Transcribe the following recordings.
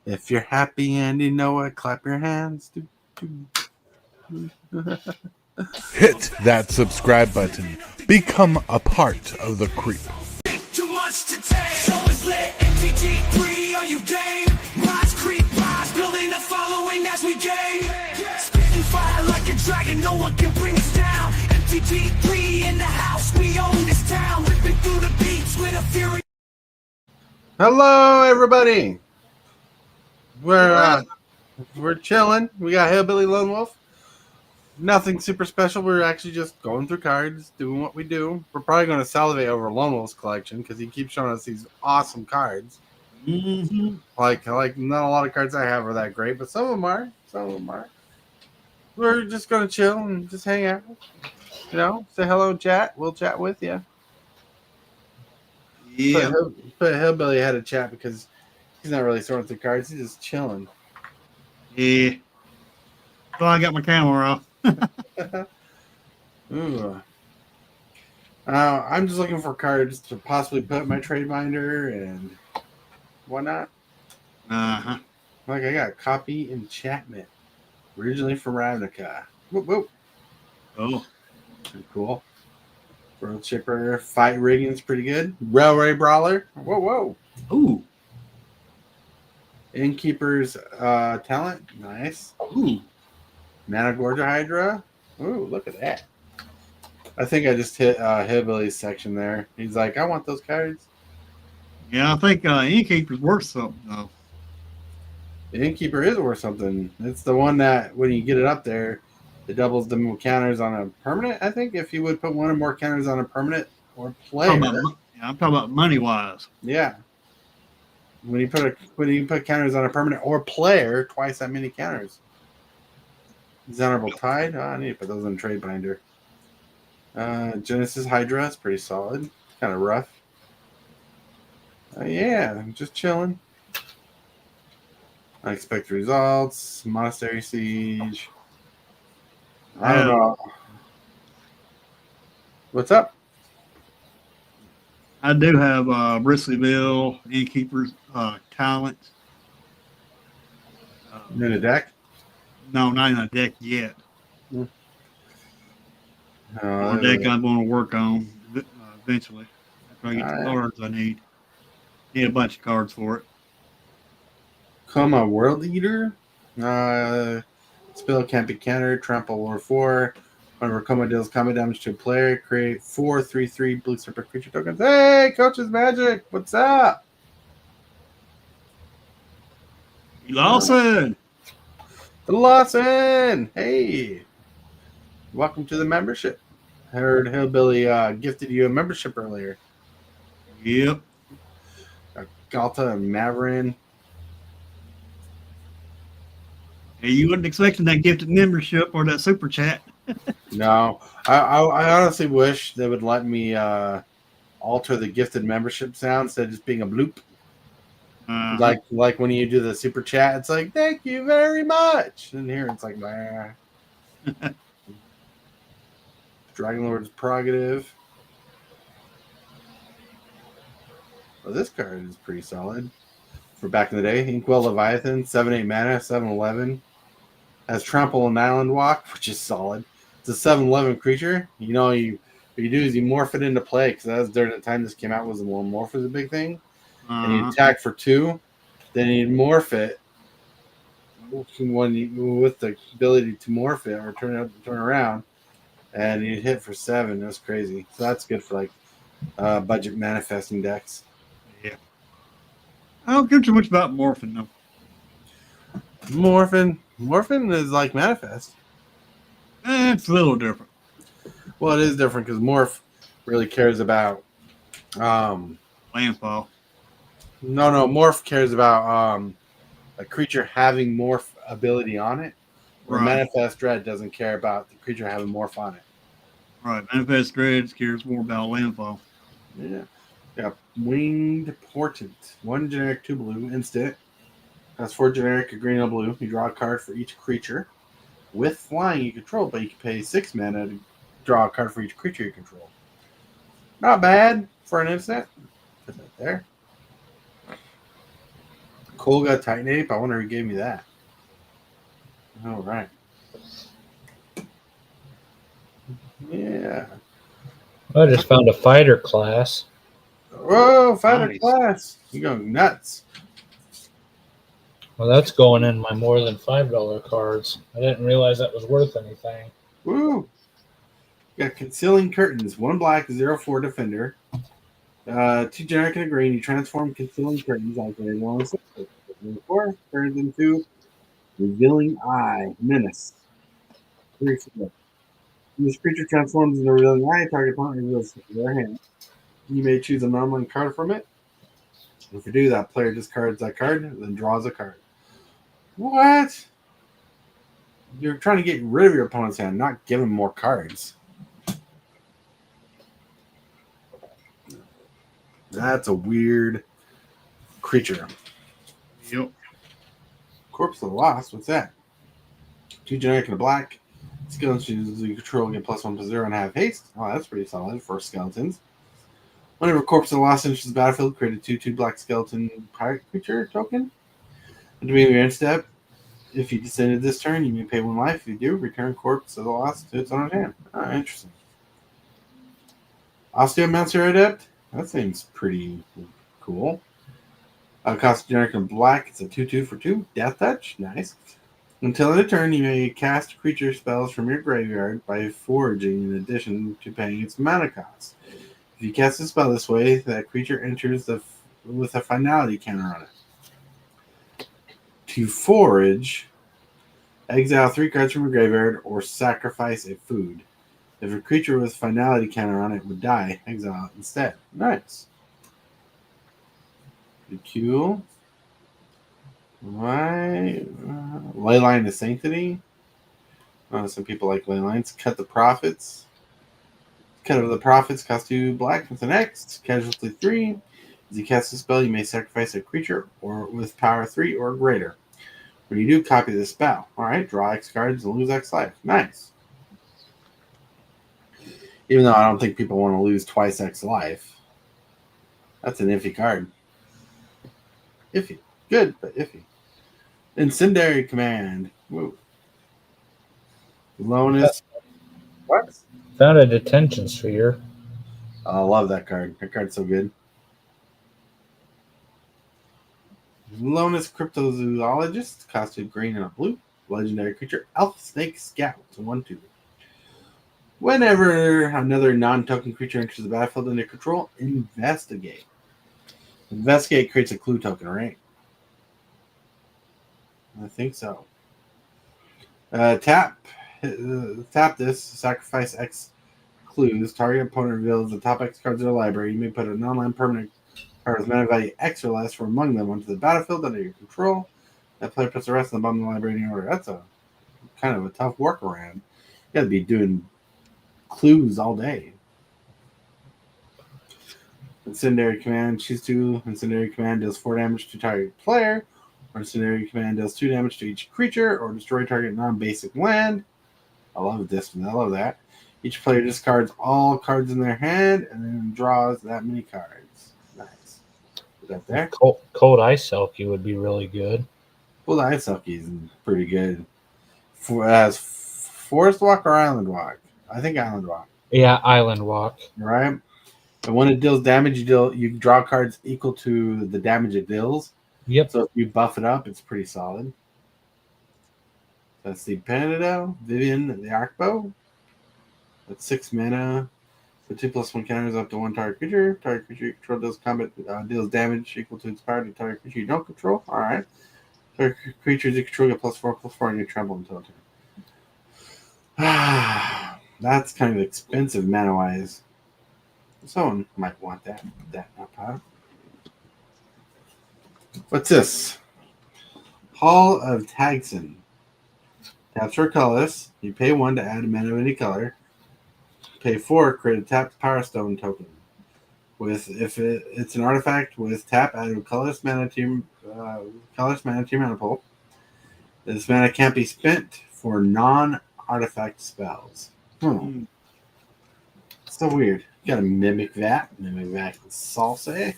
If you're happy and you know it, clap your hands. Hit that subscribe button. Become a part of the creep. Too much to take, so it's lit. MTG 3, are you game? Rise, creep, rise, building a following as we gain. Spitting fire like a dragon, no one can bring us down. MTG 3 in the house, we own this town. Ripping through the beats with a fury. Hello, everybody. We're chilling. We got Hillbilly Lone Wolf. Nothing super special. We're actually just going through cards, doing what we do. We're probably going to salivate over Lone Wolf's collection because he keeps showing us these awesome cards. Mm-hmm. Like not a lot of cards I have are that great, but some of them are. We're just going to chill and just hang out. You know, say hello, chat. We'll chat with you. Yeah. But Hillbilly had a chat because he's not really sorting through cards. He's just chilling. Yeah. Well, I got my camera off. Ooh. I'm just looking for cards to possibly put in my trade binder and whatnot. Uh-huh. Like I got Copy Enchantment, originally from Ravnica. Whoop, whoop. Oh. Pretty cool. World Chipper, Fight Rigging's pretty good. Railway Brawler. Whoa, whoa. Ooh. Innkeeper's Talent. Nice. Ooh. Mana Gorger Hydra. Ooh, look at that. I think I just hit Hillbilly's section there. He's like, I want those cards. Yeah, I think Innkeeper's worth something, though. The Innkeeper is worth something. It's the one that, when you get it up there, it doubles the counters on a permanent, I think, if you would put one or more counters on a permanent or player. I'm talking about money-wise. Yeah. When you put counters on a permanent or player, twice that many counters. Venerable Tide. Oh, I need to put those in trade binder. Genesis Hydra is pretty solid. Kind of rough. Yeah, just chilling. Unexpected Results. Monastery Siege. I don't know. What's up? I do have Bristlyville, Innkeeper's Talent. In the deck? No, not in a deck yet. One deck I'm going to work on eventually. After I get the cards I need. Need a bunch of cards for it. Coma World Eater. Spell can't be countered. Trample or 4. Whenever Coma deals combat damage to a player, create 4 3/3 blue separate creature tokens. Hey, Coach's Magic. What's up? Lawson! Lawson! Hey. Welcome to the membership. I heard Hillbilly gifted you a membership earlier. Yep. Galta and Maverin. Hey, you wasn't expecting that gifted membership or that super chat. No. I honestly wish they would let me alter the gifted membership sound instead of just being a bloop. Like when you do the super chat, it's like, thank you very much. And here it's like, nah. Dragon Lord's Prerogative. Well, this card is pretty solid. For back in the day, Inkwell Leviathan, 7/8 mana, 7/11. Has Trample and Island Walk, which is solid. It's a 7/11 creature. You know, what you do is you morph it into play, because that was during the time this came out, was the morph was a big thing. And you attack for 2, then you morph it with the ability to morph it or turn around, and you hit for 7. That's crazy. So that's good for like budget manifesting decks. Yeah. I don't care too much about morphing though. Morphin is like manifest. It's a little different. Well, it is different because morph really cares about landfall. No, morph cares about a creature having morph ability on it. Where Manifest Dread doesn't care about the creature having morph on it. Right. Manifest Dread cares more about landfall. Yeah. Yeah. Winged Portent. 1 generic, 2 blue, instant. Has 4 generic, a green and a blue. You draw a card for each creature. With flying you control, but you can pay 6 mana to draw a card for each creature you control. Not bad for an instant. Put that there. Kolga Titan Ape. I wonder who gave me that. All right. Yeah. I just found a fighter class. Whoa, fighter Nice. class. You going nuts. Well, that's going in my more than $5 cards. I didn't realize that was worth anything. Woo. Got concealing curtains. 1 black, 0/4 defender. 2 generic and a green. You transform concealing curtains activated on the system. 4 turns into revealing eye. Menace. 3/4. When this creature transforms into a revealing eye, target opponent reveals their hand. You may choose a non-land card from it. If you do, that player discards that card, then draws a card. What? You're trying to get rid of your opponent's hand, not give him more cards. That's a weird creature. Yep. Corpse of the Lost. What's that? 2 generic and a black. Skeletons you control get +1/+0 and have haste. Oh, that's pretty solid for skeletons. Whenever Corpse of the Lost enters the battlefield, create a 2/2 black skeleton pirate creature token. At the beginning of your end step, if you descended this turn, you may pay 1 life. If you do, return Corpse of the Lost to its owner's hand. Oh, interesting. Osteomancer Adept. That seems pretty cool. Cost generic and black. It's a 2/2 for 2. Death Touch. Nice. Until end of turn, you may cast creature spells from your graveyard by foraging in addition to paying its mana cost. If you cast a spell this way, that creature enters with a finality counter on it. To forage, exile 3 cards from your graveyard or sacrifice a food. If a creature with finality counter on it would die, exile it instead. Nice. Cool. Why? Leyline of Sanctity. Some people like Leylines. Cut the Profits. Cut of the Profits cost 2 black with an X. Casualty 3. As you cast a spell, you may sacrifice a creature or with power 3 or greater. When you do, copy the spell. Alright, draw X cards and lose X life. Nice. Even though I don't think people want to lose twice X life. That's an iffy card. Iffy. Good, but iffy. Incendiary Command. Woo. Lonus. What? Found a detention sphere. I love that card. That card's so good. Lonus Cryptozoologist. Cost 2 green and a blue. Legendary creature. Elf Snake Scout. 1/2. Whenever another non-token creature enters the battlefield under control, investigate. Investigate creates a clue token, right? I think so. Tap this. Sacrifice X clues. Target opponent reveals the top X cards of their library. You may put a non-land permanent card with mana value X or less from among them onto the battlefield under your control. That player puts the rest of the bottom of the library in order. That's a kind of a tough workaround. You got to be doing clues all day. Incendiary Command. Choose 2. Incendiary Command deals 4 damage to target player. Or Incendiary Command deals 2 damage to each creature or destroy target non-basic land. I love this one. I love that. Each player discards all cards in their hand and then draws that many cards. Nice. Put that there. Cold Ice Selkie would be really good. Well, the Ice Selkie is pretty good. As Forest Walk or Island Walk? I think Island Walk. Yeah, Island Walk. Right? And when it deals damage, you draw cards equal to the damage it deals. Yep. So if you buff it up, it's pretty solid. That's the Panado, Vivian, the Arcbow. That's 6 mana. The 2/+1 counters up to 1 target creature. Target creature you control deals damage equal to its power to target creature you don't control. Alright. Target creatures you control get +4/+4 and you tremble until turn. That's kind of expensive mana wise. Someone might want that. That not power. What's this? Hall of Tagson. Taps for colorless. You pay 1 to add a mana of any color. Pay 4, create a tapped Power Stone token. It's an artifact with tap, add a colorless mana to your mana pool. This mana can't be spent for non-artifact spells. So weird. You gotta mimic that. Mimic that salsa.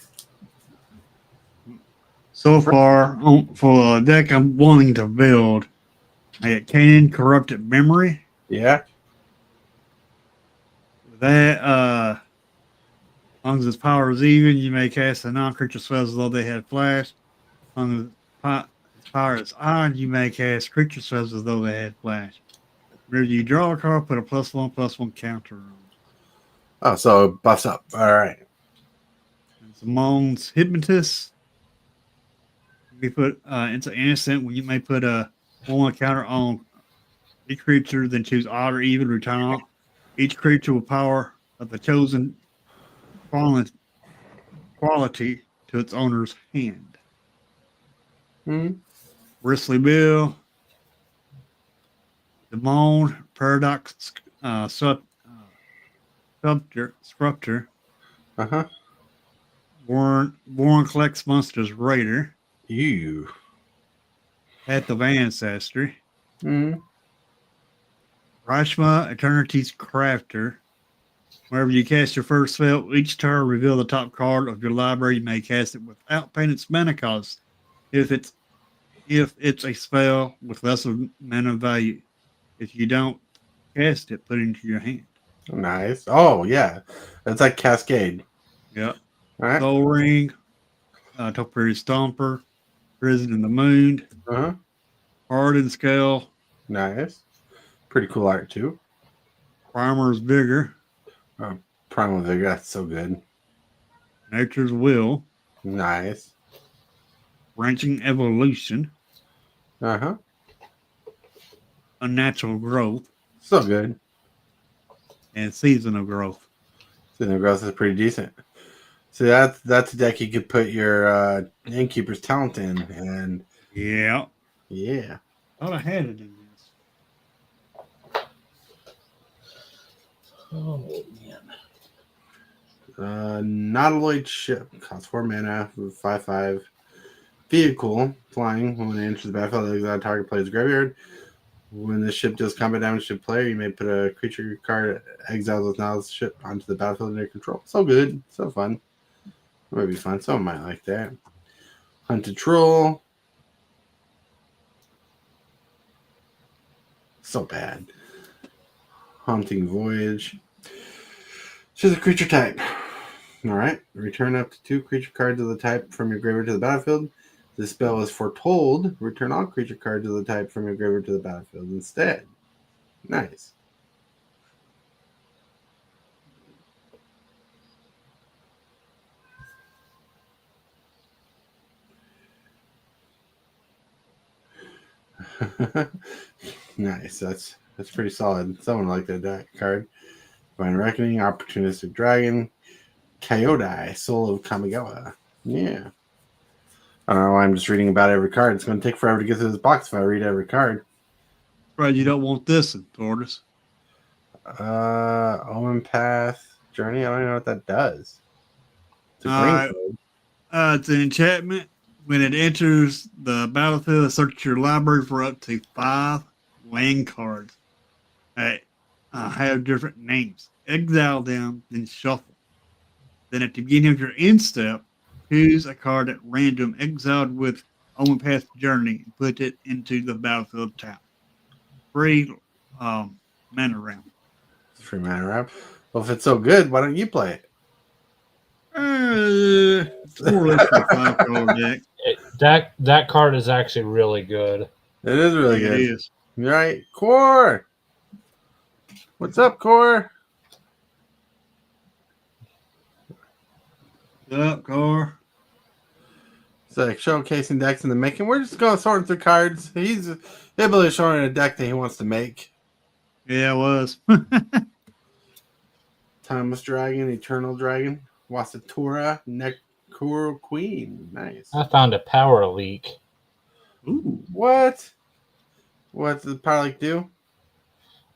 So far, for a deck I'm wanting to build, I got Canaan Corrupted Memory. Yeah. That, as long as its power is even, you may cast a non-creature spell as though they had flash. As long as its power is odd, you may cast creature spells as though they had flash. Whenever you draw a card, put a +1/+1 counter on. Oh, so it buffs up. All right. And Simone's Hypnotist. We put it's an instant when you may put a 1/1 counter on each creature, then choose odd or even, return on each creature with power of the chosen quality to its owner's hand. Hmm. Bristly Bill, Demone, Paradox, Sculptor, Uh-huh. Born Collects Monsters Raider, You. Path of Ancestry, Hmm. Rashma, Eternity's Crafter. Whenever you cast your first spell, each turn reveal the top card of your library. You may cast it without paying its mana cost. If it's a spell with less of mana value. If you don't cast it, put it into your hand. Nice. Oh, yeah. That's like Cascade. Yep. All right. Soul Ring, Topiary Stomper, Prison in the Moon, Uh-huh. Hardened Scale, Nice. Pretty cool art, too. Primer's Vigor, Primal Vigor. That's so good. Nature's Will, Nice. Branching Evolution, Uh-huh. Unnatural Growth, So good. and Seasonal Growth. Seasonal Growth is pretty decent. So that's a deck you could put your Innkeeper's Talent in. And, Yeah. yeah. Thought I had it in this. Oh man. Nautiloid Ship. Costs 4 mana. 5/5. Vehicle. Flying. When it enters the battlefield, exile target player's graveyard. When the ship deals combat damage to the player, you may put a creature card exiled with Nautiloid Ship onto the battlefield under your control. So good. So fun. That might be fun. Someone might like that. Hunted Troll. So bad. Haunting Voyage. Choose a creature type. Alright. Return up to 2 creature cards of the type from your graveyard to the battlefield. This spell is foretold. Return all creature cards of the type from your graveyard to the battlefield instead. Nice. Nice. That's pretty solid. Someone liked that card. Divine Reckoning, Opportunistic Dragon, Coyote, Soul of Kamigawa. Yeah. I don't know why I'm just reading about every card. It's going to take forever to get through this box if I read every card. Right, you don't want this in Tortoise. Omen Path, Journey. I don't even know what that does. It's a green code. It's an enchantment. When it enters the battlefield, search your library for up to 5 land cards that have different names. Exile them, then shuffle. Then at the beginning of your end step, choose a card at random exiled with Omen Path Journey and put it into the battlefield tap. Free mana round. Free mana wrap. Well, if it's so good, why don't you play it? It's more or less for a 5-card deck. That card is actually really good. It is really It good. is. You're right. Core! What's up, Core? What's up, Car? It's like showcasing decks in the making. We're just going sorting through cards. He's able to show a deck that he wants to make. Yeah, it was. Timeless Dragon, Eternal Dragon, Wasatura, Nekuro Queen. Nice. I found a power leak. Ooh. What? What does the power leak do?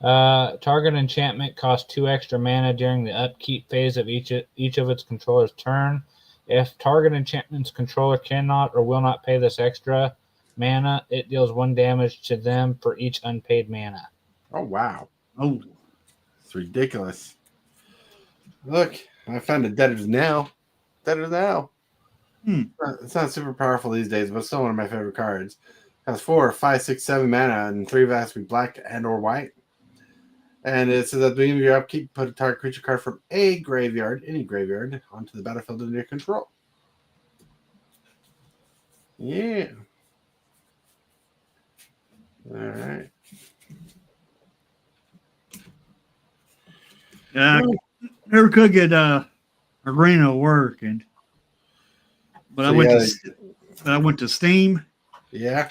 Target enchantment costs 2 extra mana during the upkeep phase of each of its controller's turn. If target enchantment's controller cannot or will not pay this extra mana, it deals 1 damage to them for each unpaid mana. Oh, wow. Oh. It's ridiculous. Look, I found a Debtor's Nail. Debtor's Nail. It's not super powerful these days, but still one of my favorite cards. Has 4, 5, 6, 7 mana, and 3 of it has to be black and or white. And it says at the beginning of your upkeep, put a target creature card from a graveyard, any graveyard, onto the battlefield under your control. Yeah. All right. I never could get Arena working, but I went to Steam. Yeah.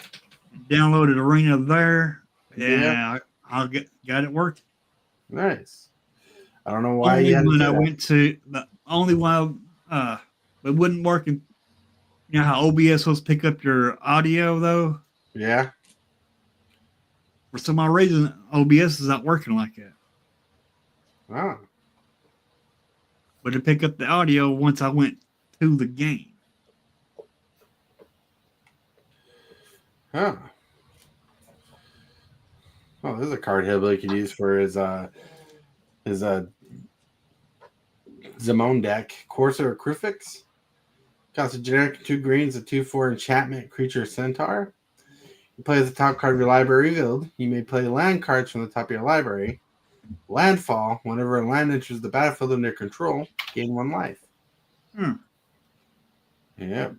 Downloaded Arena there. Yeah, I got it working. Nice. I don't know why Only when I went to the only while it wouldn't work. You know how OBS was pick up your audio though. Yeah. For some odd reason, OBS is not working like that. Oh. But it picked up the audio once I went to the game. Huh. Oh, this is a card Hillbilly could use for his Zamone deck. Corsair Crufix. Costs a generic 2 greens, a 2/4 enchantment creature centaur. You play the top card of your library revealed. You may play land cards from the top of your library. Landfall, whenever a land enters the battlefield under your control, gain 1 life. Yep.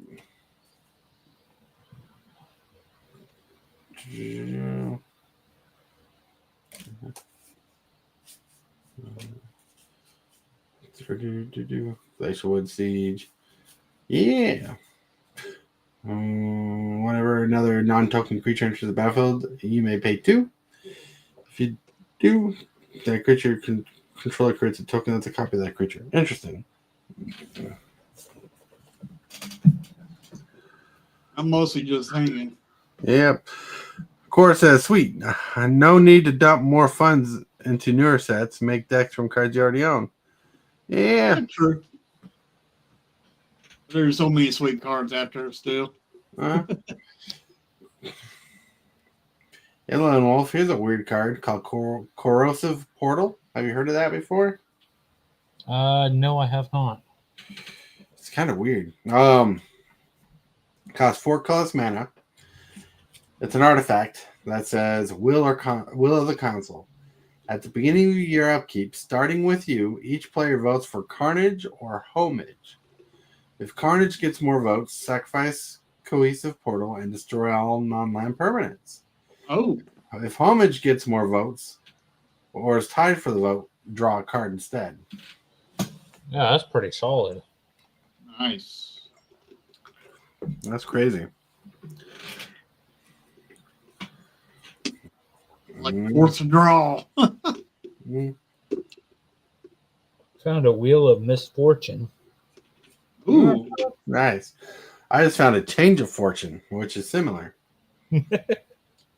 Glacialwood Siege. Yeah. Whenever another non-token creature enters the battlefield, you may pay 2. If you do, that creature controller creates a token that's a copy of that creature. Interesting. I'm mostly just hanging. Yep. Core says, sweet. No need to dump more funds into newer sets. Make decks from cards you already own. Yeah. True. There's so many sweet cards out there still. Yellow and Wolf. Here's a weird card called Corrosive Portal. Have you heard of that before? No, I have not. It's kind of weird. Costs 4 colorless mana. It's an artifact that says Will of the Council. At the beginning of your upkeep, starting with you, each player votes for Carnage or Homage. If Carnage gets more votes, sacrifice Cohesive Portal and destroy all non-land permanents. Oh. If Homage gets more votes or is tied for the vote, draw a card instead. Yeah, that's pretty solid. Nice. That's crazy. Like force a draw. Found a Wheel of Misfortune. Ooh. Nice. I just found a Change of Fortune, which is similar.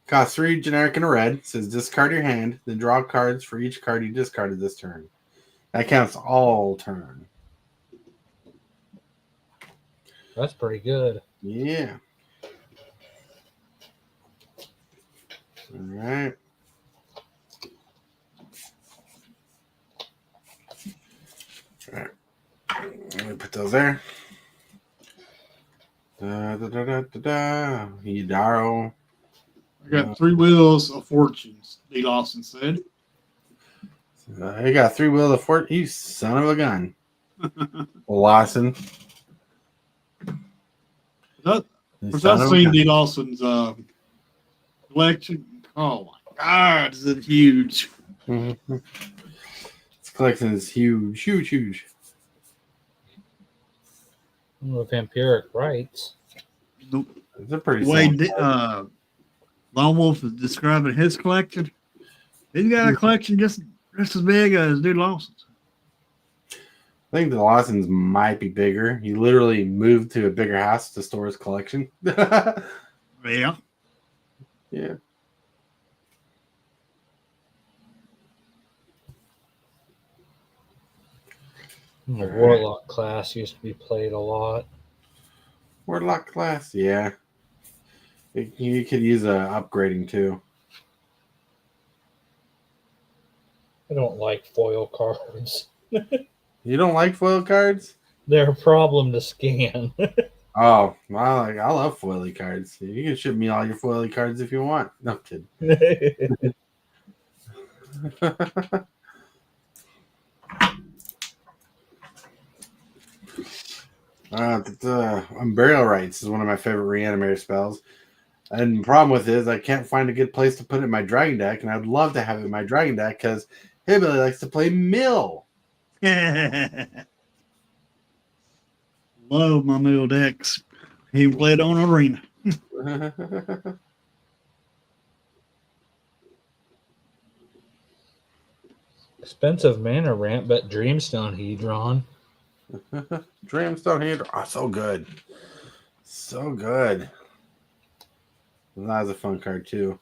Costs 3 generic and a red. Says discard your hand, then draw cards for each card you discarded this turn. That counts all turn. That's pretty good. Yeah. All right. All right. Let me put those there. Hidaro. I got 3 wheels of fortunes, D. Lawson said. I got 3 wheel of fort. You son of a gun. Lawson. I've seen D. Lawson's collection. Oh my God, is it huge? Mm-hmm. This collection is huge, huge, huge. With Vampiric Rights. They're pretty The way solid. Lone Wolf is describing his collection, he's got a collection just as big as Dude Lawson's. I think the Lawson's might be bigger. He literally moved to a bigger house to store his collection. Yeah. Yeah. The Warlock class used to be played a lot. Warlock class, yeah. You could use upgrading too. I don't like foil cards. You don't like foil cards? They're a problem to scan. Oh, well, I love foily cards. You can ship me all your foily cards if you want. No, I'm kidding. Burial Rites is one of my favorite reanimator spells. And the problem with it is I can't find a good place to put it in my dragon deck, and I'd love to have it in my dragon deck because Hillbilly likes to play Mill. Love my middle decks. He played on Arena. Expensive mana ramp, but Dreamstone Hedron. Dreamstone Hand. Oh, so good. So good. That was a fun card, too.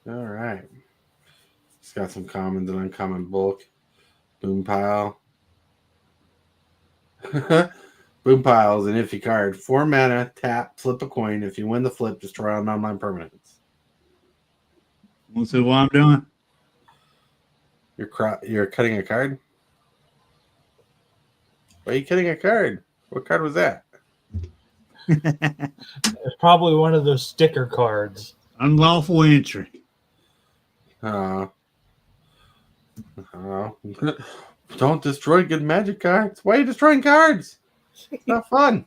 All right. It's got some commons and uncommon bulk. Boom Pile. Boom Pile is an iffy card. 4 mana, tap, flip a coin. If you win the flip, destroy all non-land permanents. Want to see what I'm doing? You're cutting a card? Why are you cutting a card? What card was that? It's probably one of those sticker cards. Unlawful entry. Oh. Don't destroy good magic cards. Why are you destroying cards? It's not fun.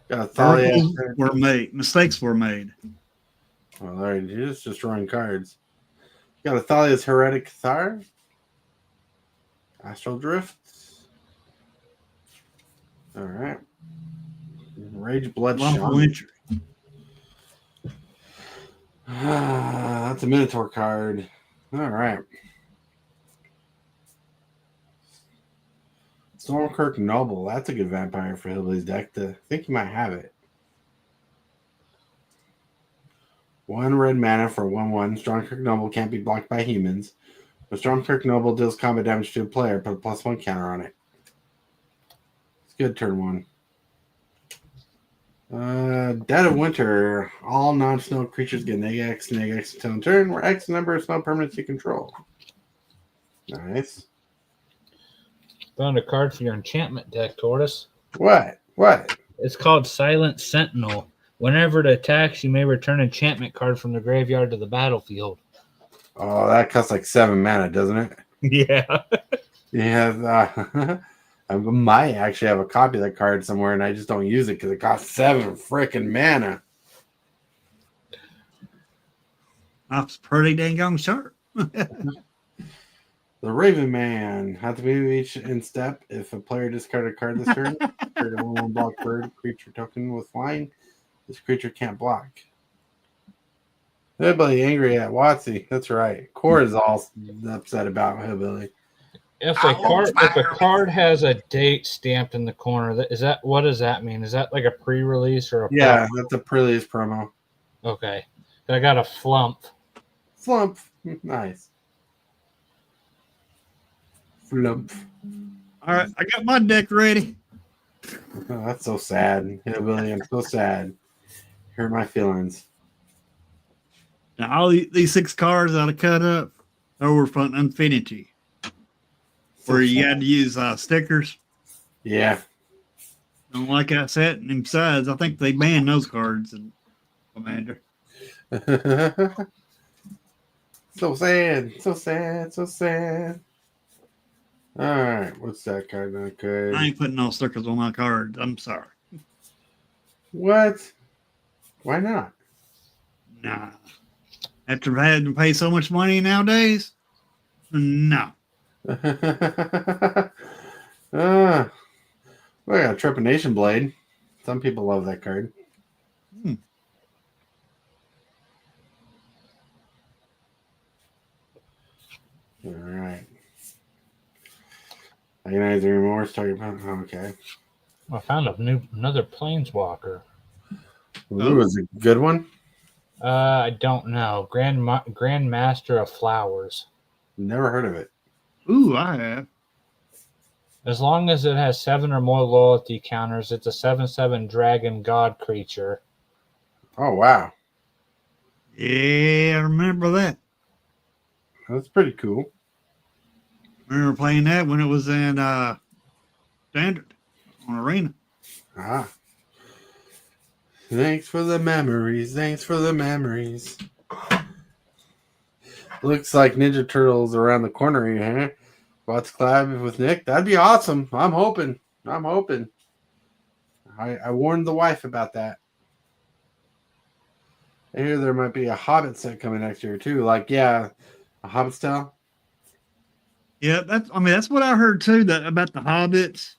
Got Thalia. Were made. Mistakes were made. Well, all right, you're just destroying cards. Got a Thalia's Heretic Thar. Astral Drift. All right. Rage Blood Unlawful Shaman. entry. That's a Minotaur card. All right. Stormkirk Noble. That's a good vampire for Hillbilly's deck. I think you might have it. 1 red mana for 1/1. Stormkirk Noble can't be blocked by humans. But Stormkirk Noble deals combat damage to a player, put a +1 counter on it. It's good turn 1. Dead of Winter. All non-snow creatures get -X until in turn, where X number of snow permanents you control. Nice. Found a card for your enchantment deck, Tortoise. What? It's called Silent Sentinel. Whenever it attacks, you may return an enchantment card from the graveyard to the battlefield. Oh, that costs like 7 mana, doesn't it? Yeah. Yeah. I might actually have a copy of that card somewhere, and I just don't use it because it costs 7 freaking mana. That's pretty dang on sharp. The Raven Man. Have to move each in step. If a player discarded a card this turn, create a 1/1 block bird creature token with flying. This creature can't block. Hillbilly angry at Watsy. That's right. Core is all upset about Hillbilly. If a card has a date stamped in the corner, what does that mean? Is that like a pre-release or a Yeah, that's a pre-release promo. Okay. I got a flump. Flump. Nice. Flump. All right, I got my deck ready. Oh, that's so sad. Hillbilly, I'm so sad. Hurt my feelings. Now, all these 6 cards that I cut up, they were from Infinity, where you had to use stickers. Yeah. And like I said, and besides, I think they banned those cards in Commander. So sad. So sad. So sad. All right. What's that card? Okay. I ain't putting no stickers on my cards. I'm sorry. What? Why not? Nah. After having to pay so much money nowadays, no. We got a Trepanation Blade. Some people love that card. All right. Agonizer Remorse. Talking about. Okay. I found another Planeswalker. Ooh, was it a good one? I don't know. Grand Master of Flowers. Never heard of it. Ooh, I have. As long as it has 7 or more loyalty counters, it's a 7/7 dragon god creature. Oh, wow. Yeah, I remember that. That's pretty cool. I remember playing that when it was in Standard on Arena. Ah. Thanks for the memories. Thanks for the memories. Looks like Ninja Turtles around the corner here, huh? About to collab with Nick. That'd be awesome. I'm hoping. I warned the wife about that. I hear there might be a Hobbit set coming next year too. Like, yeah, a Hobbit style. Yeah, that's what I heard too. That about the Hobbits.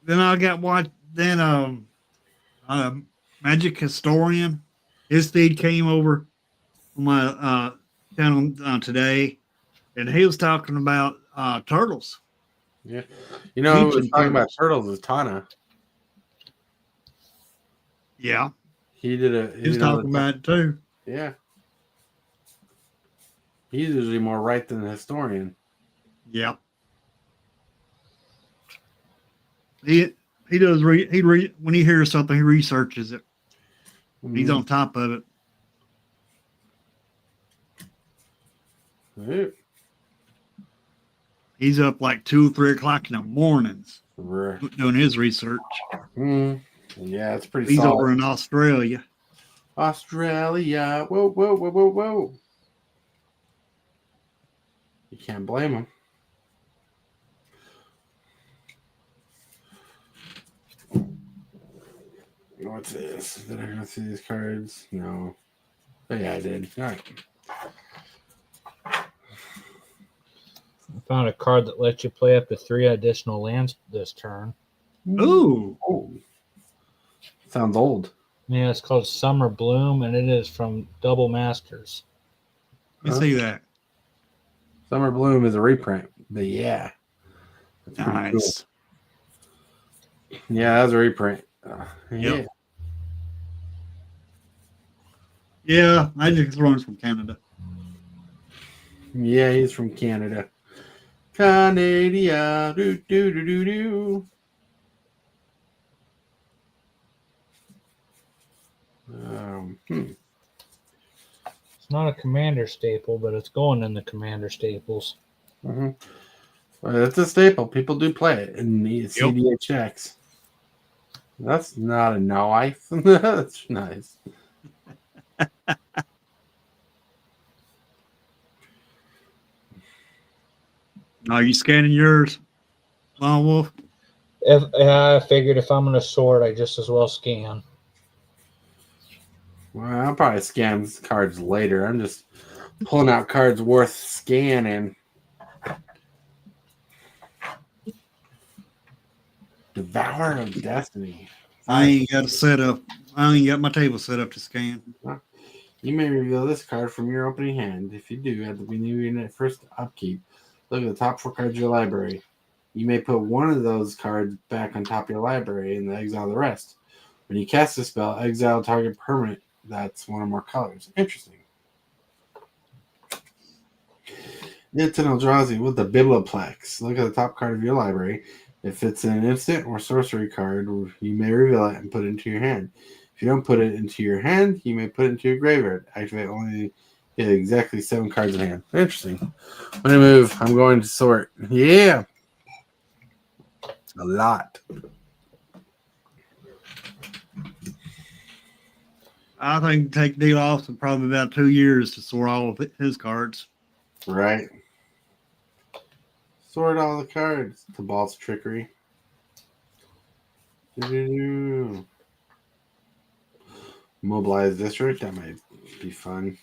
Then I got watched. Then Magic Historian, his feed came over on my channel today, and he was talking about turtles. Yeah, you know who was Ancient talking about turtles. turtles is Tana. Yeah, He did a. he was talking about it too. Yeah, he's usually more right than the historian. Yeah, he does when he hears something, he researches it. He's on top of it. Mm. He's up like 2 or 3 o'clock in the mornings Right. doing his research. Mm. Yeah, it's pretty He's solid. over in Australia. Australia. Whoa. You can't blame him. What's this? Did I go through these cards? No. Oh, yeah, I did. All right. I found a card that lets you play up to 3 additional lands this turn. Ooh. Oh. Sounds old. Yeah, it's called Summer Bloom, and it is from Double Masters. Let me see that. Summer Bloom is a reprint, but yeah. That's pretty Nice. cool. Yeah, that's a reprint. Yeah. Yeah, Magic Throne's from Canada. Yeah, he's from Canada. Canada. Do. It's not a commander staple, but it's going in the commander staples. Mm-hmm. Well, it's a staple. People do play it in the CDHX. That's not a knife. That's nice. Are you scanning yours, Lone Wolf? I figured if I'm going to sort, I just as well scan. Well, I'll probably scan cards later. I'm just pulling out cards worth scanning. Devourer of Destiny. I ain't got my table set up to scan. You may reveal this card from your opening hand. If you do, at the beginning of your first upkeep, look at the top 4 cards of your library. You may put one of those cards back on top of your library and exile the rest. When you cast a spell, exile target permanent that's one or more colors. Interesting. Nitin Eldrazi with the Biblioplex. Look at the top card of your library. If it's an instant or sorcery card, you may reveal it and put it into your hand. If you don't put it into your hand, you may put it into your graveyard. Activate only exactly 7 cards in hand. Interesting. When I move, I'm going to sort. Yeah. A lot. I think take Neil Austin probably about 2 years to sort all of his cards. Right. Sort all the cards. Cabal's trickery. Mobilize district. That might be fun.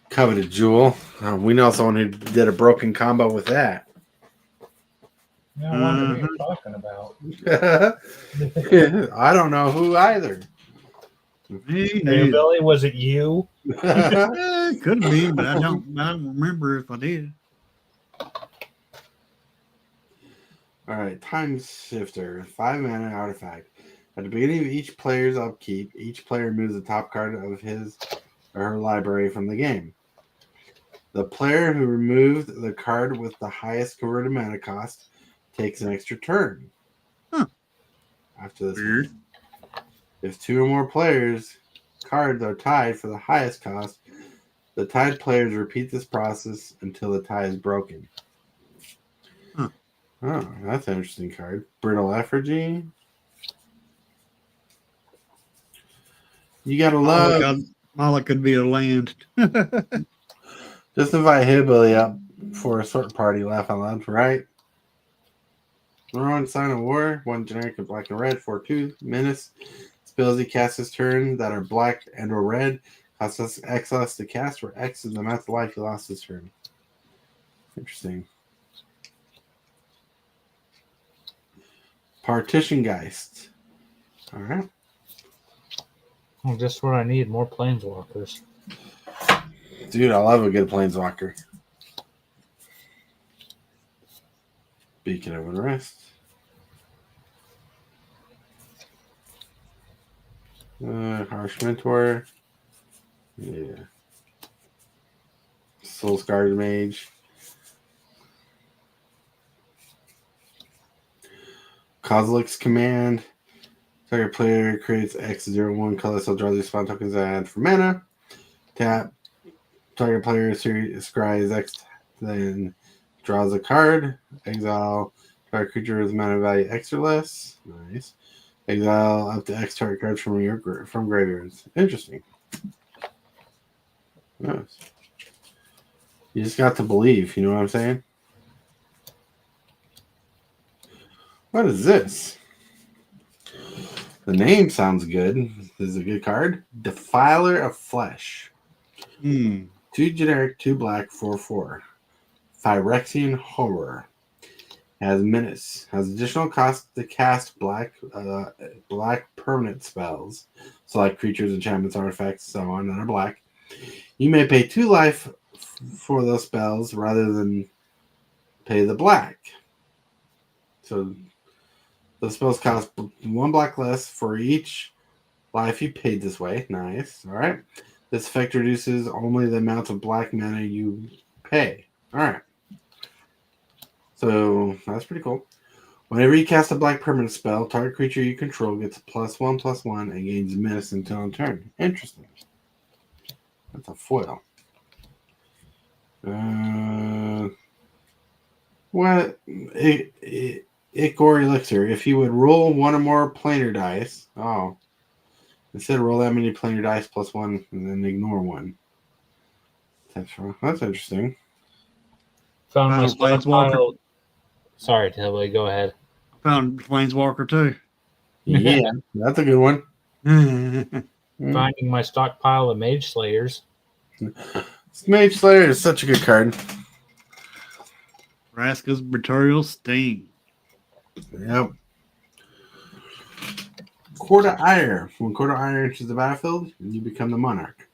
Coveted jewel. We know someone who did a broken combo with that. Yeah, I wonder who you're talking about. I don't know who either. Hey, Billy, was it you? It could have been, but I don't remember if I did. All right, Time Shifter, 5 mana artifact. At the beginning of each player's upkeep, each player moves the top card of his or her library from the game. The player who removed the card with the highest converted mana cost takes an extra turn. Huh. After this, Weird. if 2 or more players cards are tied for the highest cost, the tied players repeat this process until the tie is broken. Huh. Oh, that's an interesting card. Brittle Effigy. You gotta love. Mala could be a land. Just invite Hillbilly up for a sort party. Laugh out loud, right? Rowan, Sign of War. 1 generic and black and red. 4/2. Menace. Spells he casts his turn that are black and or red. Costs us X less to cast, where X is the amount of life he lost his turn. Interesting. Partition Geist. All right. Well, just what I need, more planeswalkers. Dude, I love a good Planeswalker. Beacon of Unrest. Harsh Mentor. Yeah. Soul Scarred Mage. Kozilek's Command. Target player creates X01 color, so draw these spawn tokens and add for mana. Tap. Target player scries X, then draws a card. Exile. Target creature with mana value X or less. Nice. Exile up to X target cards from graveyards. Interesting. Nice. You just got to believe, you know what I'm saying? What is this? The name sounds good. This is a good card. Defiler of Flesh. 2 generic, 2 black, 4/4. Phyrexian Horror. Has menace. Has additional cost to cast black permanent spells. So like creatures, enchantments, artifacts, so on, that are black. You may pay 2 life for those spells rather than pay the black. So those spells cost 1 black less for each life you paid this way. Nice. All right. This effect reduces only the amount of black mana you pay. All right. So that's pretty cool. Whenever you cast a black permanent spell, target creature you control gets a +1/+1 and gains menace until end turn. Interesting. That's a foil. What? Ichor Elixir. If you would roll 1 or more planar dice, instead roll that many planar dice +1 and then ignore 1. That's interesting. Found my Planeswalker. stockpile. Sorry, Tilly, go ahead. Found Planeswalker too. Yeah, that's a good one. Finding my stockpile of Mage Slayers. Mage Slayer is such a good card. Vraska's Betrayal Sting. Yep. Court of Ire. When Court of Ire enters the battlefield, you become the monarch.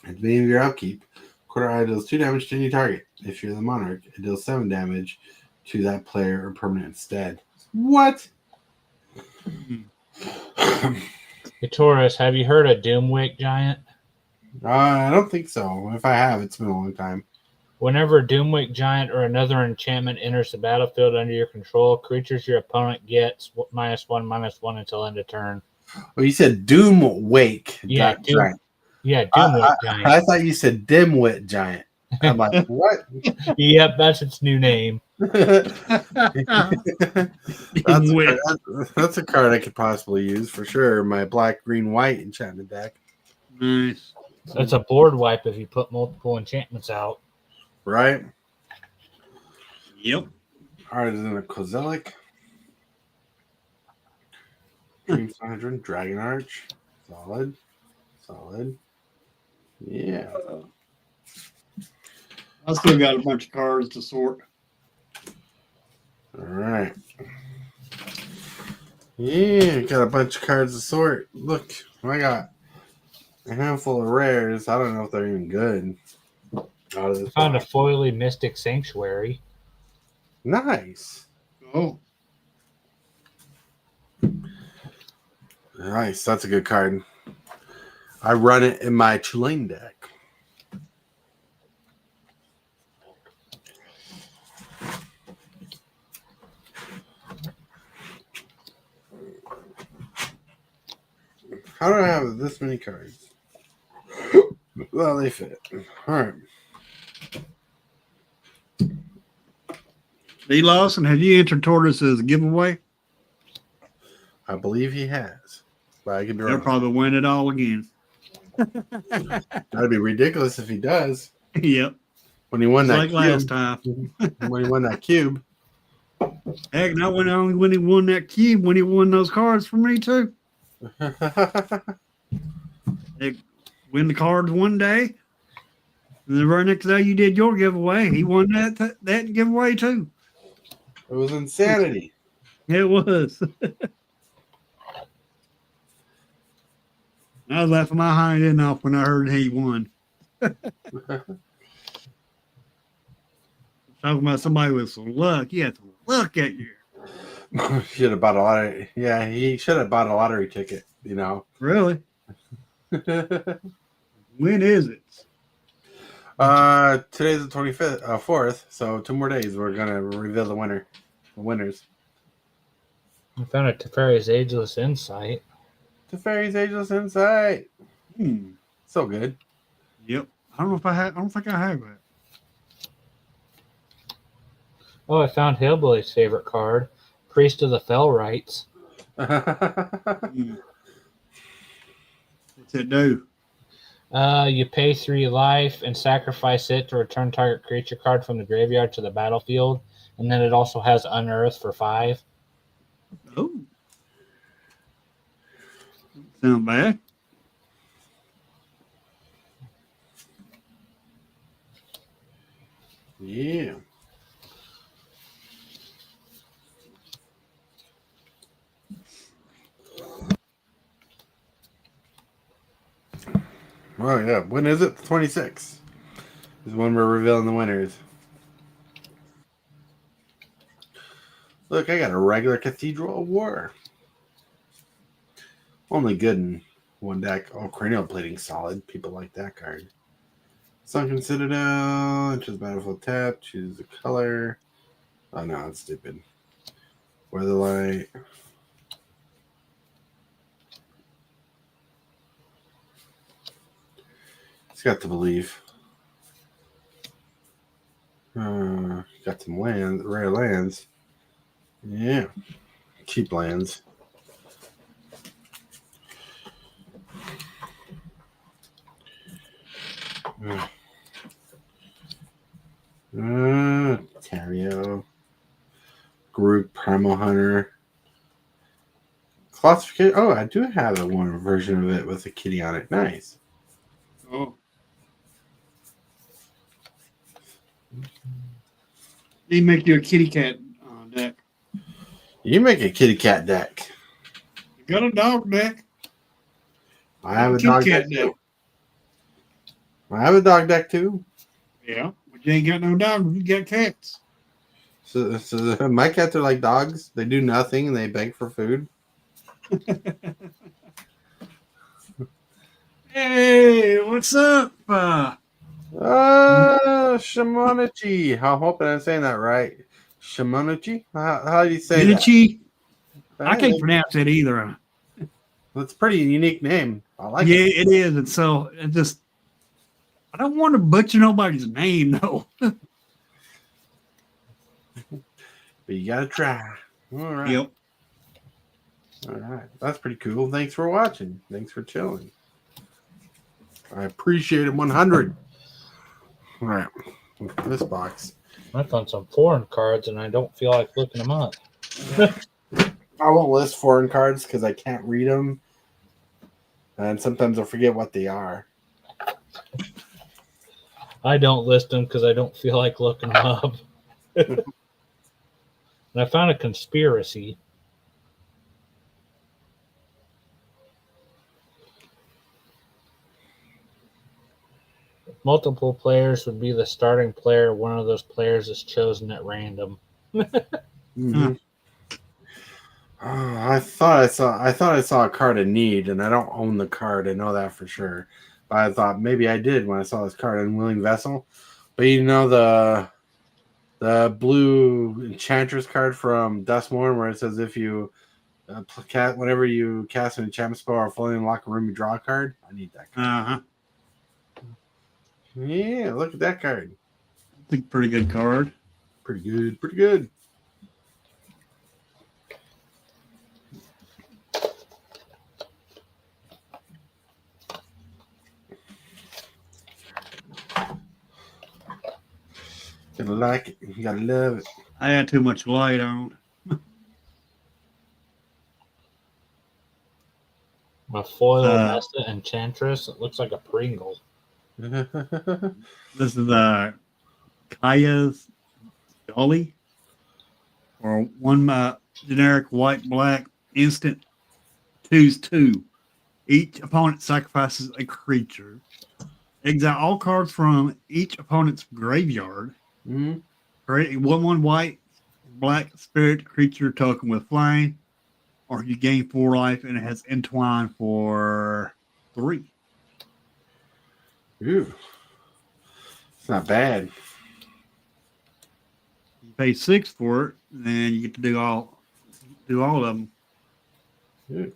At the beginning of your upkeep, Court of Ire deals 2 damage to any target. If you're the monarch, it deals 7 damage to that player or permanent instead. What? Hey, Taurus, have you heard of Doomwick Giant? I don't think so. If I have, it's been a long time. Whenever Doomwick Giant or another enchantment enters the battlefield under your control, creatures your opponent gets -1/-1 until end of turn. Well, you said Doom Wake. Yeah, Giant. Doomwick Giant. I thought you said Dimwit Giant. I'm like, what? Yep, that's its new name. That's a card I could possibly use for sure. My black, green, white enchantment deck. Nice. It's a board wipe if you put multiple enchantments out. Right? Yep. Artisan of Kozilek. Dream Syndrome, Dragon Arch. Solid. Yeah. I still got a bunch of cards to sort. All right. Yeah, got a bunch of cards to sort. Look, I got a handful of rares. I don't know if they're even good. I found a foily Mystic Sanctuary. Nice. Oh. Nice. That's a good card. I run it in my chillin deck. How do I have this many cards? Well, they fit. All right. D. Lawson, have you entered Tortoise as a giveaway? I believe he has. But I could be He'll wrong. probably win it all again. That'd be ridiculous if he does. Yep. When he won It's that like cube. last time. When he won that cube. Heck, not when he won that cube, when he won those cards for me too. They win the cards one day, and the very next day you did your giveaway. He won that giveaway too. It was insanity. It was. I was laughing my hind end off when I heard he won. Talking about somebody with some luck. He had some luck that year. Should have bought a lottery. Yeah, he should have bought a lottery ticket, you know. Really? When is it? Today's the 25th, 4th, so 2 more days we're gonna reveal the winners. I found a Teferi's Ageless Insight. Teferi's Ageless Insight. So good. Yep. I don't know if I have. I don't think I have that. Oh, I found Hillbilly's favorite card, Priest of the Fell Rights. What's it do? You pay 3 life and sacrifice it to return target creature card from the graveyard to the battlefield, and then it also has Unearth for 5. Oh. Sound bad? Yeah. Oh yeah. When is it? The 26th is when we're revealing the winners. Look, I got a regular Cathedral of War. Only good in one deck. Oh, Cranial Plating solid. People like that card. Sunken Citadel. Choose Battlefield tap. Choose a color. Oh no, that's stupid. Weatherlight. It's got to believe. Got some land, rare lands. Yeah, cheap lands. Tario. Group Primal Hunter. Classification. Oh, I do have one version of it with a kitty on it. Nice. Oh. They make you a kitty cat deck. You make a kitty cat deck. You got a dog deck. I have a Kitty dog cat deck too. I have a dog deck too. Yeah, but you ain't got no dog. You got cats. So my cats are like dogs. They do nothing and they beg for food. Hey, what's up? Shimonichi. I'm hoping I'm saying that right. Shimonichi? How do you say Minichi? that? I can't pronounce it either. That's a pretty unique name. I like Yeah, it. it is. And so it just, I don't want to butcher nobody's name, though. But you got to try. All right. Yep. All right. That's pretty cool. Thanks for watching. Thanks for chilling. I appreciate it 100. All right. This box. I found some foreign cards, and I don't feel like looking them up. I won't list foreign cards because I can't read them. And sometimes I forget what they are. I don't list them because I don't feel like looking them up. And I found a conspiracy. Multiple players would be the starting player. One of those players is chosen at random. Mm-hmm. Oh, I thought I saw a card in need, and I don't own the card. I know that for sure. But I thought maybe I did when I saw this card, Unwilling Vessel. But you know the blue Enchantress card from Dustmorn, where it says if you whenever you cast an enchantment spell or floating in the locker room, you draw a card. I need that card. Yeah, look at that card. I think pretty good card. Pretty good. Pretty good. Gotta like it. You gotta love it. I had too much light on. A foil Uh, Nesta Enchantress. It looks like a Pringle. This is Kaya's Dolly, or one generic white black instant 2/2. Each opponent sacrifices a creature. Exile all cards from each opponent's graveyard. Mhm. Create a 1/1 white black spirit creature token with flying, or you gain 4 life and it has entwine for 3. Ooh. It's not bad. You pay 6 for it, and you get to do all of them. Ooh.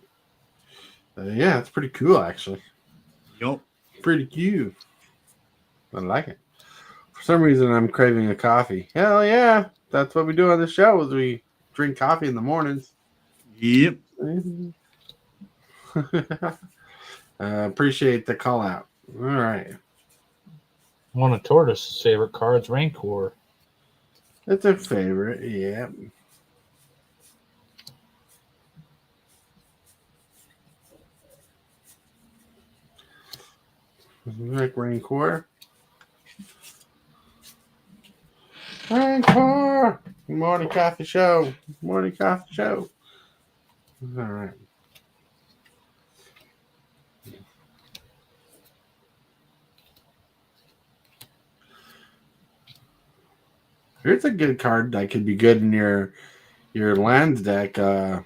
Yeah, it's pretty cool actually. Yup. Pretty cute. I like it. For some reason, I'm craving a coffee. Hell yeah, that's what we do on the show. Is we drink coffee in the mornings. Yep. Appreciate the call out. All right, One of Tortoise's favorite cards, Rancor. it's a favorite. Yeah. Like Rancor. Rancor! Morning coffee show. Morning coffee show. All right. Here's a good card that could be good in your lands deck. Lone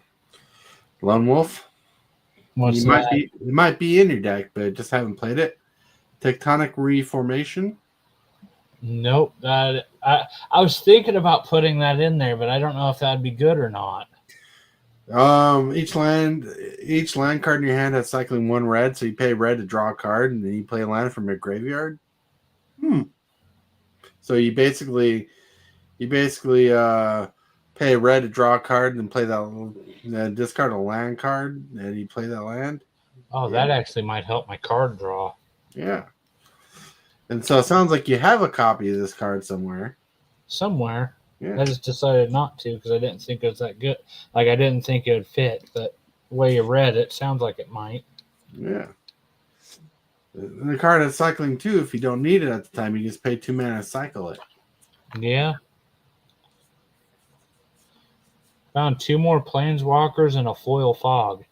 Wolf. What's It that? might be in your deck, but just haven't played it. Tectonic Reformation. Nope. I was thinking about putting that in there, but I don't know if that'd be good or not. Each land card in your hand has cycling 1 red, so you pay red to draw a card, and then you play a land from your graveyard. So you basically pay red to draw a card, and then play that discard a land card, and you play that land. Oh, that actually might help my card draw. Yeah. And so it sounds like you have a copy of this card somewhere. Somewhere. Yeah. I just decided not to because I didn't think it was that good. Like, I didn't think it would fit, but the way you read it sounds like it might. Yeah. And the card has cycling too. If you don't need it at the time, you just pay 2 mana to cycle it. Yeah. Found 2 more Planeswalkers and a foil fog.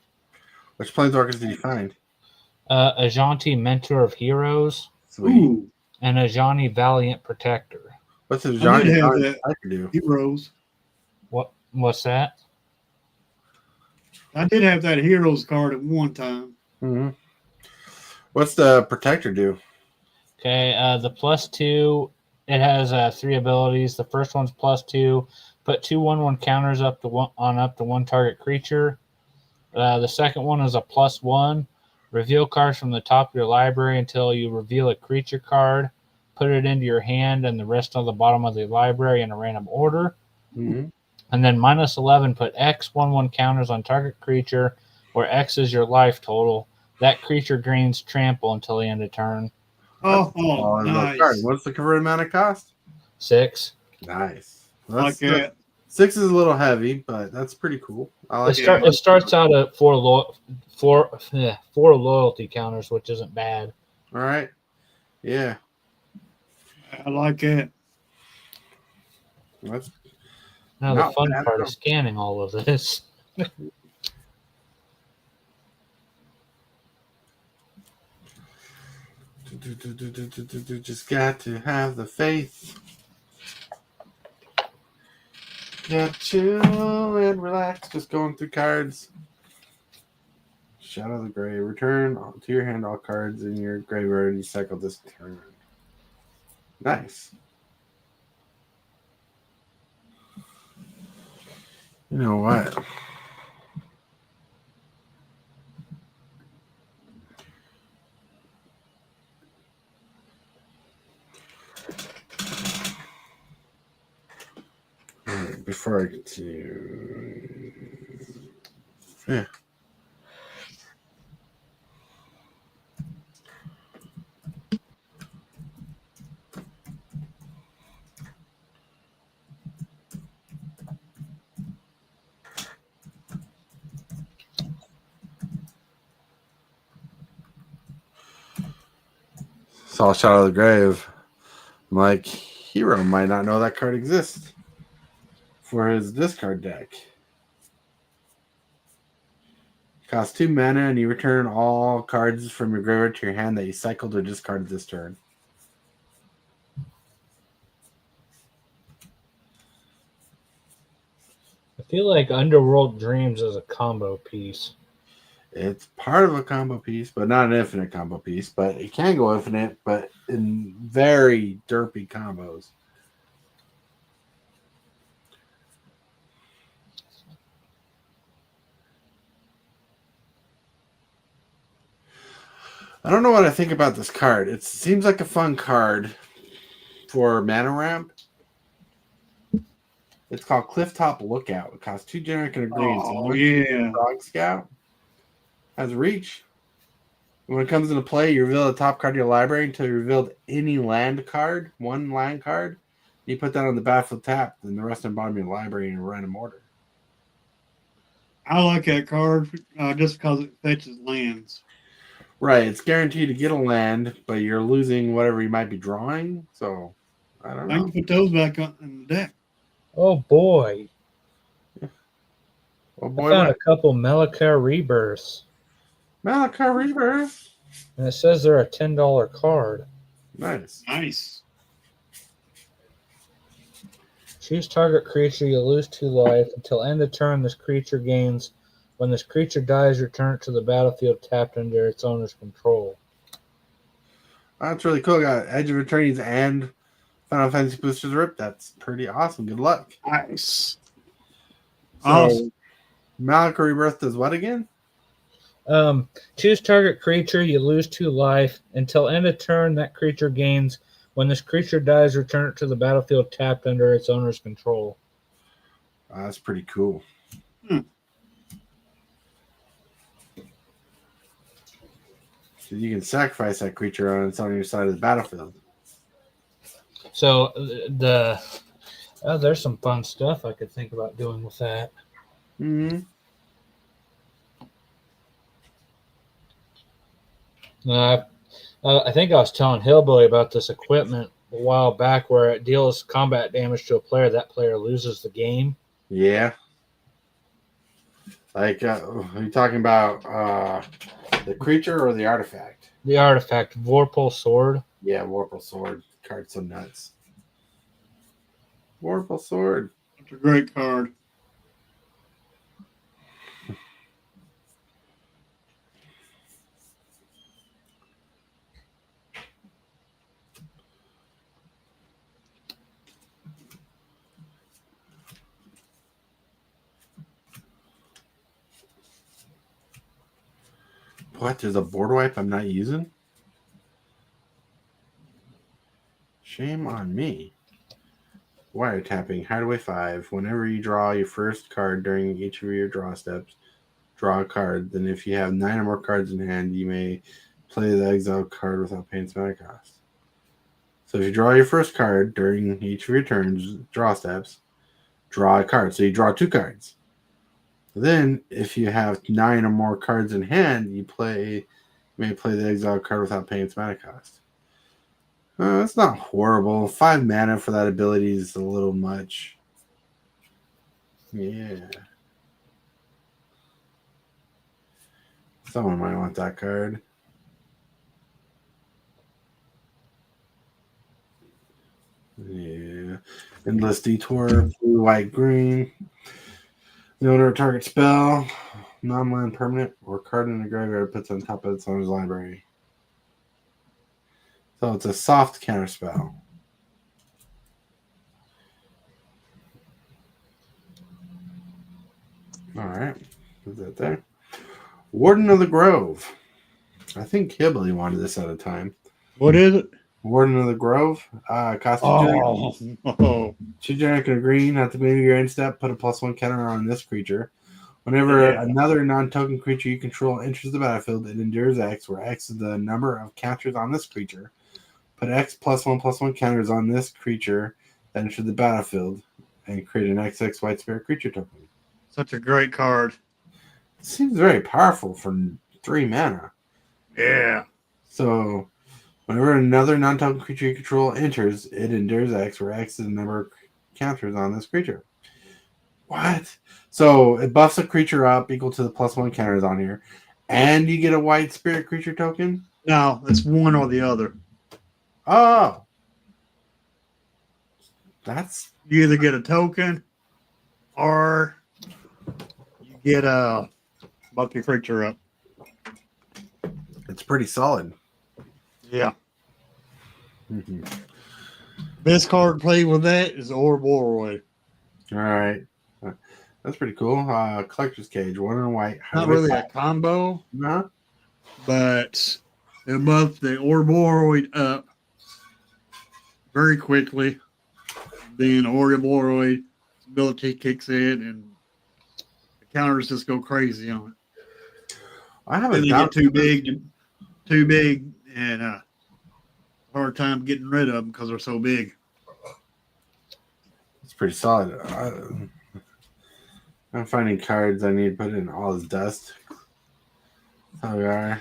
Which Planeswalkers did you find? Ajanti Mentor of Heroes Sweet. Ooh, and Ajani Valiant Protector. What's the I did Johnny have Johnny that. Protector do? Heroes. What's that? I did have that Heroes card at one time. Mm-hmm. What's the Protector do? Okay, the +2, it has 3 abilities. The first one's +2. Put 2/1/1 counters up to one target creature. The second one is a +1. Reveal cards from the top of your library until you reveal a creature card. Put it into your hand and the rest on the bottom of the library in a random order. Mm-hmm. And then -11, put X 1/1 counters on target creature, where X is your life total. That creature gains trample until the end of turn. Oh, Card. nice. What's the converted mana cost? 6. Nice. Like that. 6 is a little heavy, but that's pretty cool. I like It starts out at 4 loyalty counters, which isn't bad. All right. Yeah. I like that. That's Now the Not fun bad at part all. is scanning all of this. just got to have the faith. Yeah, chill and relax. Just going through cards. Shadow of the Grave. Return to your hand all cards in your graveyard and you cycle this turn. Nice. You know what? Before I continue, yeah. Saw a shot of the grave. I'm like, Hero might not know that card exists for his discard deck. Cost 2 mana, and you return all cards from your graveyard to your hand that you cycled or discarded this turn. I feel like Underworld Dreams is a combo piece. It's part of a combo piece, but not an infinite combo piece. But it can go infinite, but in very derpy combos. I don't know what I think about this card. It seems like a fun card for mana ramp. It's called Clifftop Lookout. It costs 2 generic and a green. Oh, yeah. Dog Scout has reach. When it comes into play, you reveal the top card of your library until you revealed any land card, one land card. You put that on the battlefield tapped, and the rest on the bottom of your library in a random order. I like that card just because it fetches lands. Right, it's guaranteed to get a land, but you're losing whatever you might be drawing. So, I don't I know. can put those back in the deck. Oh boy. Oh I boy, found a couple Malakar Rebirths. Malakar Rebirth. And it says they're a $10 card. Nice. Nice. Choose target creature, you lose 2 life. Until end of turn, this creature gains. When this creature dies, return it to the battlefield tapped under its owner's control. That's really cool. Got Edge of Eternities and Final Fantasy Boosters Rip. That's pretty awesome. Good luck. Nice. So, Awesome. Malakar Rebirth does what again? Choose target creature, you lose 2 life. Until end of turn, that creature gains. When this creature dies, return it to the battlefield tapped under its owner's control. That's pretty cool. So you can sacrifice that creature on its on your side of the battlefield. So there's some fun stuff I could think about doing with that. Mm-hmm. I think I was telling Hillbilly about this equipment a while back where it deals combat damage to a player. That player loses the game. Yeah. Like, are you talking about the creature or the artifact? The artifact, Vorpal Sword. Yeah, Warpal Sword. Card's so nuts. Warpal Sword. It's a great card. What? There's a board wipe I'm not using? Shame on me. Wiretapping. Hideaway 5. Whenever you draw your first card during each of your draw steps, draw a card. Then if you have 9 or more cards in hand, you may play the exiled card without paying its mana cost. So if you draw your first card during each of your turns, draw steps, draw a card. So you draw 2 cards. Then, if you have 9 or more cards in hand, you may play the exiled card without paying its mana cost. That's not horrible. 5 mana for that ability is a little much. Yeah. Someone might want that card. Yeah. Endless Detour, blue, white, green. The owner of target spell, non-land permanent, or card in the graveyard puts on top of its owner's library. So it's a soft counter spell. Alright. Put that there. Warden of the Grove. I think Hillbilly wanted this at a time. What is it? Warden of the Grove. Cost two generic and a green. At the beginning of your end step, put a +1 counter on this creature. Whenever another non-token creature you control enters the battlefield, it endures X, where X is the number of counters on this creature. Put X +1/+1 counters on this creature that entered the battlefield, and create an XX white spirit creature token. Such a great card. It seems very powerful for 3 mana. Yeah. So, whenever another non-token creature you control enters, it endures X, where X is the number of counters on this creature. What? So it buffs a creature up equal to the +1 counters on here, and you get a white spirit creature token? No, it's one or the other. Oh. That's... You either get a token or you get a buff your creature up. It's pretty solid. Yeah. Mm-hmm. Best card played with that is Ouroboros. All right. That's pretty cool. Collector's Cage, 1 and white. Not really a combo, No. but it buffs the Ouroboros up very quickly. Then Ouroboros ability kicks in and the counters just go crazy on it. I have Then a they doubt. get too big, and hard time getting rid of them because they're so big. It's pretty solid. I'm finding cards I need to put in all this dust. Oh, yeah.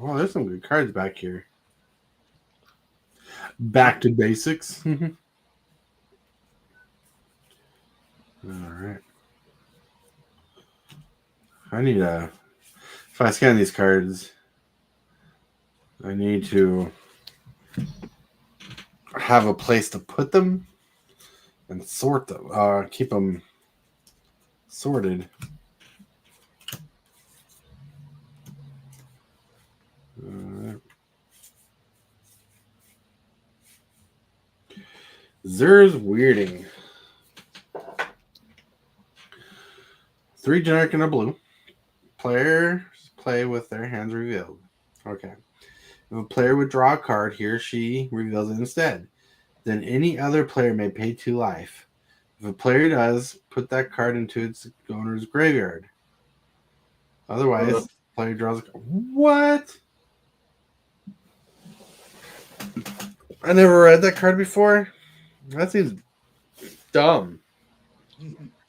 Well, there's some good cards back here. Back to basics. All right. I need a... If I scan these cards, I need to have a place to put them and sort them. Keep them sorted. Zer's Weirding. 3 generic and a blue. Players play with their hands revealed. Okay. If a player would draw a card, he or she reveals it instead. Then any other player may pay 2 life. If a player does, put that card into its owner's graveyard. Otherwise, the player draws a card. What? I never read that card before. That seems dumb.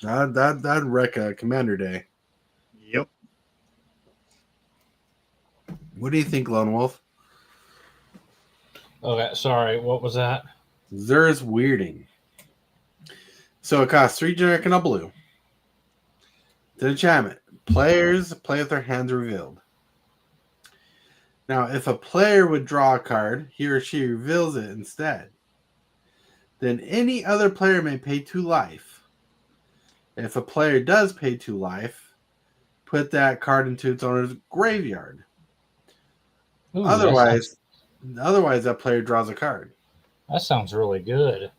That'd wreck a Commander Day. Yep. What do you think, Lone Wolf? Okay, sorry. What was that? Zer's Weirding. So it costs 3 generic and a blue. The enchantment. Players play with their hands revealed. Now, if a player would draw a card, he or she reveals it instead. Then any other player may pay 2 life. If a player does pay 2 life, put that card into its owner's graveyard. Ooh, Otherwise, that player draws a card. that sounds really good.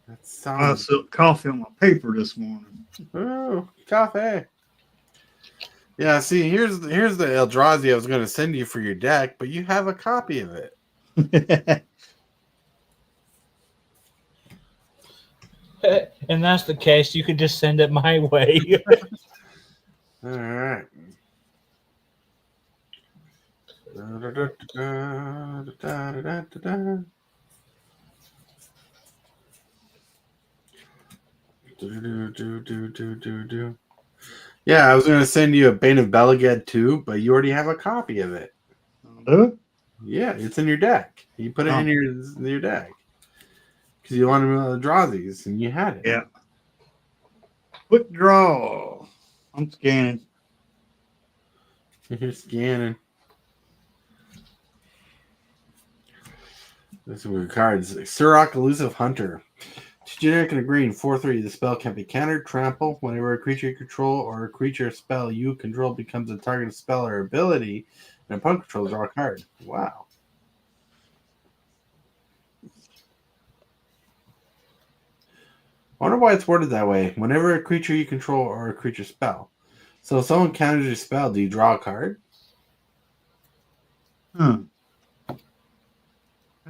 That I sounds... spilled coffee on my paper this morning. Oh, coffee. Yeah, see, here's the Eldrazi I was going to send you for your deck, but you have a copy of it. And that's the case. You could just send it my way. All right. Yeah, I was going to send you a Bane of Belaged too, but you already have a copy of it. Do it? Yeah, it's in your deck. You put it in your deck because you wanted to draw these, and you had it. Yeah. Quick draw. I'm scanning. You're scanning. There's some good cards. Surok, Elusive Hunter. 2 generic and a green, 4/3. The spell can be countered, trample. Whenever a creature you control or a creature spell you control becomes a target of spell or ability, and opponent control, draw a card. Wow. I wonder why it's worded that way. Whenever a creature you control or a creature spell. So if someone counters your spell, do you draw a card? I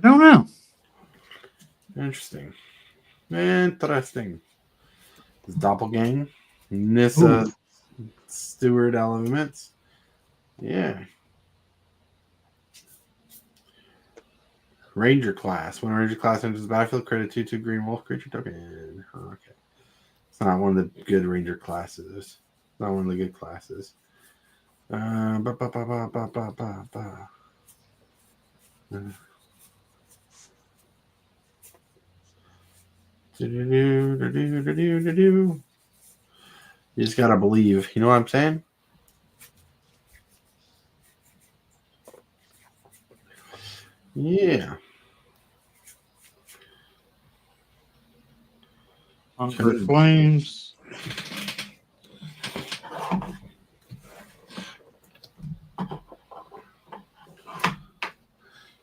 don't know. Interesting. Interesting. Doppelgang. Nissa Ooh. Steward Elements. Yeah. Ranger class. When a Ranger class enters the battlefield, create a 2/2 green wolf creature token. Okay. It's not one of the good Ranger classes. It's not one of the good classes. Ba, ba, ba, ba, ba, ba, ba, ba. Do-do-do-do-do-do-do-do. You just gotta believe. You know what I'm saying? Yeah. Hunger Flames.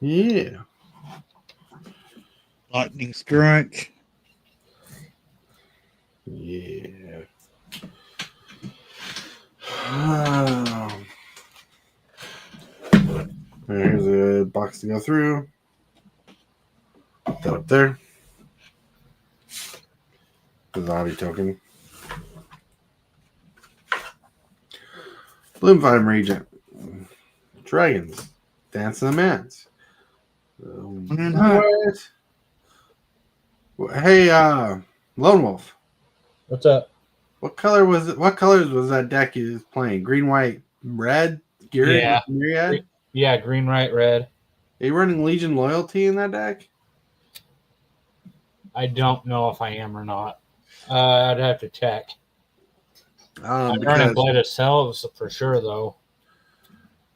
Yeah. Lightning Strike. Yeah. Here's a box to go through. Put that up there. The zombie token. Bloomfire Regent. Dragons. Dance of the Mans. And hot. What? Hey, Lone Wolf. What's up? What color was it? What colors was that deck you was playing? Green, white, red? Geared? Yeah. Myriad? Yeah, green, white, red. Are you running Legion Loyalty in that deck? I don't know if I am or not. I'd have to check. I'm running Because Blade of Selves for sure, though.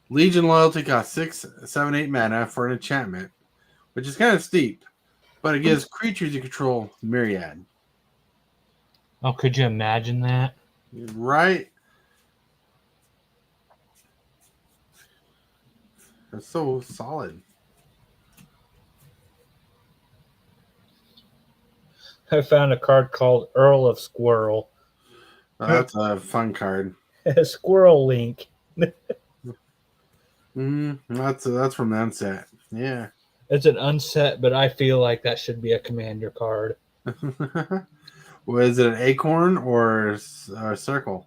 Legion Loyalty costs 6, 7, 8 mana for an enchantment, which is kind of steep, but it gives creatures you control Myriad. Oh, could you imagine that? Right? That's so solid. I found a card called Earl of Squirrel. That's a fun card. Squirrel Link. That's from the onset. Yeah. It's an unset, but I feel like that should be a commander card. Was it an acorn or a circle?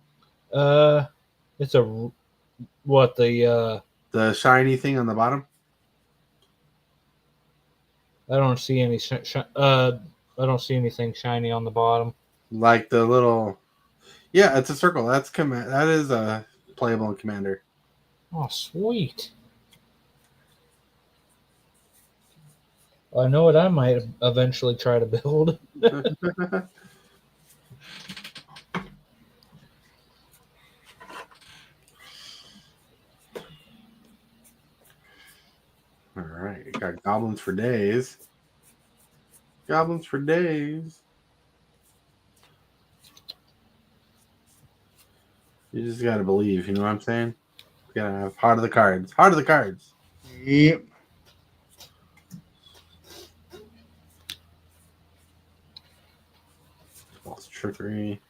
It's a what the The shiny thing on the bottom? I don't see any I don't see anything shiny on the bottom. Like the little. Yeah, it's a circle. That is a playable in Commander. Oh, sweet. I know what I might eventually try to build. All right, got goblins for days. Goblins for days. You just gotta believe. You know what I'm saying? You gotta have heart of the cards. Heart of the cards. Yep. False trickery.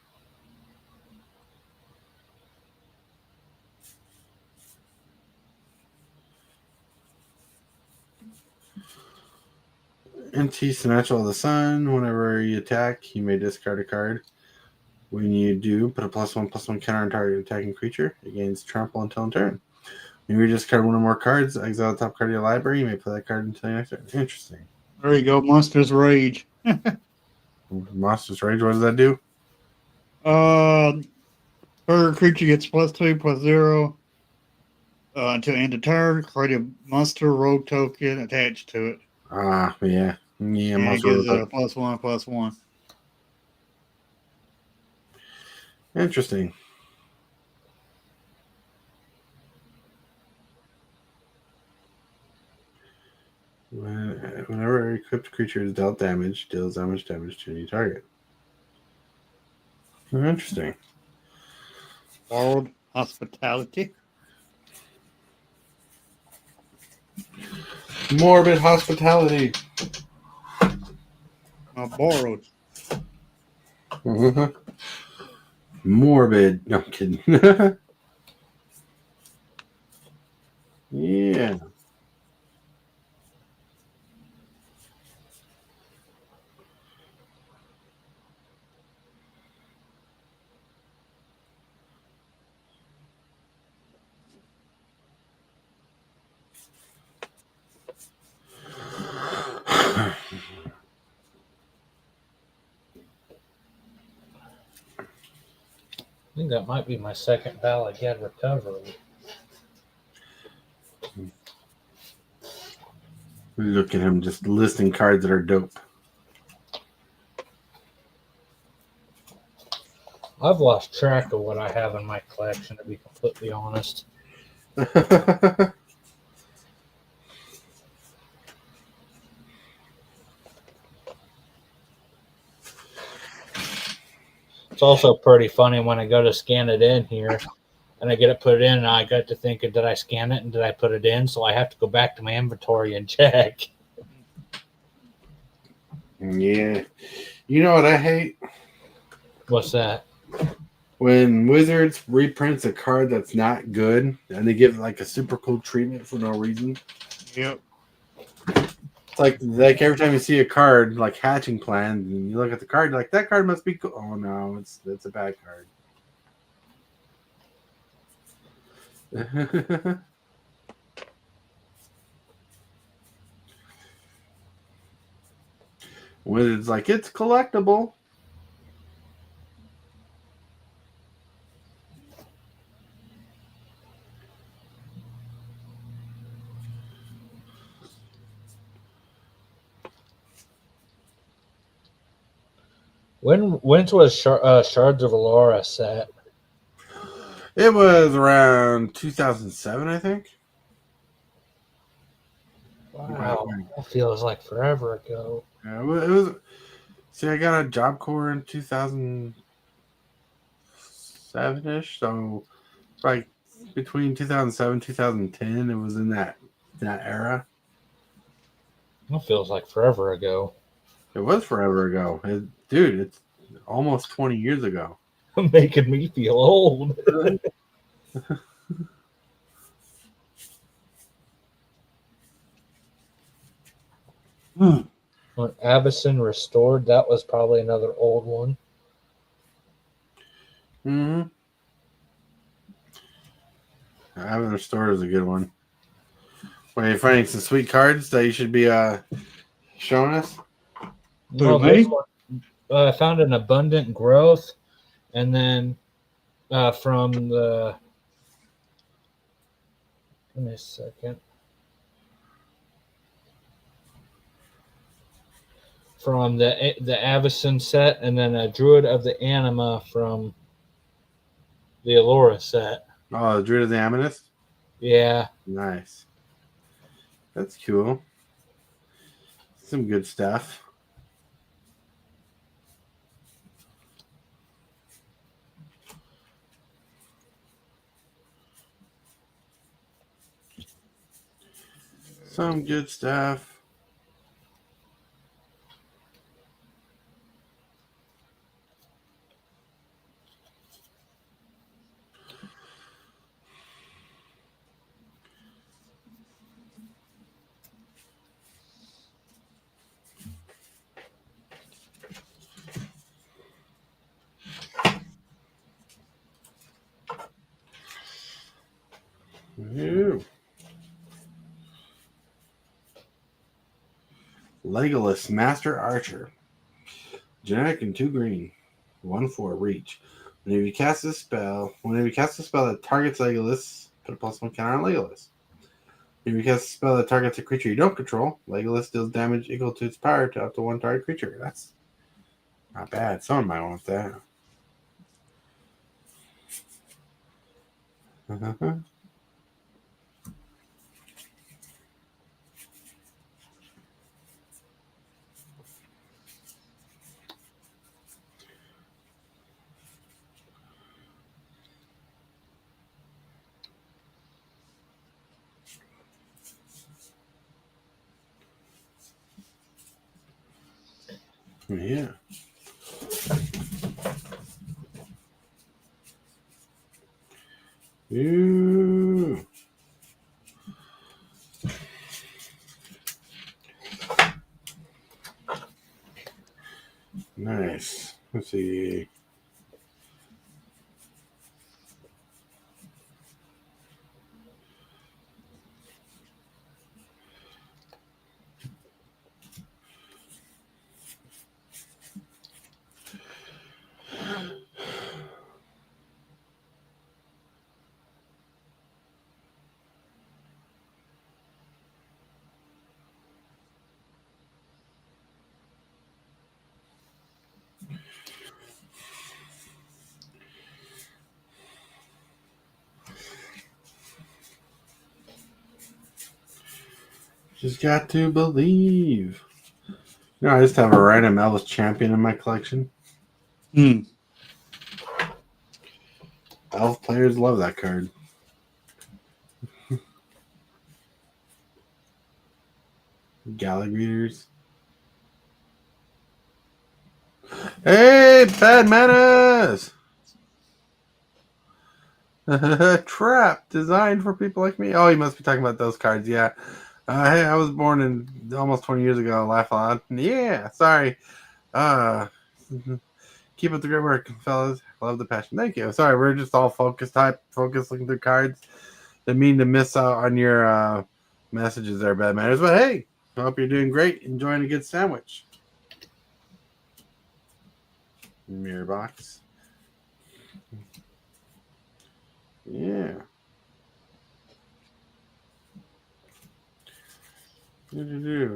NT Snatchel of the Sun. Whenever you attack, you may discard a card. When you do, put a +1/+1 counter on target attacking creature. It gains trample until turn. When you discard one or more cards, exile the top card of your library. You may play that card until your next turn. Interesting. There you go. Monster's Rage. Monster's Rage. What does that do? Per creature gets +2/+0 until end of turn. Create a monster rogue token attached to it. Yeah. Yeah, And it Monster gives Rogue. a +1/+1. Interesting. Whenever a equipped creature is dealt damage, deals damage to any target. Interesting. Borrowed Hospitality. Morbid Hospitality. Borrowed. Morbid. No, I'm kidding. Yeah. I think that might be my second Ballad recovery. Look at him just listing cards that are dope. I've lost track of what I have in my collection, to be completely honest. It's also pretty funny when I go to scan it in here and I get it put in and I got to thinking, did I scan it and did I put it in? So I have to go back to my inventory and check. Yeah. You know what I hate? What's that? When Wizards reprints a card that's not good and they give like a super cool treatment for no reason. Yep. It's like every time you see a card like Hatching Plan and you look at the card, you're like, that card must be cool. Oh no, it's a bad card. Wizards like, it's collectible. When's was Shards of Allura set? It was around 2007, I think. Wow, that feels like forever ago. Yeah, it was. See, I got a Job Corps in 2007-ish, so like between 2007 2010, it was in that era. That feels like forever ago. It was forever ago, dude. It's almost 20 years ago. Making me feel old. When Avacyn Restored, that was probably another old one. Mm-hmm. Having Restored is a good one. Well, you're finding some sweet cards that you should be showing us? No, me? this one, I found an Abundant Growth, and then from the... Give me a second. From the Avacyn set, and then a Druid of the Anima from the Allura set. Oh, the Druid of the Amethyst? Yeah. Nice. That's cool. Some good stuff. Some good stuff. Ew. Legolas Master Archer. Generic and 2 green. 1/4 reach. Whenever you cast a spell that targets Legolas, put a +1 counter on Legolas. Whenever you cast a spell that targets a creature you don't control, Legolas deals damage equal to its power to up to 1 target creature. That's not bad. Someone might want that. Yeah. Ooh. Nice. Let's see. Just got to believe. You know, I just have a random Elvis champion in my collection. Hmm. Elf players love that card. Gallic readers. Hey, bad manners! Trap designed for people like me. Oh, you must be talking about those cards. Yeah. Hey, I was born in almost 20 years ago. Laugh loud. Yeah. Sorry. Uh, keep up the great work, fellas. Love the passion. Thank you. Sorry, we're just all focused looking through cards. Didn't mean to miss out on your messages there, bad manners. But hey, I hope you're doing great. Enjoying a good sandwich. Mirror box. Yeah.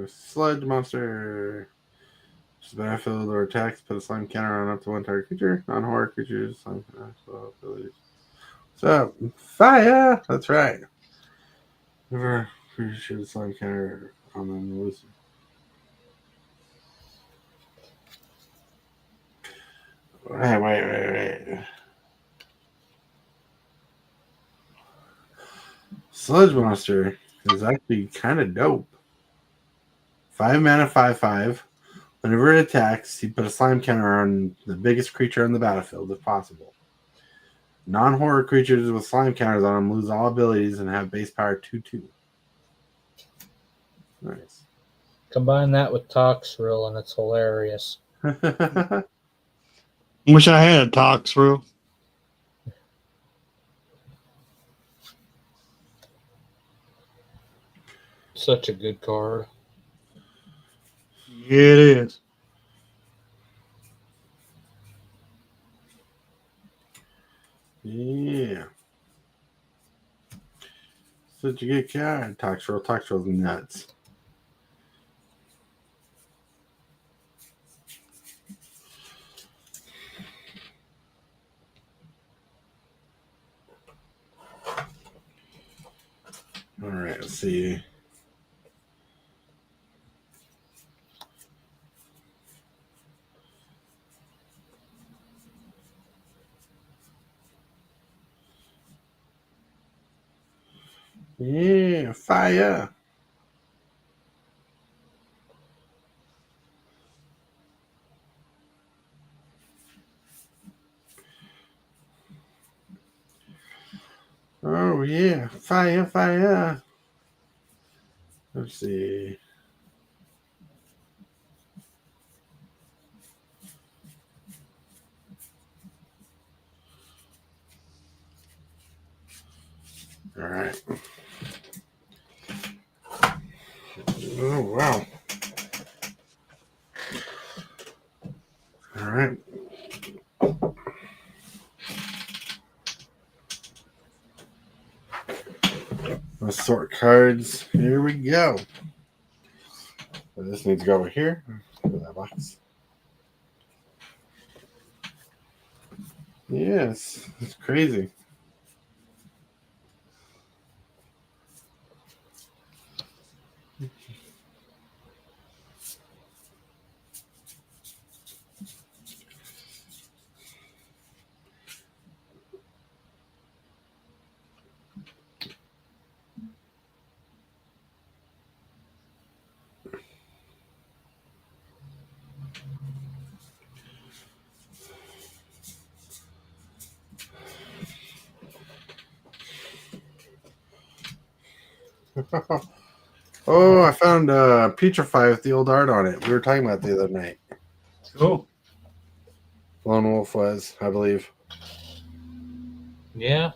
Sludge monster. Just battlefield or attacks, put a slime counter on up to one target creature. Non-horror creatures, slime abilities. So, fire! That's right. Never creature slime counter on them loose. Wait. Sludge monster is actually kind of dope. 5 mana, 5/5. Whenever it attacks, you put a slime counter on the biggest creature on the battlefield if possible. Non-horror creatures with slime counters on them lose all abilities and have base power 2/2. Nice. Combine that with Toxrill, and it's hilarious. Wish I had a Tox through. Such a good card. Yeah, it is. Yeah. Such a good card. Toxrill's nuts. All right, let's see. Yeah, fire. Oh, yeah, fire. Let's see. All right. Oh, wow. All right. Let's sort cards. Here we go. So this needs to go over here. Put that box. Yes, it's crazy. Oh, I found Petrify with the old art on it. We were talking about it the other night. Cool. Lone Wolf was, I believe. Yeah.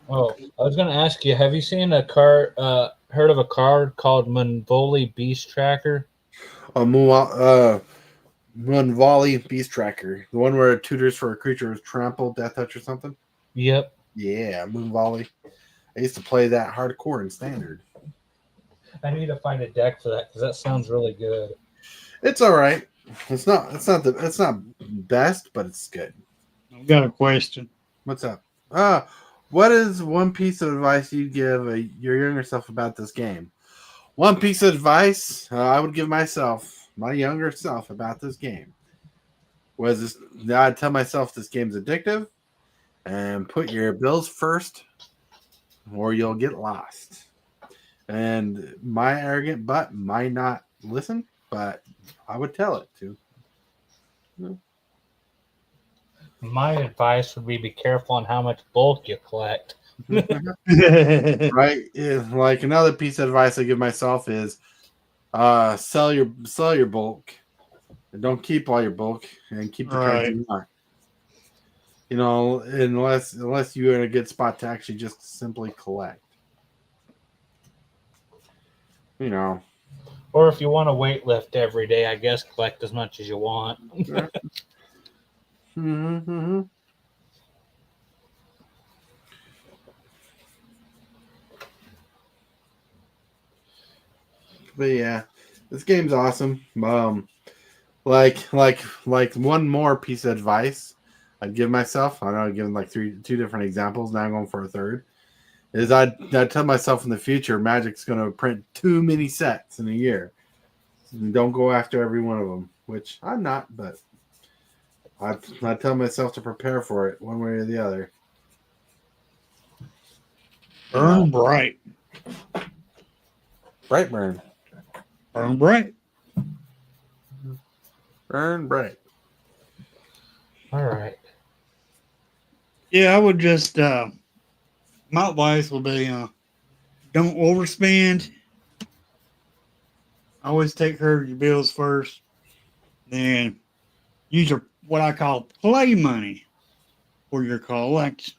Oh, I was going to ask you, have you seen a card, heard of a card called Munvoli Beast Tracker? Munvoli Beast Tracker. The one where it tutors for a creature with trample, death touch, or something? Yep. Yeah, Munvoli. I used to play that hardcore in standard. I need to find a deck for that because that sounds really good. It's all right. It's not best, but it's good. I've got a question. What's up? What is one piece of advice you'd give your younger self about this game? One piece of advice I would give myself, my younger self, about this game was this: I'd tell myself this game's addictive, and put your bills first, or you'll get lost. And my arrogant butt might not listen, but I would tell it to. My advice would be careful on how much bulk you collect. Right? Yeah, like another piece of advice I give myself is sell your bulk. And don't keep all your bulk and keep the cards Right. you want. You know, unless you're in a good spot to actually just simply collect. You know. Or if you want to weight lift every day, I guess collect as much as you want. Mm-hmm. But yeah, this game's awesome. Like one more piece of advice I'd give myself. I know I've given like two different examples. Now I'm going for a third. Is I'd tell myself in the future Magic's going to print too many sets in a year. And don't go after every one of them, which I'm not, but I tell myself to prepare for it one way or the other. Burn bright. Bright burn. Burn bright. Burn bright. All right. Yeah, I would just my advice would be don't overspend. Always take care of your bills first. Then use your what I call play money for your collection.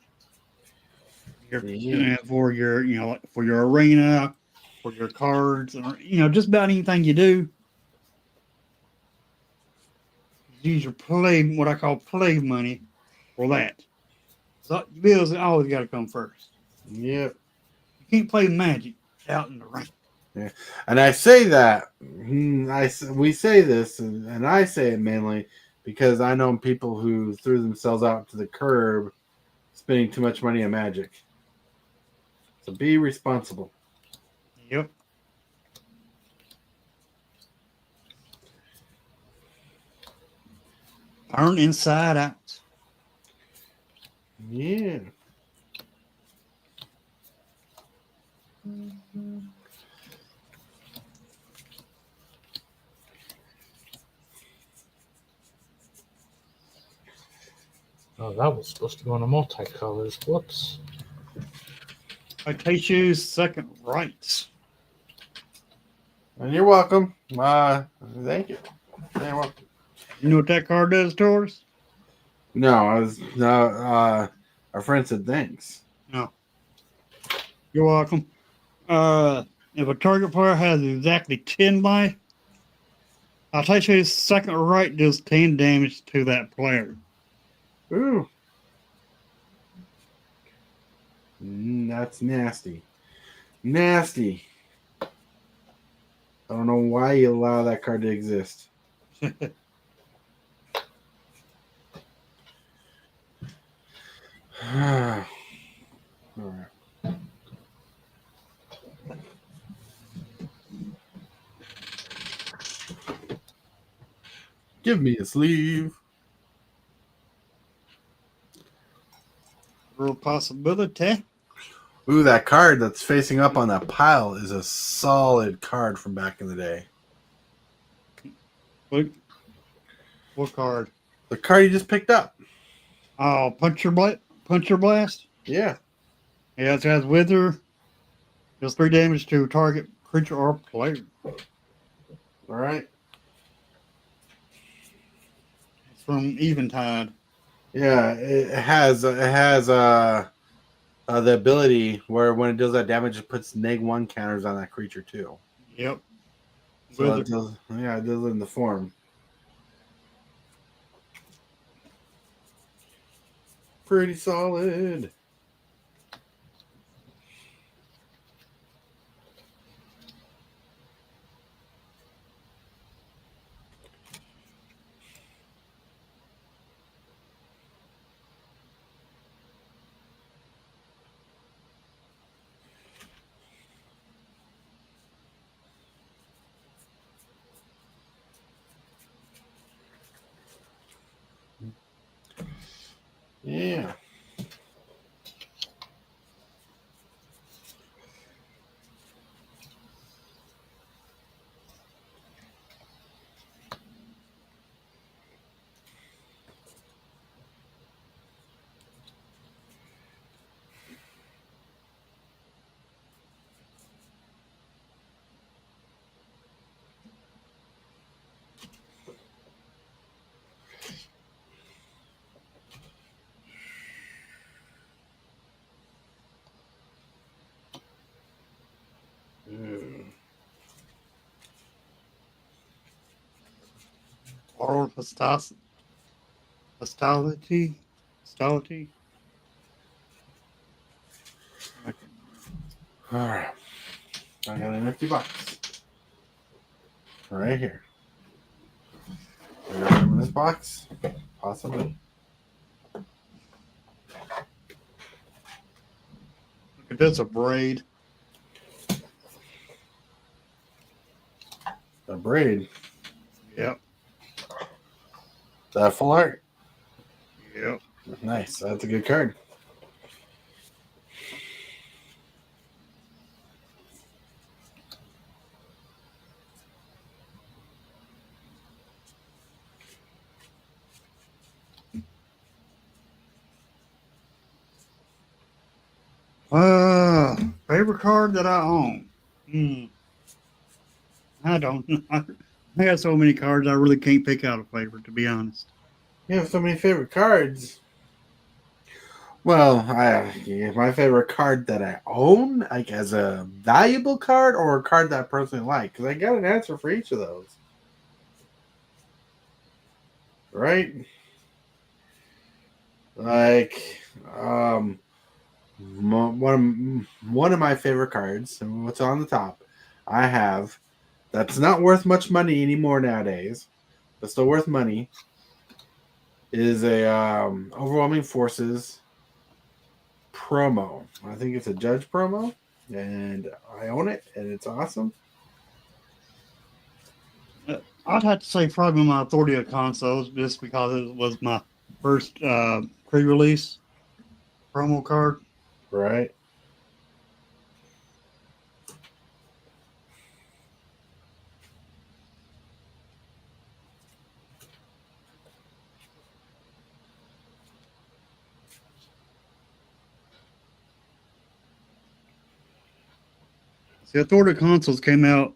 For your for your arena, for your cards, or just about anything you do. Use your what I call play money for that. So your bills always got to come first. Yep. You can't play Magic out in the rain. Yeah. And I say that we say this, and I say it mainly because I know people who threw themselves out to the curb, spending too much money on Magic. So be responsible. Yep. Turn inside out. Yeah. Oh, that was supposed to go into multicolors. Whoops. I take you second rights. And you're welcome. Thank you. You're welcome. You know what that card does to us? No, I was our friend said thanks. No. You're welcome. If a target player has exactly 10 life, I'll take you second right does 10 damage to that player. Ooh. That's nasty. Nasty. I don't know why you allow that card to exist. All right. Give me a sleeve. Real possibility. Ooh, that card that's facing up on that pile is a solid card from back in the day. What card? The card you just picked up. Oh, Puncher Blast? Yeah. Yeah, it has Wither. Deals 3 damage to target creature or player. All right. It's from Eventide. Yeah, it has the ability where when it does that damage, it puts -1 counters on that creature too. Yep. So it does, it does it in the form. Pretty solid. Yeah. Mm. Oral hostility. Hostility. Okay. All right. I got an empty box right here. I got in this box, possibly. Look at this, a braid. A braid. Yep. That full art. Yep. Nice. That's a good card. Favorite card that I own. Hmm. I don't know. I got so many cards I really can't pick out a favorite, to be honest. You have so many favorite cards. Well, my favorite card that I own, like as a valuable card or a card that I personally like, because I got an answer for each of those. Right? Like, one of my favorite cards, and what's on the top, I have that's not worth much money anymore nowadays, but still worth money, is a Overwhelming Forces promo. I think it's a Judge promo, and I own it, and it's awesome. I'd have to say probably my Authority of Consoles, just because it was my first pre-release promo card. Right? The Authority of Consoles came out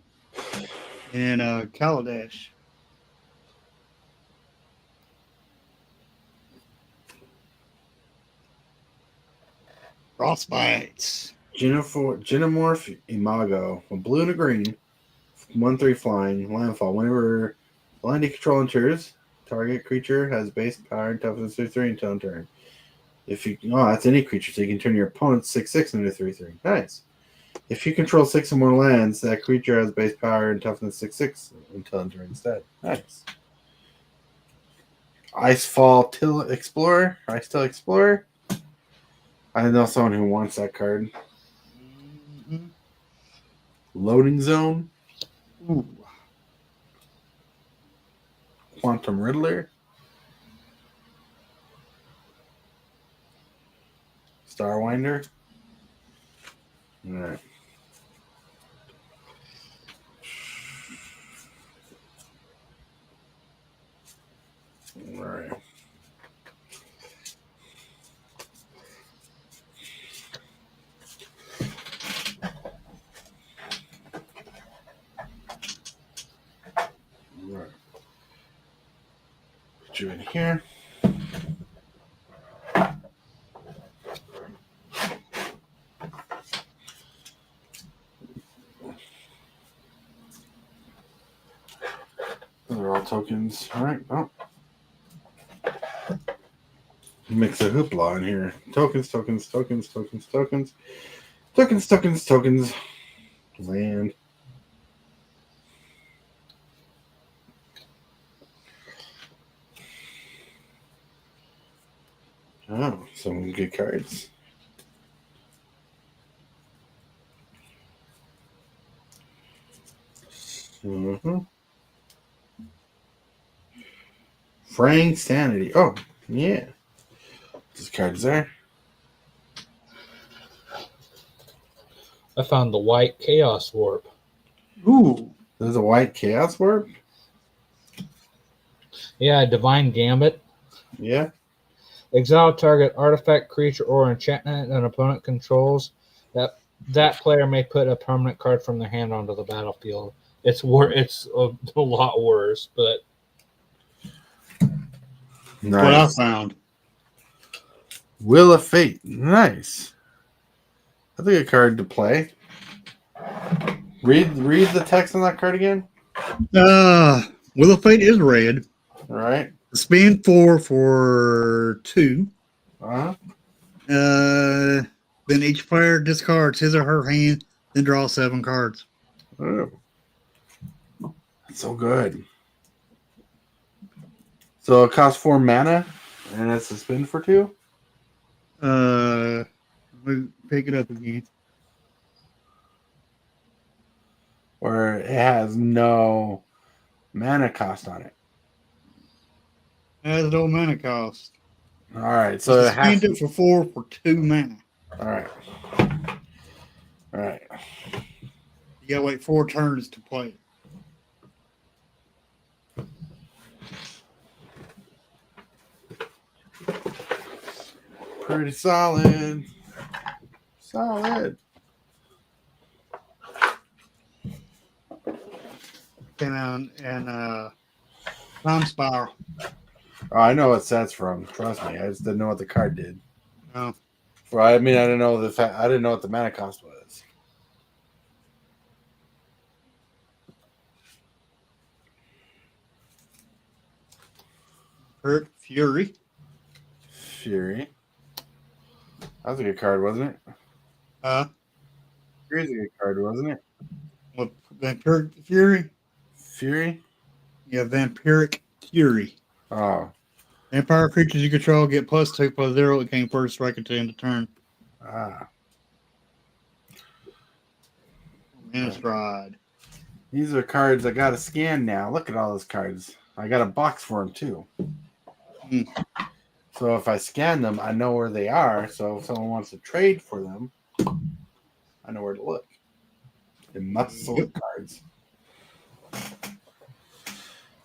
in Kaladesh. Frostbites. Genomorph Imago, a blue and a green, 1/3 flying, landfall. Whenever land you control enters, target creature has base power and toughness 3/3 until end turn. That's any creature, so you can turn your opponent's 6/6 into 3/3. Nice. If you control 6 or more lands, that creature has base power and toughness 6/6 until end turn instead. Nice. Icefall Explorer. I know someone who wants that card. Mm-hmm. Loading Zone. Ooh. Quantum Riddler. Starwinder. All right. All right. All right. Put you in here. Those are all tokens. All right. Oh. Mix a hoopla in here. Tokens. Land. Oh, some good cards. Mm-hmm. Fraying Sanity. Oh, yeah. This card's there. I found the white Chaos Warp. Ooh. There's a white Chaos Warp? Yeah, Divine Gambit. Yeah. Exile target artifact, creature, or enchantment an opponent controls. That player may put a permanent card from their hand onto the battlefield. It's a lot worse, but Nice. What I found. Wheel of Fate. Nice. That's a good card to play. Read the text on that card again. Will of Fate is red. All right. Spend 4 for 2. Uh-huh. Then each player discards his or her hand, then draw 7 cards. Oh. That's so good. So it costs 4 mana, and it's a spin for 2? Let me pick it up again. Or it has no mana cost on it. Has no mana cost. All right. So it has Spend it for 4 for 2 mana. All right. All right. You gotta wait 4 turns to play it. Pretty solid. Solid. And Time Spiral. Oh, I know what sets from. Trust me. I just didn't know what the card did. Oh. I didn't know I didn't know what the mana cost was. Hurt Fury. Fury. That was a good card, wasn't it? Fury's a good card, wasn't it? What, Vampiric Fury? Fury? Yeah, Vampiric Fury. Oh. Vampire creatures you control get +2/+0. It came first strike until end of turn. Ah. Innistrad. These are cards I got to scan now. Look at all those cards. I got a box for them, too. So if I scan them, I know where they are. So if someone wants to trade for them, I know where to look. It must have sold cards.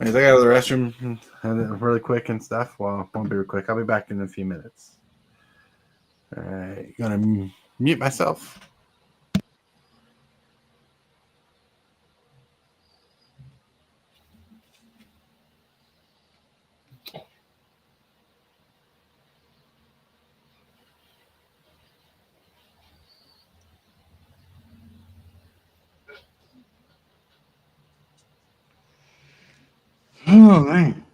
Anyways, I got to the restroom really quick and stuff. Well, won't be real quick. I'll be back in a few minutes. All right. Gonna mute myself. Oh, man.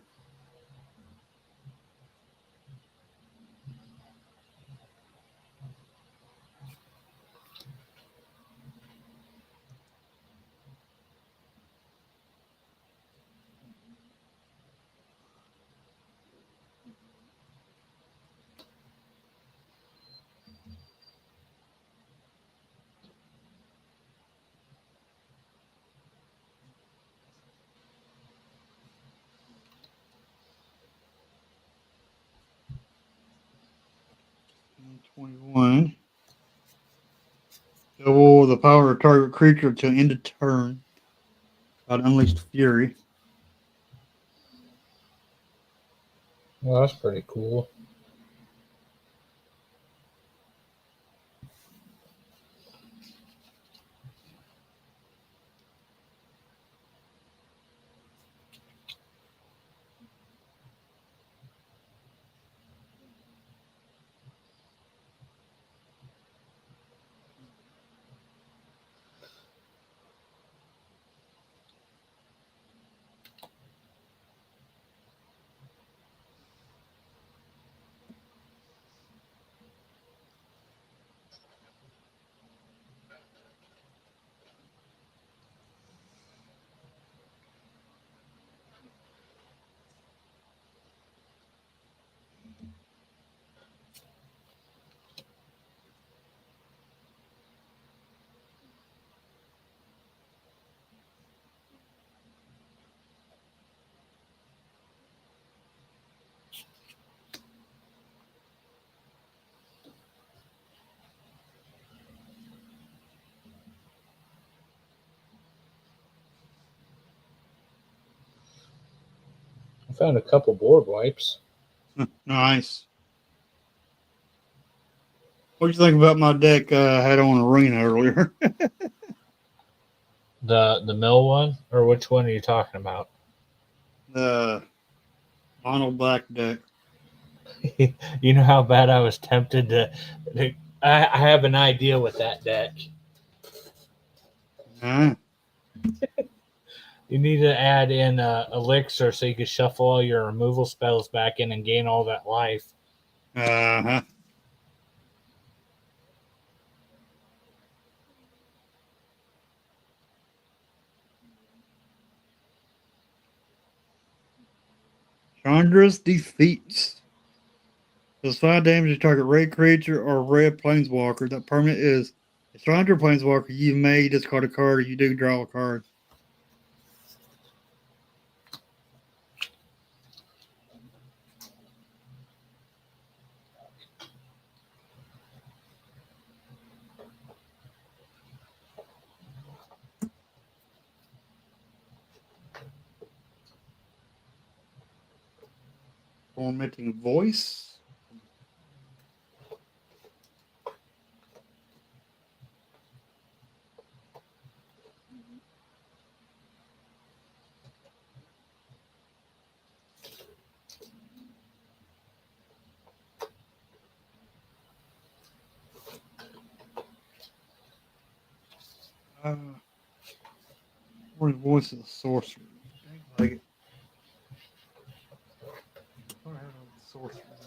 '21. Double the power of target creature to end of turn. Got Unleashed Fury. well, that's pretty cool. found a couple board wipes. Nice. What do you think about my deck I had on Arena earlier? The mill one, or which one are you talking about? The mono black deck. You know how bad I was tempted to. I have an idea with that deck. Huh? You need to add in elixir so you can shuffle all your removal spells back in and gain all that life. Uh-huh. Chandra's Defeats. Does 5 damage to target red creature or red planeswalker. That permanent is a Chandra planeswalker. You may discard a card or you do draw a card. Tormenting Voice. Tormenting Voice is a sorcerer. Like it. I have a sorcerer now.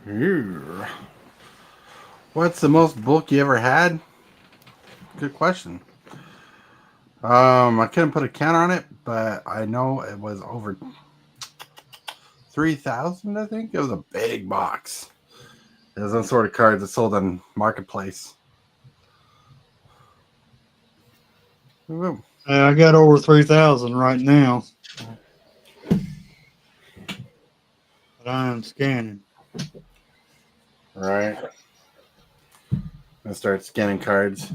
Ew. What's the most bulk you ever had? Good question. I couldn't put a count on it, but I know it was over 3,000. I think it was a big box. It was some sort of cards that sold on Marketplace. Ooh. I got over 3,000 right now. But I am scanning. Right. I start scanning cards.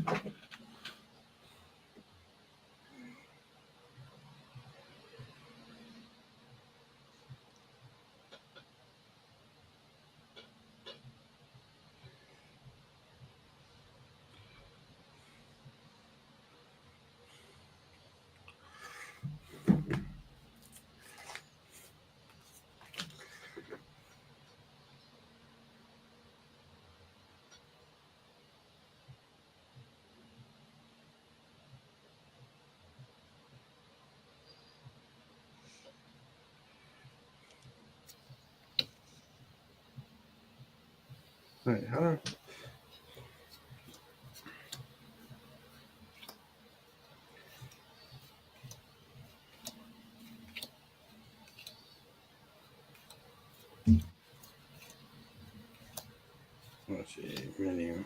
Wait, how do let's see, menu.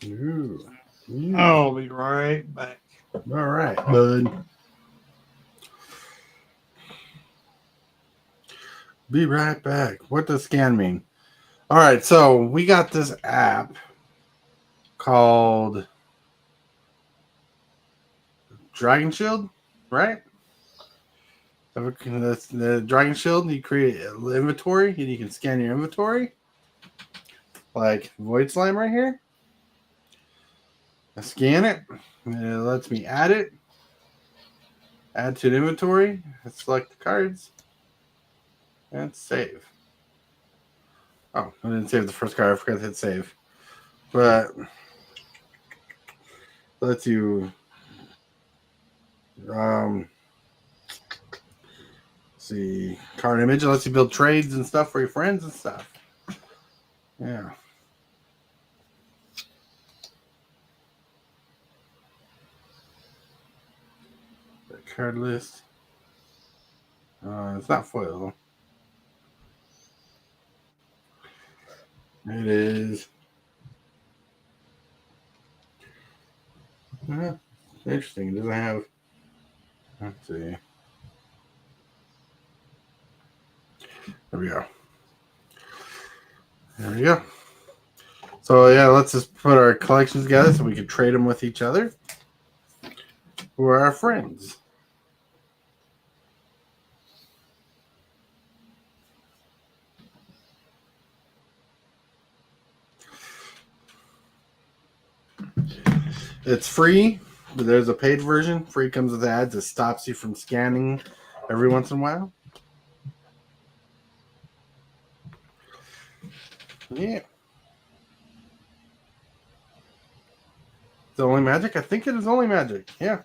Ooh. Ooh. I'll be right back. All right, bud. Be right back. What does scan mean? All right, so we got this app called Dragon Shield, right? That's the Dragon Shield. You create an inventory and you can scan your inventory, like Void Slime right here. I scan it, and it lets me add it. Add to the inventory. I select the cards, and save. Oh, I didn't save the first card. I forgot to hit save. But lets you see card image. It lets you build trades and stuff for your friends and stuff. Yeah. The card list. It's not foil. It is. Interesting. It doesn't have. Let's see. There we go. There we go. So yeah, let's just put our collections together so we can trade them with each other. Who are our friends? It's free, but there's a paid version. Free comes with ads. It stops you from scanning every once in a while. Yeah. It's only magic? I think it is only magic. Yeah.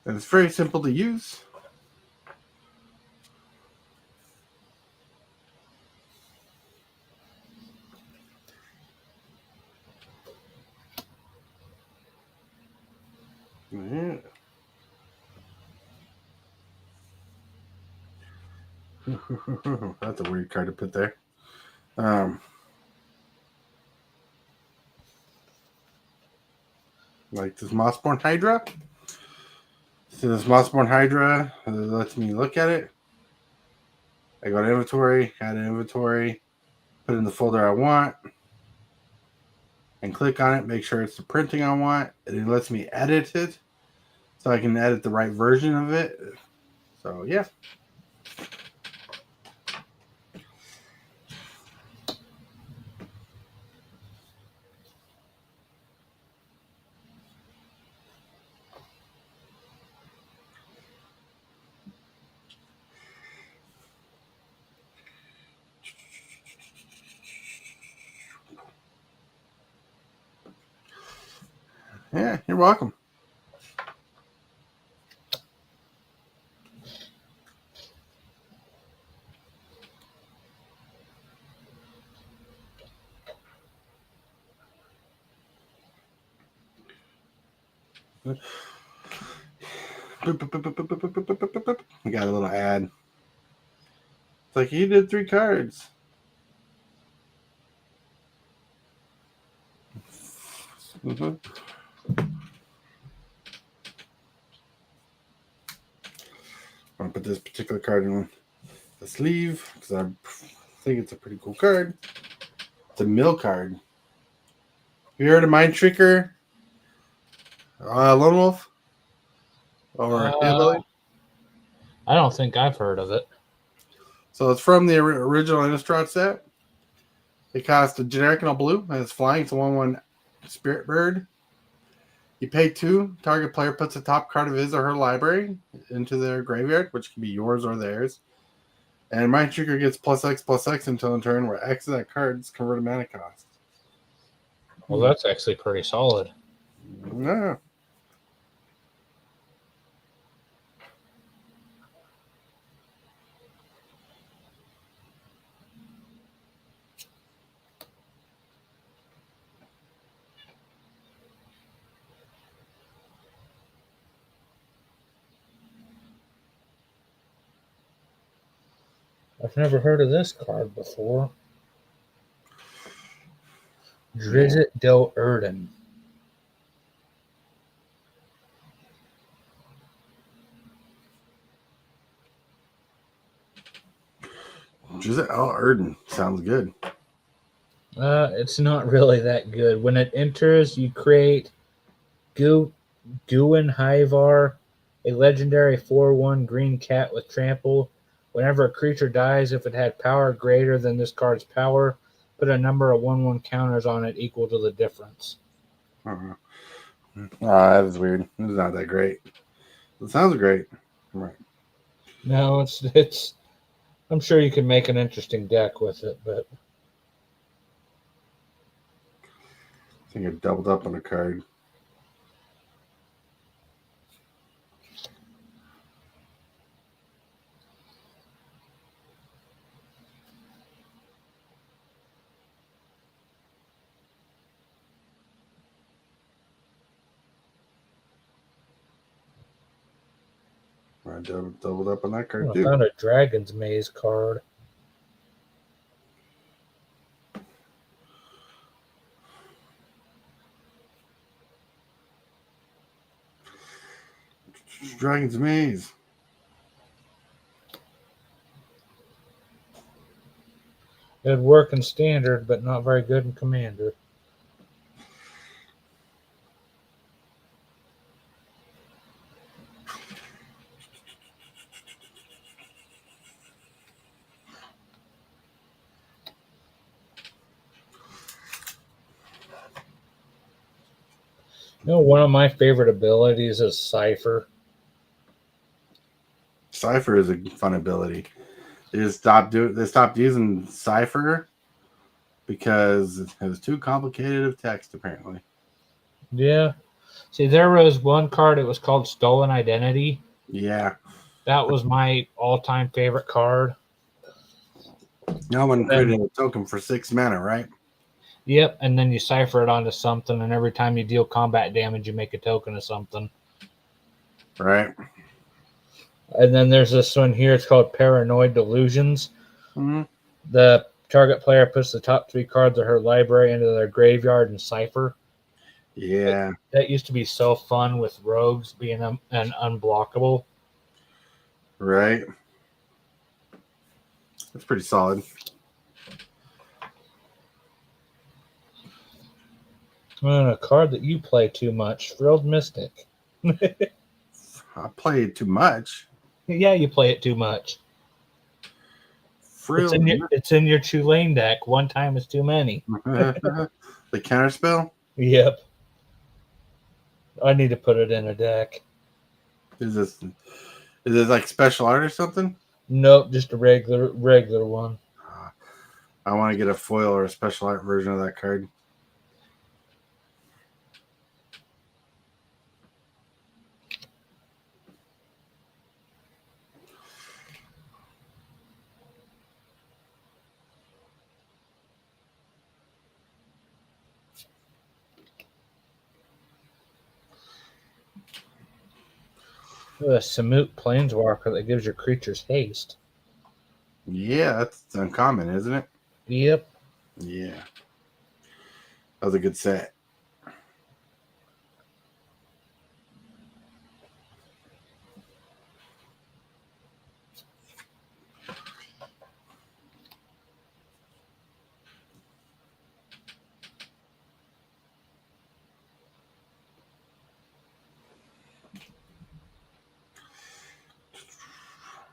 And it's very simple to use. Yeah. That's a weird card to put there. Like this Mossborn Hydra. So this Mossborn Hydra lets me look at it. I go to inventory, add an inventory, put it in the folder I want, and click on it, make sure it's the printing I want, and it lets me edit it so I can edit the right version of it. So yeah. Yeah, you're welcome. We got a little ad. It's like you did 3 cards. Mm-hmm. I'm gonna put this particular card in the sleeve because I think it's a pretty cool card. It's a mill card. Have you heard of Mind Tricker? Lone Wolf? Or Hillbilly? I don't think I've heard of it. So it's from the original Innistrad set. It costs a generic and a blue, and it's flying. It's a 1/1 spirit bird. You pay 2. Target player puts the top card of his or her library into their graveyard, which can be yours or theirs. And Mind Tricker gets +X until in turn, where X of that card is converted mana cost. Well, that's actually pretty solid. Yeah. I've never heard of this card before. Drizzt Del Erden. Giselle Erden sounds good. It's not really that good. When it enters, you create Guin Hyvar, a legendary 4/1 green cat with trample. Whenever a creature dies, if it had power greater than this card's power, put a number of 1/1 counters on it equal to the difference. That is weird. It's not that great. It sounds great. Right. No, it's. I'm sure you can make an interesting deck with it, but I think I doubled up on a card. I doubled up on that card I too. found a Dragon's Maze card. Dragon's Maze. It'd work in Standard, but not very good in Commander. You know, one of my favorite abilities is Cipher. Cipher is a fun ability. They stopped using Cipher because it was too complicated of text, apparently. Yeah. See, there was one card, it was called Stolen Identity. Yeah. That was my all-time favorite card. No one created a token for 6 mana, right? Yep, and then you cipher it onto something, and every time you deal combat damage, you make a token of something. Right. And then there's this one here, it's called Paranoid Delusions. Mm-hmm. The target player puts the top 3 cards of her library into their graveyard and cipher. Yeah. That used to be so fun with rogues being an unblockable. Right. That's pretty solid. And a card that you play too much, Frilled Mystic. I played too much. Yeah, you play it too much. It's in your Chillin deck. One time is too many. The counterspell? Yep. I need to put it in a deck. Is this like special art or something? Nope, just a regular one. I want to get a foil or a special art version of that card. A Samut Planeswalker that gives your creatures haste. Yeah, that's uncommon, isn't it? Yep. Yeah. That was a good set.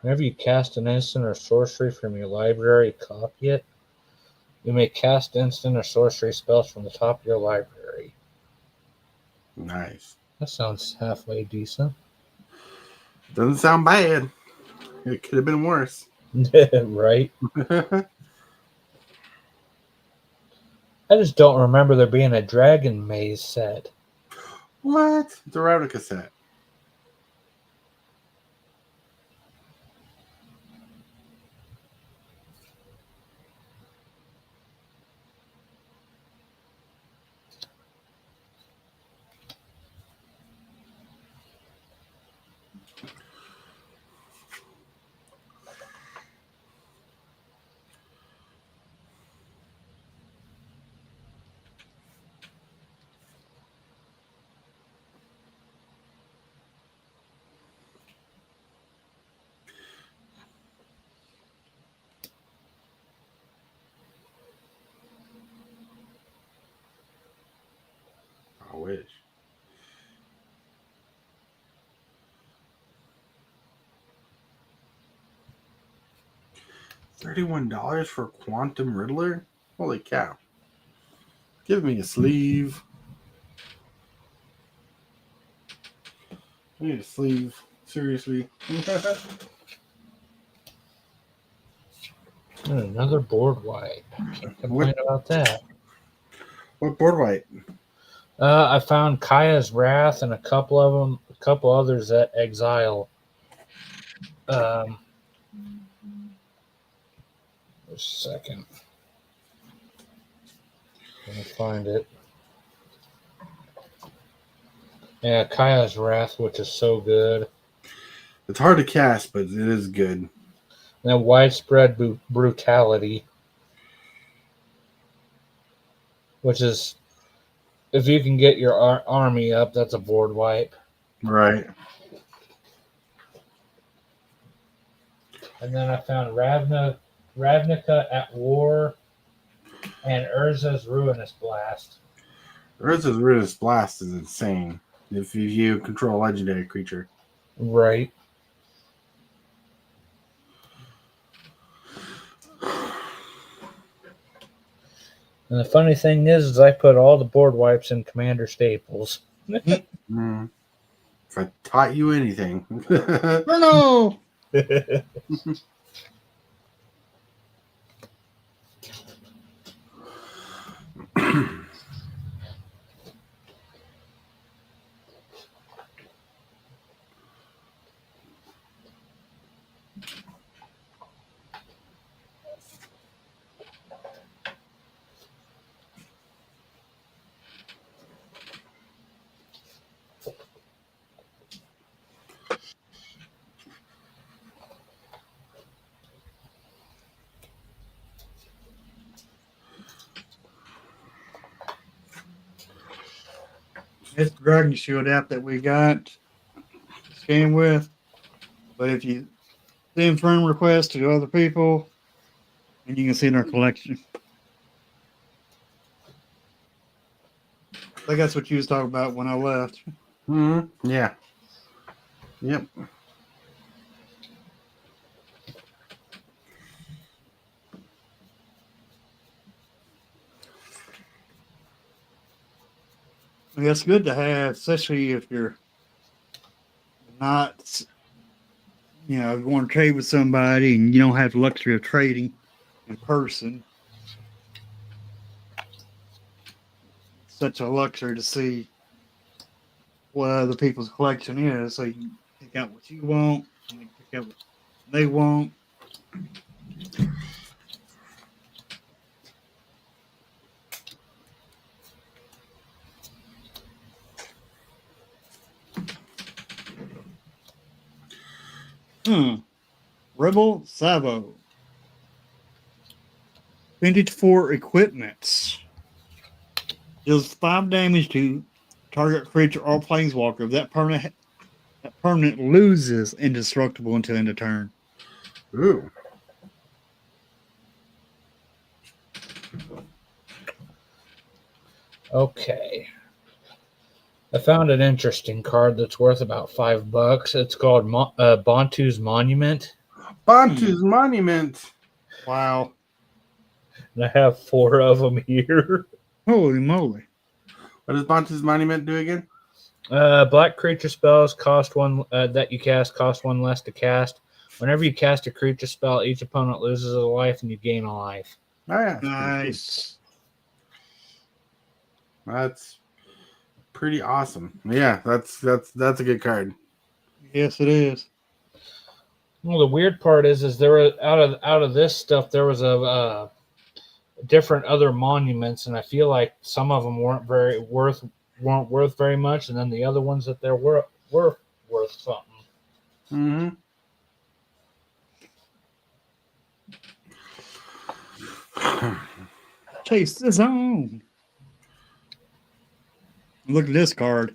Whenever you cast an instant or sorcery from your library, copy it. You may cast instant or sorcery spells from the top of your library. Nice. That sounds halfway decent. Doesn't sound bad. It could have been worse. Right? I just don't remember there being a Dragon Maze set. What? It's a Ravnica set. $31 for Quantum Riddler? Holy cow. Give me a sleeve. I need a sleeve. Seriously. Another board wipe. Can't complain about that. What board white? I found Kaya's Wrath and a couple others at Exile. Just a second. Let me find it. Yeah, Kaya's Wrath, which is so good. It's hard to cast, but it is good. And then Widespread Brutality, which is, if you can get your army up, that's a board wipe. Right. And then I found Ravnica at War and Urza's Ruinous Blast. Urza's Ruinous Blast is insane if you control a legendary creature. Right. And the funny thing is I put all the board wipes in Commander Staples. Mm. If I taught you anything. No. It's the Dragon Shield app that we got this game with. But if you send friend requests to other people, and you can see in our collection. I think that's what you was talking about when I left. Mm-hmm. Yeah. Yep. I mean, that's good to have, especially if you're not, you know, you want to trade with somebody and you don't have the luxury of trading in person. Such a luxury to see what other people's collection is, so you can pick out what you want, and you can pick out what they want. Rebel Sabo. Vintage 4 equipments. Deals 5 damage to target creature or planeswalker. That permanent loses indestructible until end of turn. Ooh. Okay. I found an interesting card that's worth about $5. It's called Bantu's Monument. Bantu's Monument. Wow. And I have 4 of them here. Holy moly. What does Bantu's Monument do again? Black creature spells cost 1 that you cast cost 1 less to cast. Whenever you cast a creature spell, each opponent loses a life and you gain a life. Oh, yeah. Nice. That's pretty awesome. Yeah, that's a good card. Yes, it is. Well, the weird part is there were out of this stuff there was a different other monuments, and I feel like some of them weren't worth very much, and then the other ones that there were worth something. Mm-hmm. Chase the zone. Look at this card.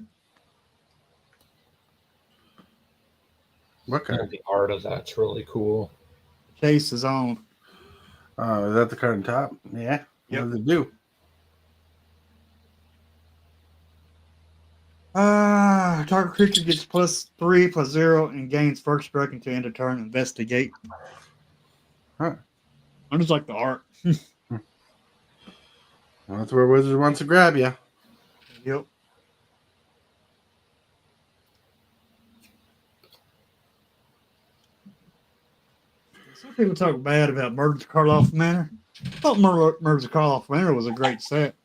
What Yeah, card? the art of that's really cool. Chase the zone. Is that the card on top? Yeah. Yep. What does it do? Target creature gets +3/+0 and gains first strike until end of turn. Investigate. Huh. I just like the art. Well, that's where Wizards wants to grab you. Yep. Some people talk bad about Murders of Karloff Manor. I thought Murders of Karloff Manor was a great set.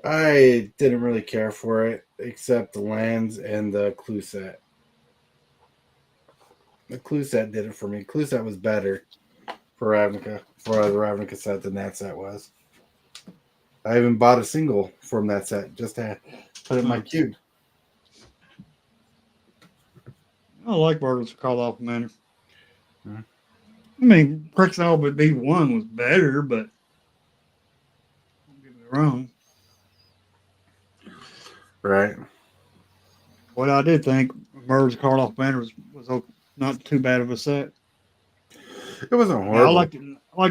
I didn't really care for it, except the lands and the clue set. The clue set did it for me. Clue set was better for Ravnica, for the Ravnica set than that set was. I even bought a single from that set just to put it in my cube. I like Murders of Karloff Manor. Hmm. I mean, Quixote but B1 was better, but don't get me wrong. Right. What I did think Murders of Karloff Manor was not too bad of a set. It wasn't Yeah, I horrible. liked it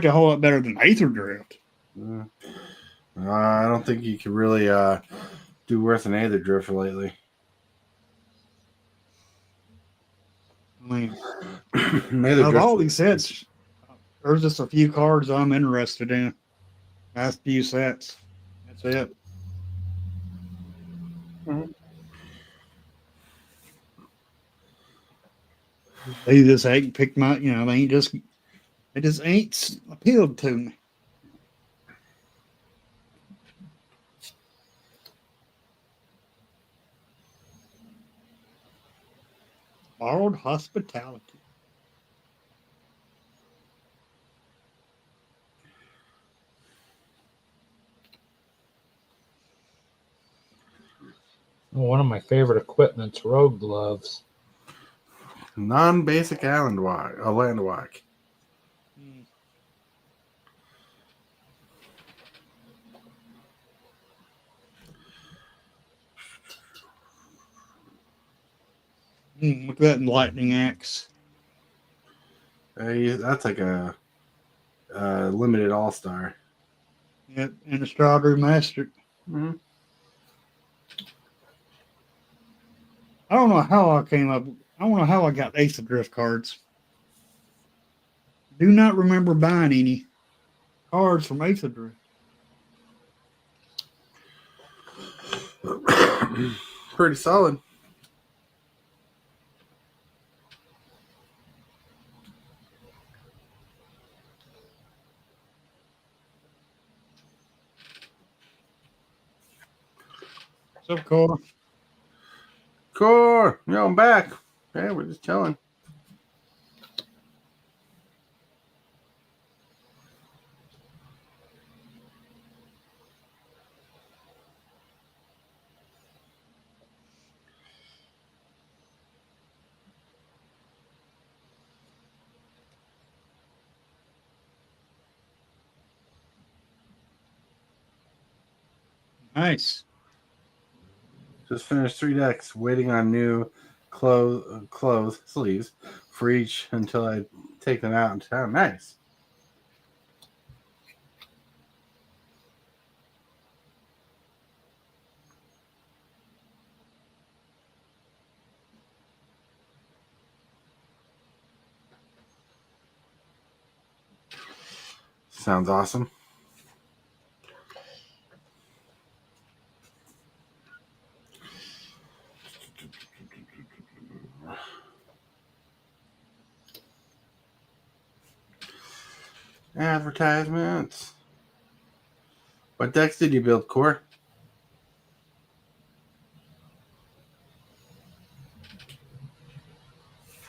a whole lot better than Aether Drift. I don't think you could really do worse than Aether Drift lately. I mean, Aether of Drift. all these sets, there's just a few cards I'm interested in. Last few sets. That's it. Mhm. They just ain't picked my, they just ain't appealed to me. Borrowed Hospitality. One of my favorite equipment's rogue gloves. Non-basic land walk. Look at that lightning axe. That's like a limited all-star. Yep, and the Strawberry Master. Mm-hmm. I don't know how I came up. I don't know how I got Ace of Drift cards. Do not remember buying any cards from Ace of Drift. Pretty solid. What's up, Cora? Core, I'm back. Hey, we're just chilling. Nice. Just finished 3 decks, waiting on new clothes sleeves for each until I take them out in town. Nice. Sounds awesome. Advertisements. What decks did you build, Core?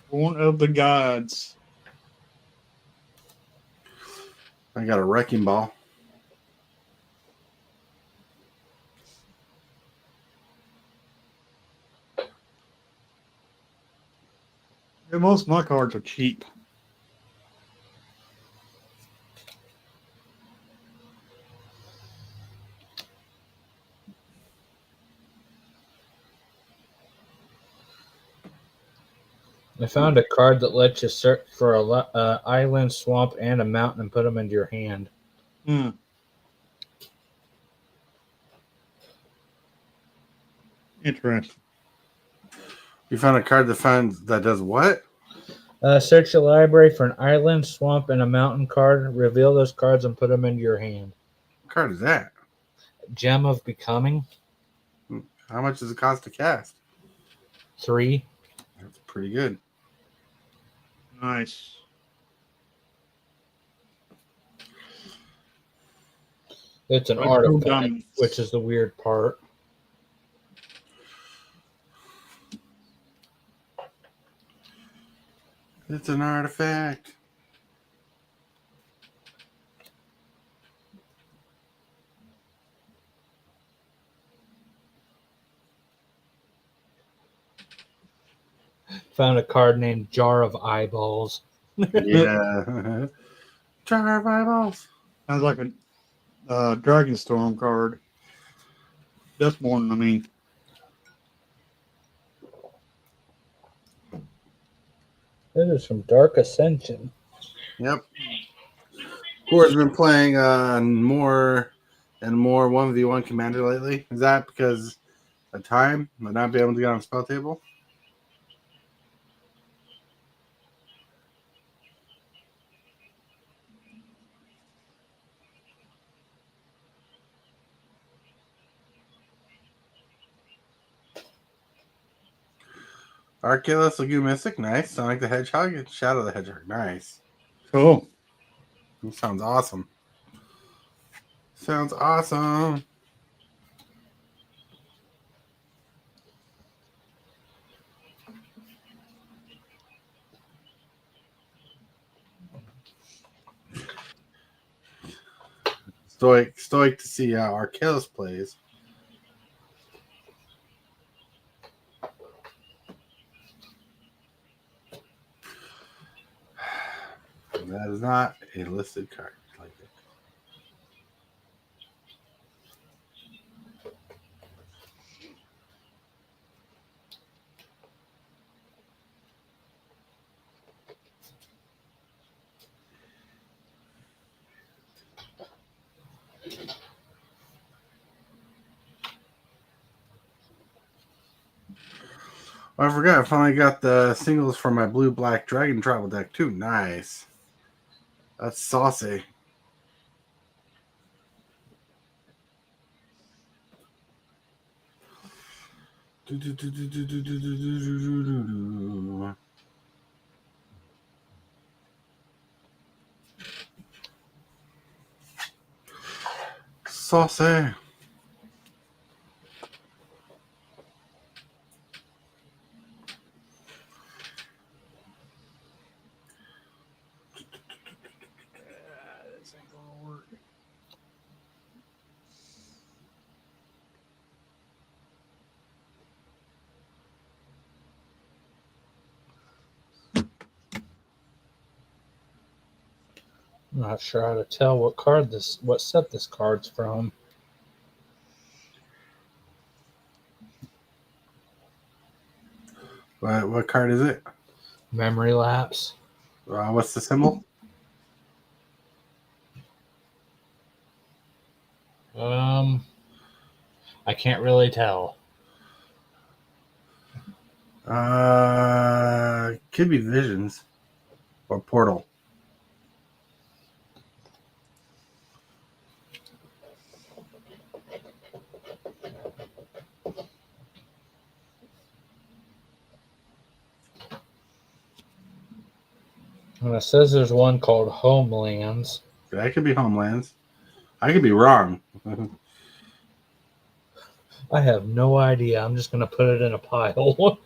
Born of the Gods. I got a wrecking ball. Yeah, most of my cards are cheap. I found a card that lets you search for a island, swamp, and a mountain and put them into your hand. Interesting. You found a card that does what? Search your library for an island, swamp, and a mountain card. Reveal those cards and put them into your hand. What card is that? Gem of Becoming, How much does it cost to cast? 3. That's pretty good. Nice. It's an Retro artifact, Diamonds. which is the weird part. It's an artifact. Found a card named Jar of Eyeballs. Yeah. Jar of eyeballs. Sounds like a Dragonstorm card. Deathborn, I mean. This is from Dark Ascension. Yep. Core's been playing more and more 1v1 Commander lately. Is that because of time? Might not be able to get on the spell table? Arculus, Lagoon Mystic, nice. Sonic the Hedgehog, Shadow the Hedgehog, nice. Cool. That sounds awesome. Sounds awesome. Stoic to see how Arculus plays. That is not a listed card. Like it. Oh, I forgot. I finally got the singles for my blue-black dragon tribal deck too. Nice. That's saucy. Saucy. This ain't gonna work. I'm not sure how to tell what set this card's from. What card is it? Memory lapse. What's the symbol? I can't really tell. Could be Visions or Portal. And it says there's one called Homelands. That could be Homelands. I could be wrong. I have no idea. I'm just gonna put it in a pile.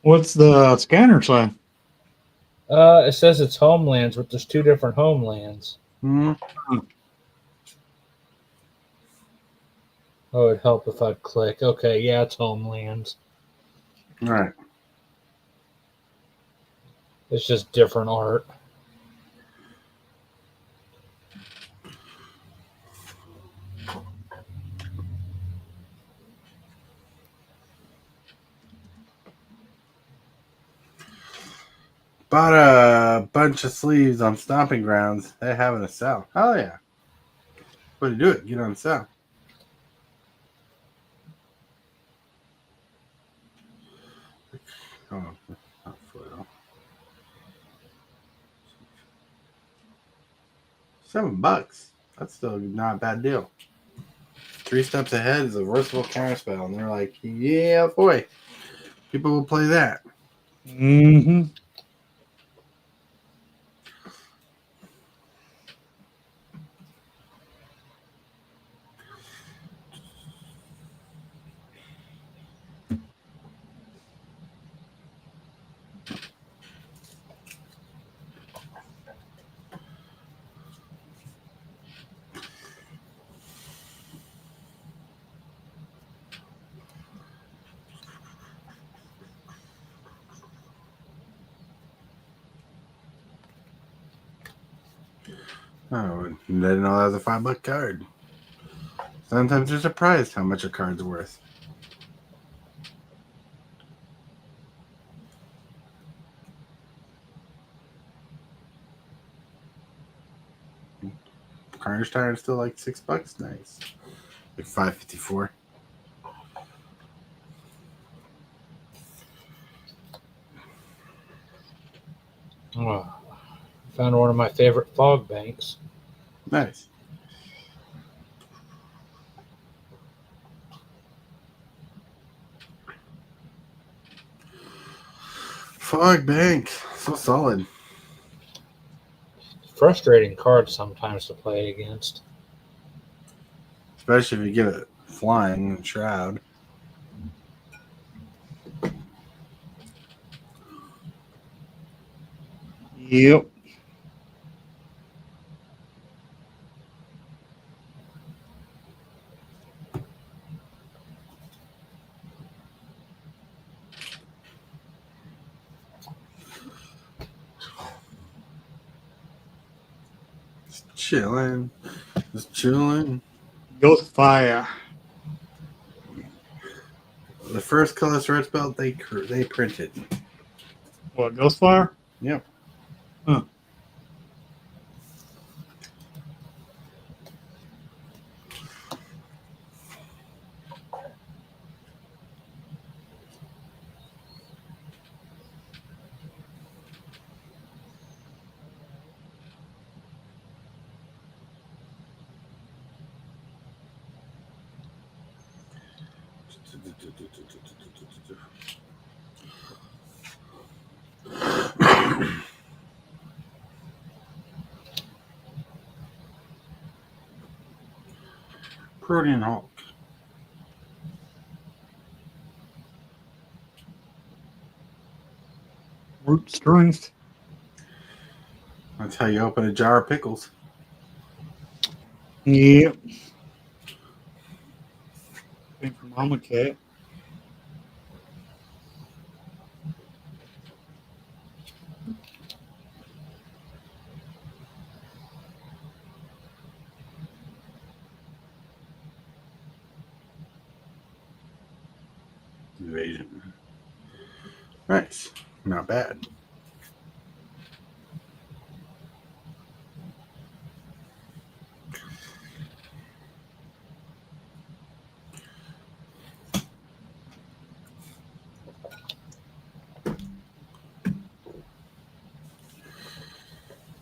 What's the scanner say? It says it's Homelands, but there's 2 different Homelands. Hmm. Oh, it'd help if I'd click. Okay, yeah, it's Homelands. All right. It's just different art. Bought a bunch of sleeves on Stomping Grounds. They have it a sale. Oh yeah. Way to do it. Get on sale. Oh, not foil. $7. That's still not a bad deal. 3 steps ahead is a versatile counterspell, and they're like, yeah, boy, people will play that. Mm-hmm. Oh, I didn't know that was a $5 card. Sometimes you're surprised how much a card's worth. Carnage Tyrant is still like $6. Nice. Like $5.54. Oh, found one of my favorite fog banks. Nice. Fog Bank. So solid. Frustrating card sometimes to play against. Especially if you get it flying and Shroud. Yep. Just chilling. Just chilling. Ghost Fire. The first colorless red spell they printed. What, Ghost Fire? Yep. Huh. Protean Hulk. Root strength. That's how you open a jar of pickles. Yep. Came from Mama Cat. Invasion. Nice. Not bad.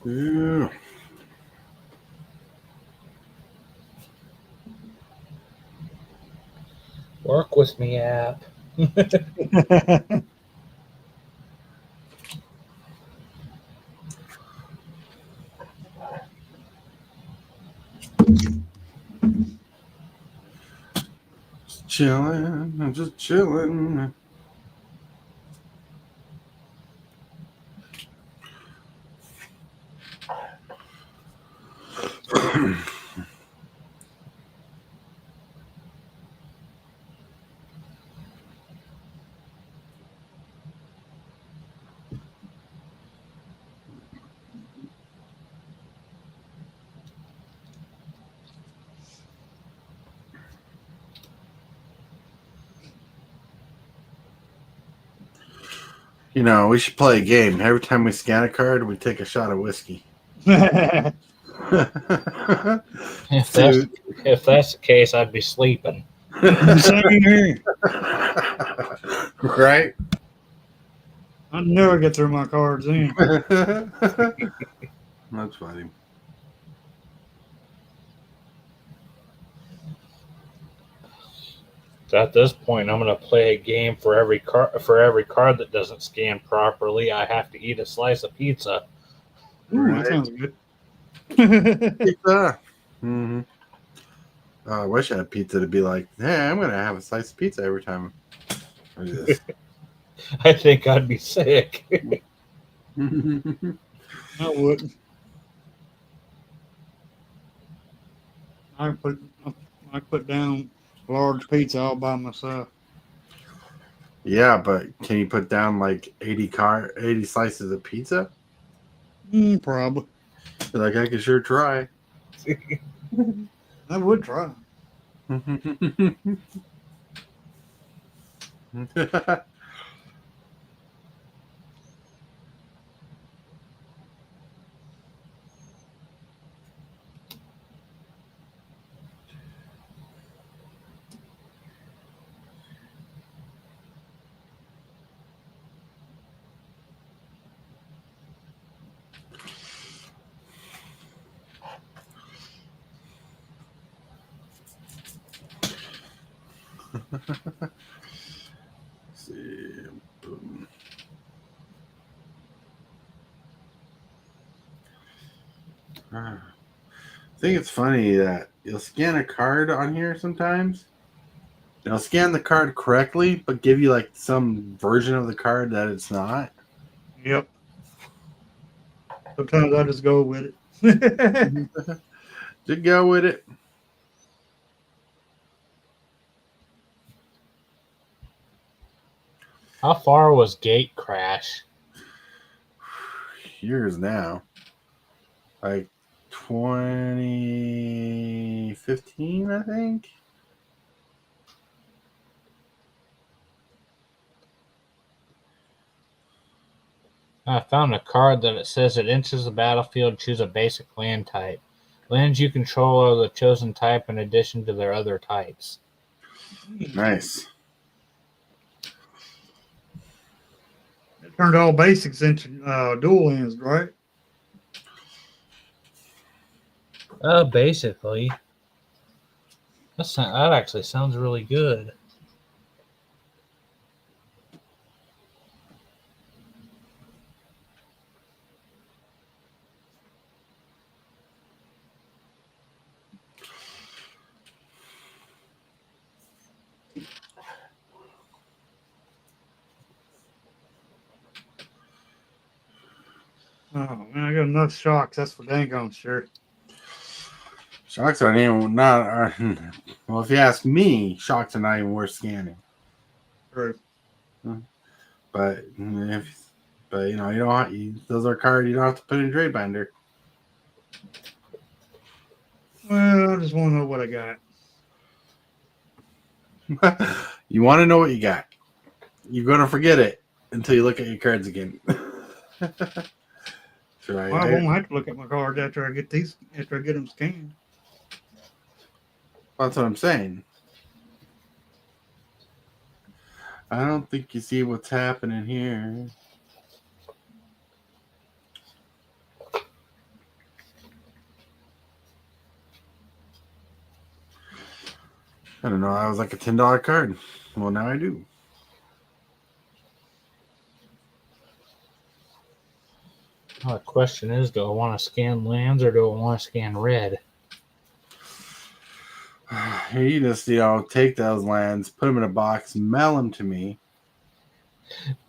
Yeah. Work with me, app. Just chilling. I'm just chilling. You know, we should play a game. Every time we scan a card, we take a shot of whiskey. If that's, if that's the case, I'd be sleeping. Same here. Right? I never get through my cards in. That's funny. So at this point, I'm going to play a game for every card that doesn't scan properly. I have to eat a slice of pizza. Ooh, Right. that sounds good. Pizza. Mm-hmm. I wish I had pizza to be like, hey, I'm gonna have a slice of pizza every time I do this. I think I'd be sick. I wouldn't. I put down a large pizza all by myself. Yeah, but can you put down like 80 slices of pizza? Probably. Like I could sure try. I would try. See. Boom. I think it's funny that you'll scan a card on here sometimes. It'll scan the card correctly, but give you like some version of the card that it's not. Yep. Sometimes I just go with it. Just go with it. How far was Gate Crash? Years now. Like 2015, I think. I found a card that it says it enters the battlefield, choose a basic land type. Lands you control are the chosen type in addition to their other types. Nice. It turned all basics into dual lands, right? Basically. That actually sounds really good. Oh man, I got enough shocks. That's for dang on sure. Shocks aren't even well. If you ask me, shocks are not even worth scanning. True. But you know, you don't. Those are cards you don't have to put in trade binder. Well, I just want to know what I got. You want to know what you got. You're gonna forget it until you look at your cards again. So Well, I won't have to look at my cards after I get them scanned. That's what I'm saying. I don't think you see what's happening here. I don't know. That was like a $10 card. Well, now I do. Well, the question is, do I want to scan lands or do I want to scan red? You just, take those lands, put them in a box, mail them to me.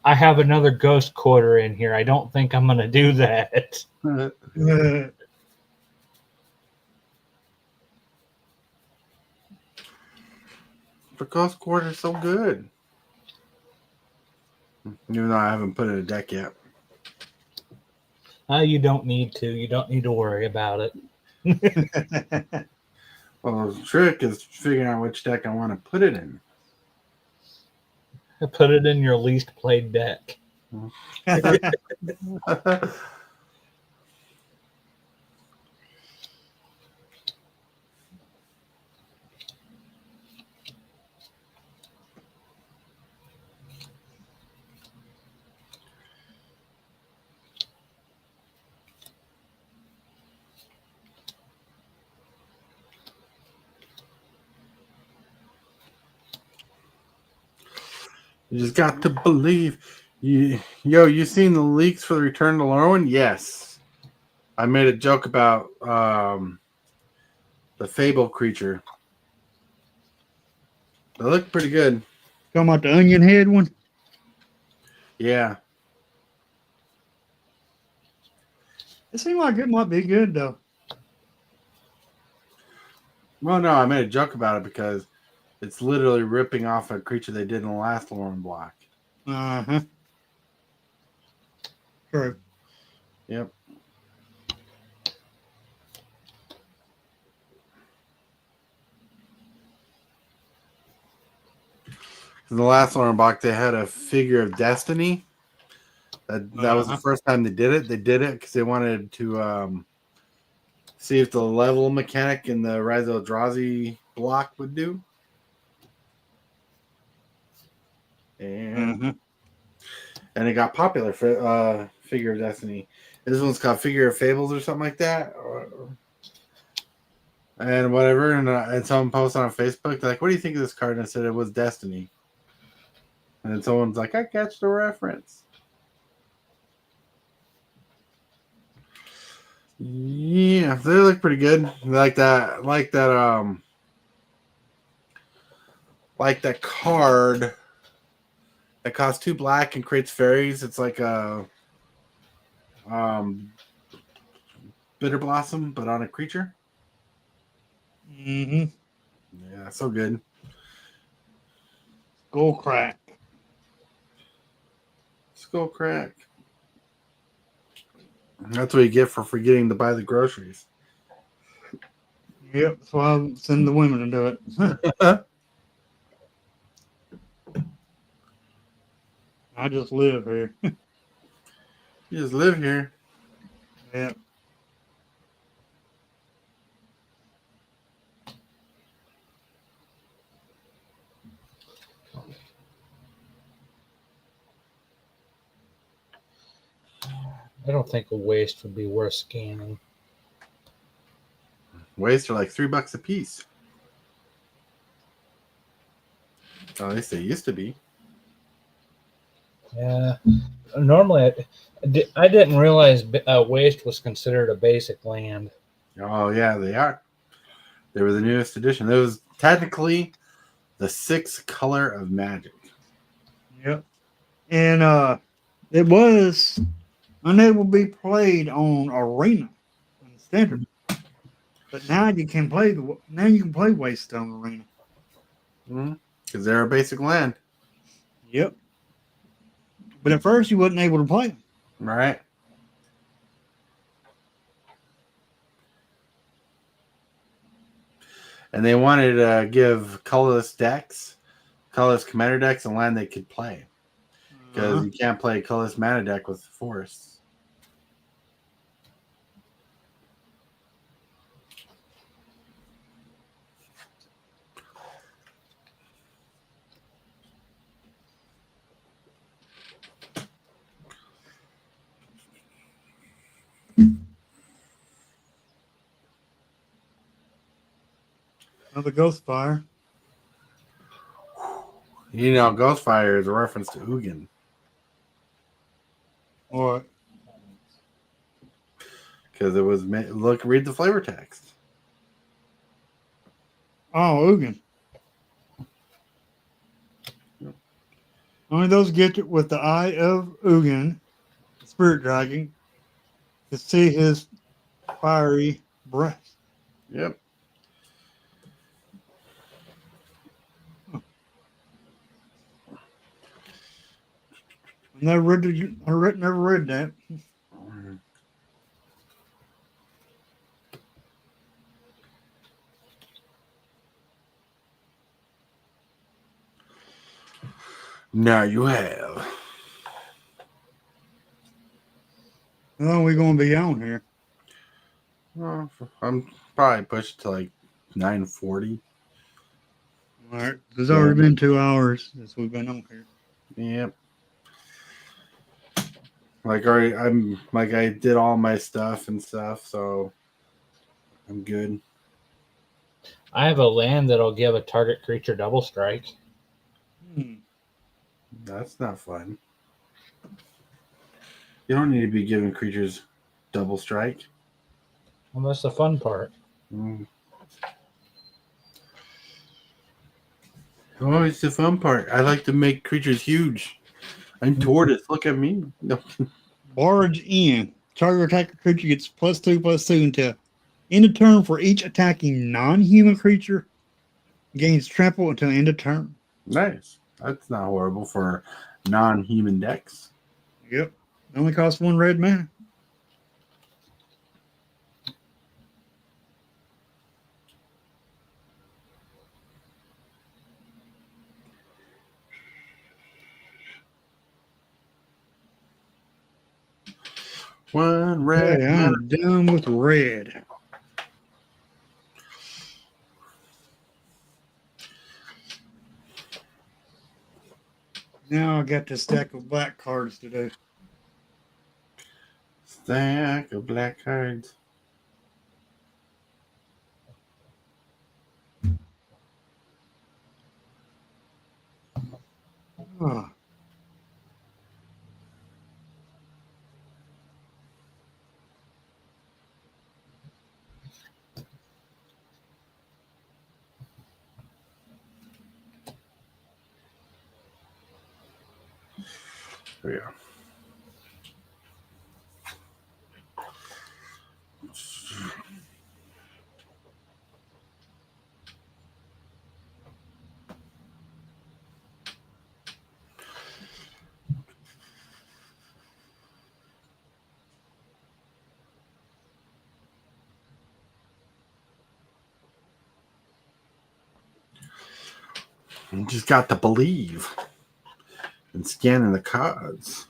I have another ghost quarter in here. I don't think I'm going to do that. The Ghost Quarter is so good. Even though I haven't put it in a deck yet. You don't need to. You don't need to worry about it. Well, the trick is figuring out which deck I want to put it in. Put it in your least played deck. You just got to believe. You seen the leaks for the Return to Lorwyn? Yes. I made a joke about the Fable creature. They look pretty good. Talking about the onion head one? Yeah. It seemed like it might be good, though. Well, no, I made a joke about it because it's literally ripping off a creature they did in the last Lorwyn block. Uh-huh. True. Yep. In the last Lorwyn block, they had a figure of Destiny. That was the first time they did it. They did it because they wanted to see if the level mechanic in the Rise of Eldrazi block would do. And it got popular for Figure of Destiny. This one's called Figure of Fables or something like that. And whatever. And someone posted on Facebook, they're like, what do you think of this card? And I said it was Destiny. And then someone's like, I catch the reference. Yeah, they look pretty good. Like that card that costs 2 black and creates fairies. It's like a Bitter Blossom, but on a creature. Mm-hmm. Yeah, so good. Skull crack. Skull crack. That's what you get for forgetting to buy the groceries. Yep, that's why I send the women to do it. I just live here. You just live here. Yep. I don't think a waste would be worth scanning. Waste are like $3 a piece. Oh, at least they used to be. Yeah. Normally, I didn't realize waste was considered a basic land. Oh, yeah, they are. They were the newest edition. It was technically the 6th color of Magic. Yep. And it was unable to be played on Arena and Standard. But now you can play Waste on Arena. Because they're a basic land. Yep. But at first you wasn't able to play them. Right. And they wanted to give colorless commander decks, a land they could play. Because you can't play a colorless mana deck with forests. Another Ghostfire. You know, Ghostfire is a reference to Ugin. Or Because it was read the flavor text. oh, Ugin. Only those get it with the eye of Ugin, the spirit dragon, to see his fiery breath. Yep. Never read that. Now you have. How long are we going to be on here? Well, I'm probably pushed to like 9:40. All right. It's already been 2 hours since we've been on here. Yep. I did all my stuff and stuff, so I'm good. I have a land that'll give a target creature double strike. That's not fun. You don't need to be giving creatures double strike. Well, that's the fun part. Mm. Oh, it's the fun part. I like to make creatures huge. I'm tortoise. Look at me. No. Barge in. Target attacker creature gets +2/+2 until end of turn for each attacking non-human creature. Gains trample until end of turn. Nice. That's not horrible for non-human decks. Yep. Only costs 1 red mana. One red. Okay, I'm done with red. Now I got this stack of black cards to do. Stack of black cards. Oh, There we go. You just got to believe and scanning the cards.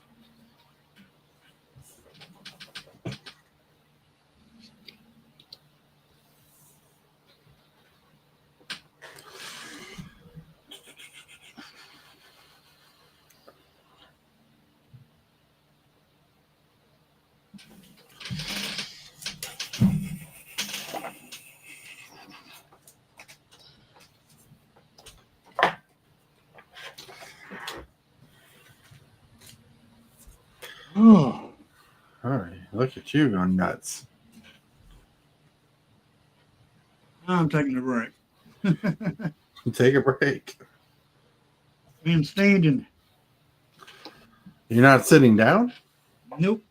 oh. All right, look at you going nuts. I'm taking a break. Take a break. I'm standing. You're not sitting down? Nope.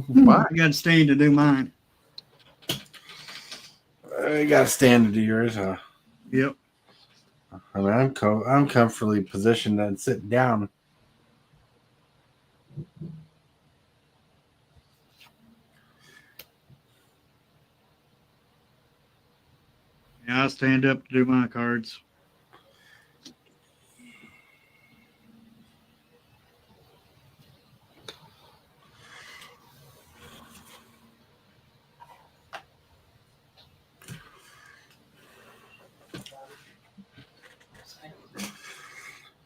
Why? I got to stand to do mine. You got to stand to do yours, huh? Yep. I mean, I'm comfortably positioned and sitting down. Yeah, I stand up to do my cards.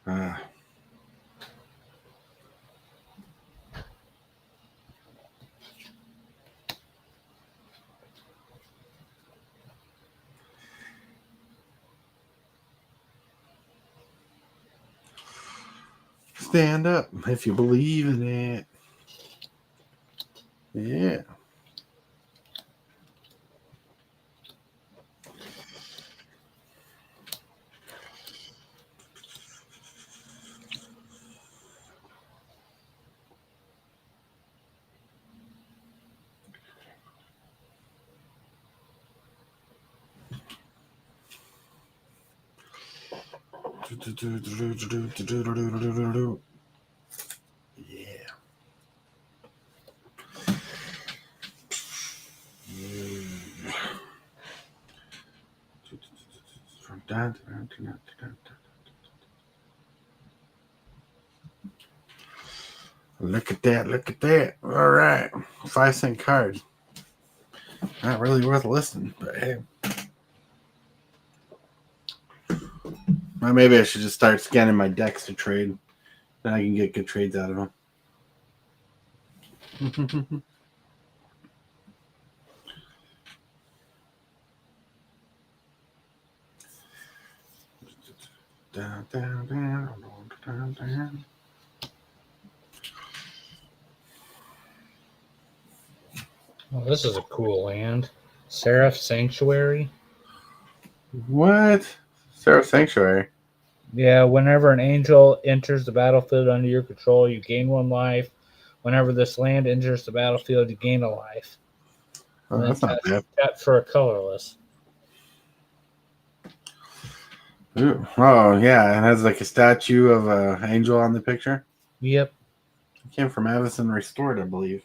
Uh, stand up if you believe in it. Yeah. Yeah. Look at that. Look at that. All right. 5-cent card. Not really worth listening, but hey. Well, maybe I should just start scanning my decks to trade. Then I can get good trades out of them. Down, down, down. Oh, this is a cool land. Seraph Sanctuary. What? Seraph Sanctuary. Yeah, whenever an angel enters the battlefield under your control, you gain 1 life. Whenever this land enters the battlefield, you gain a life. Oh, And then that's not bad. tap for a colorless. Ooh. Oh, yeah. It has like a statue of an angel on the picture. Yep. It came from Avison Restored, I believe.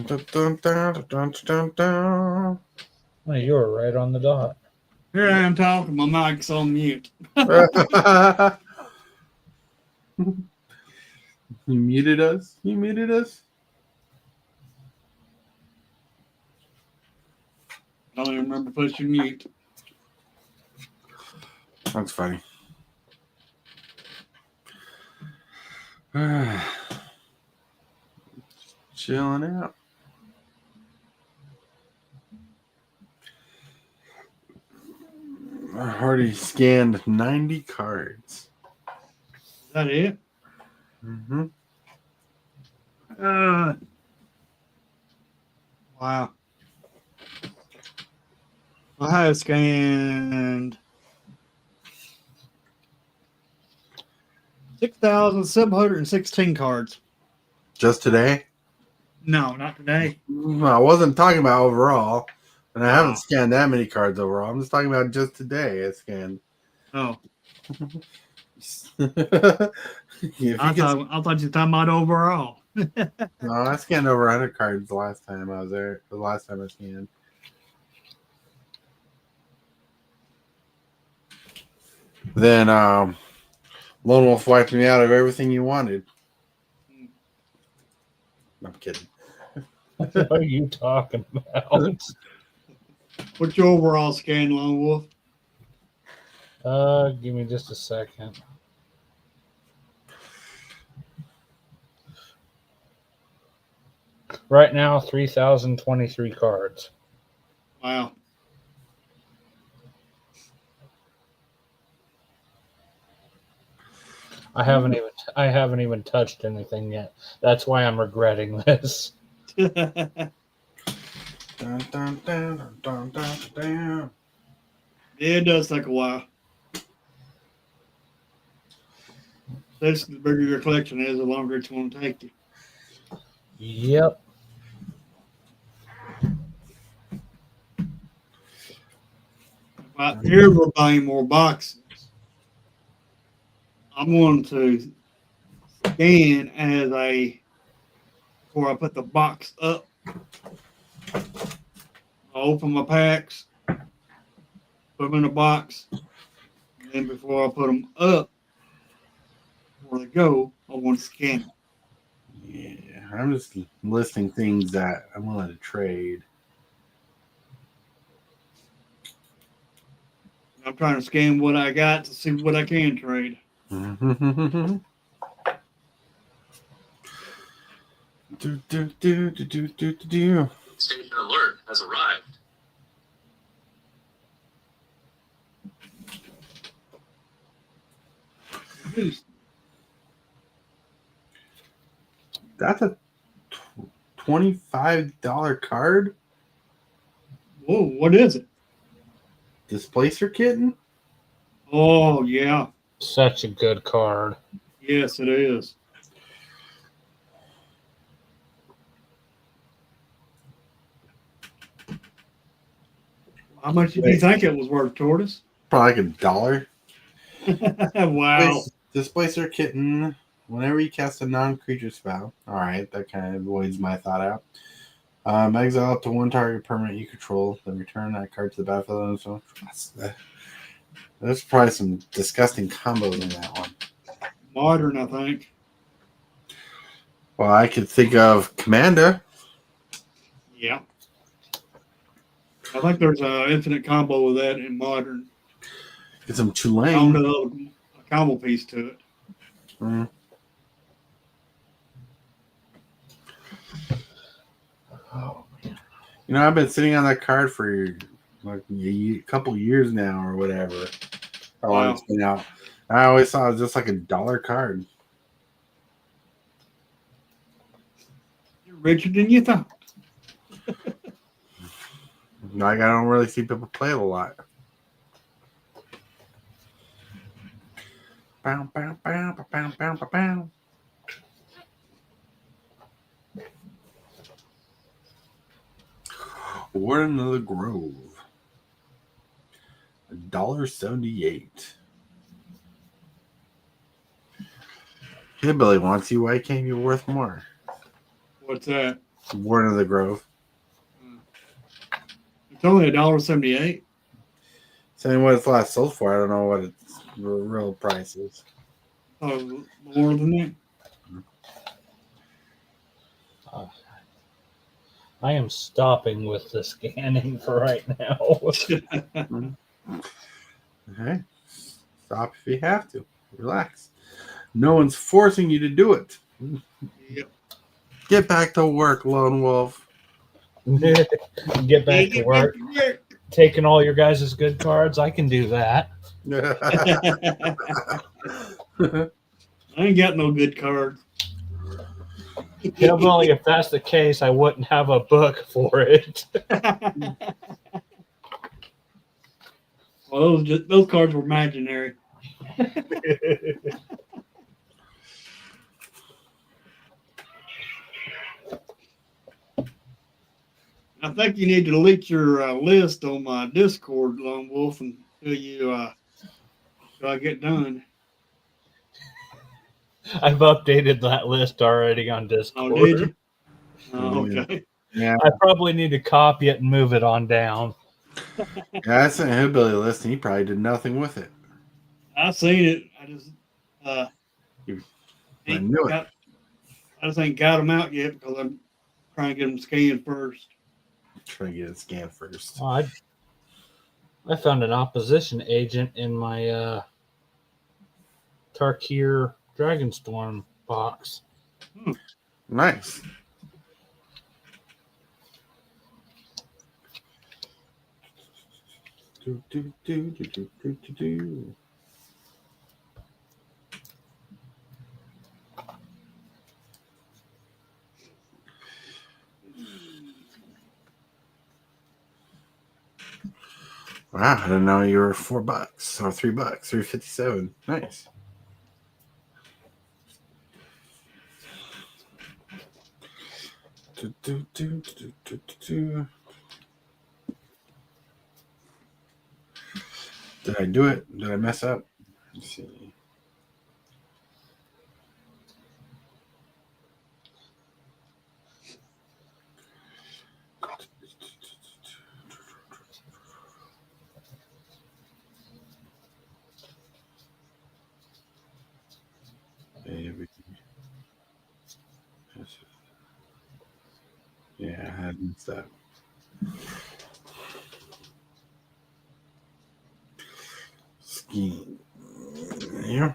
Dun, dun, dun, dun, dun, dun. Well, you were right on the dot. Here I am talking. My mic's on mute. You muted us? You muted us? I don't even remember pushing mute. That's funny. Chilling out. I already scanned 90 cards. Is that it? Mm-hmm. Wow. I have scanned 6,716 cards. Just today? No, not today. I wasn't talking about overall, and I haven't Wow. scanned that many cards overall. I'm just talking about just today. I scanned. Oh, If you I could- thought you were talking about overall. no, I scanned over 100 cards the last time I was there. The last time I scanned. Then Lone Wolf wiped me out of everything you wanted. I'm kidding. What are you talking about? What's your overall scan, Lone Wolf? Give me just a second. Right now, 3,023 cards. Wow. I haven't even touched anything yet. That's why I'm regretting this. Dun, dun, dun, dun, dun, dun, dun. It does take a while. That's the bigger your collection is, the longer it's going to take you. Yep. If I ever buy more boxes, I'm going to scan as before I put the box up. I open my packs, put them in a box, and then before I put them up, where they go, I want to scan them. Yeah, I'm just listing things that I'm willing to trade. I'm trying to scan what I got to see what I can trade. Do, do, do, do, do, do, do. Station alert has arrived. That's a $25 card? Whoa, what is it? Displacer Kitten? Oh, yeah. Such a good card. Yes, it is. How much do you think it was worth, Tortoise? Probably like $1. Wow. Displacer Kitten. Whenever you cast a non-creature spell. Alright, that kind of voids my thought out. Exile up to one target permanent you control, then return that card to the battlefield. So there's probably some disgusting combos in that one. Modern, I think. Well, I could think of Commander. Yeah. I think there's an infinite combo with that in Modern. Get some On Chillin. a combo piece to it. Mm. Oh, man. You know, I've been sitting on that card for like a couple years now, or whatever. How long it's been out? I always thought it was just like $1 card. You're richer than you thought. Like, I don't really see people play it a lot. Bow, bow, bow, bow, bow, bow, bow, bow. Warden of the Grove. $1.78. Hillbilly wants you. Why can't you be worth more? What's that? Warden of the Grove. It's only $1.78. Saying what it's last sold for. I don't know what its real price is. Oh, more than that. I am stopping with the scanning for right now. Okay. Stop if you have to. Relax. No one's forcing you to do it. Yep. Get back to work, Lone Wolf. Get back to work. Taking all your guys' good cards. I can do that. I ain't got no good cards. Hillbilly, if that's the case, I wouldn't have a book for it. Well, those cards were imaginary. I think you need to delete your list on my Discord, Lone Wolf, until I get done. I've updated that list already on Discord. Oh, did you? Oh, okay. Yeah. I probably need to copy it and move it on down. Yeah, I sent Hillbilly a list and he probably did nothing with it. I seen it. I just I knew it. I just ain't got them out yet because I'm trying to get them scanned first. Trying to get it scanned first. Oh, I found an opposition agent in my Tarkir Dragonstorm box. Nice. Do, do, do, do, do, do, do, do. Wow, I didn't know you were $4 or $3, $3.57. Nice. Do, do, do, do, do, do, do. Did I do it? Did I mess up? Let's see. Yeah, I had messed up. Scheme. Yeah.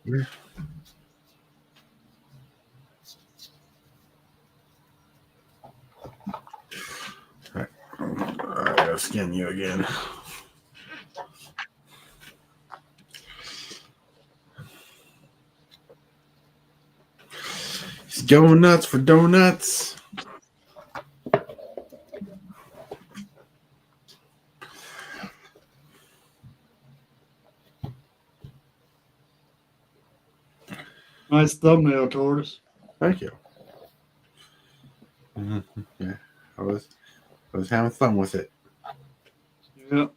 Yeah. All right. I gotta skin you again. He's going nuts for donuts. Nice thumbnail, Tortoise. Thank you. Yeah, I was having fun with it. Yep.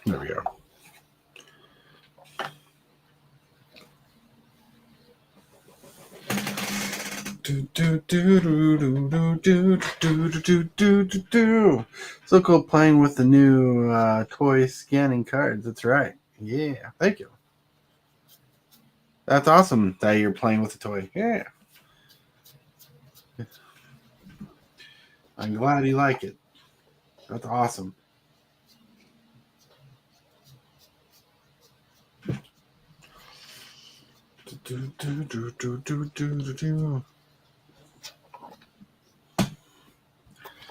There we go. So cool playing with the new toy scanning cards. That's right. Yeah, thank you. That's awesome that you're playing with the toy. Yeah. I'm glad you like it. That's awesome.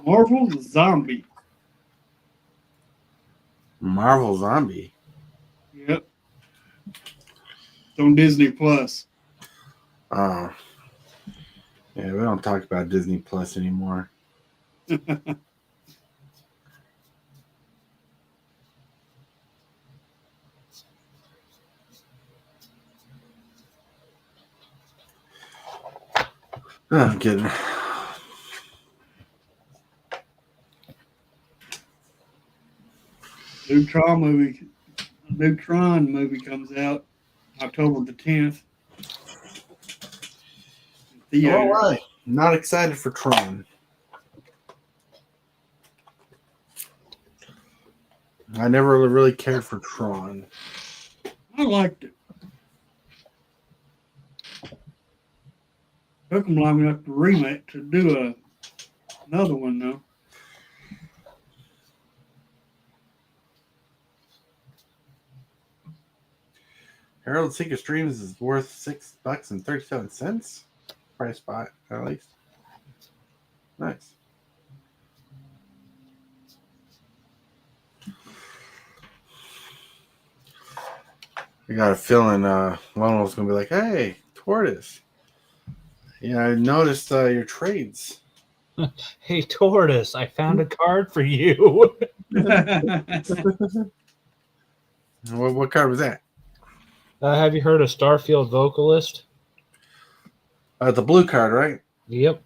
Marvel Zombie. Marvel Zombie. Yep. It's on Disney Plus. Oh. Yeah, we don't talk about Disney Plus anymore. Oh, I'm kidding. New Tron movie comes out October the 10th. All right. Not excited for Tron. I never really cared for Tron. I liked it. Took them long enough to remake to do another one though. Harold Seeker Streams is worth $6.37. Price spot, at least. Nice. I got a feeling Lionel's going to be like, hey, Tortoise. Yeah, I noticed your trades. Hey, Tortoise, I found a card for you. What card was that? Have you heard of Starfield Vocalist? The blue card, right? Yep.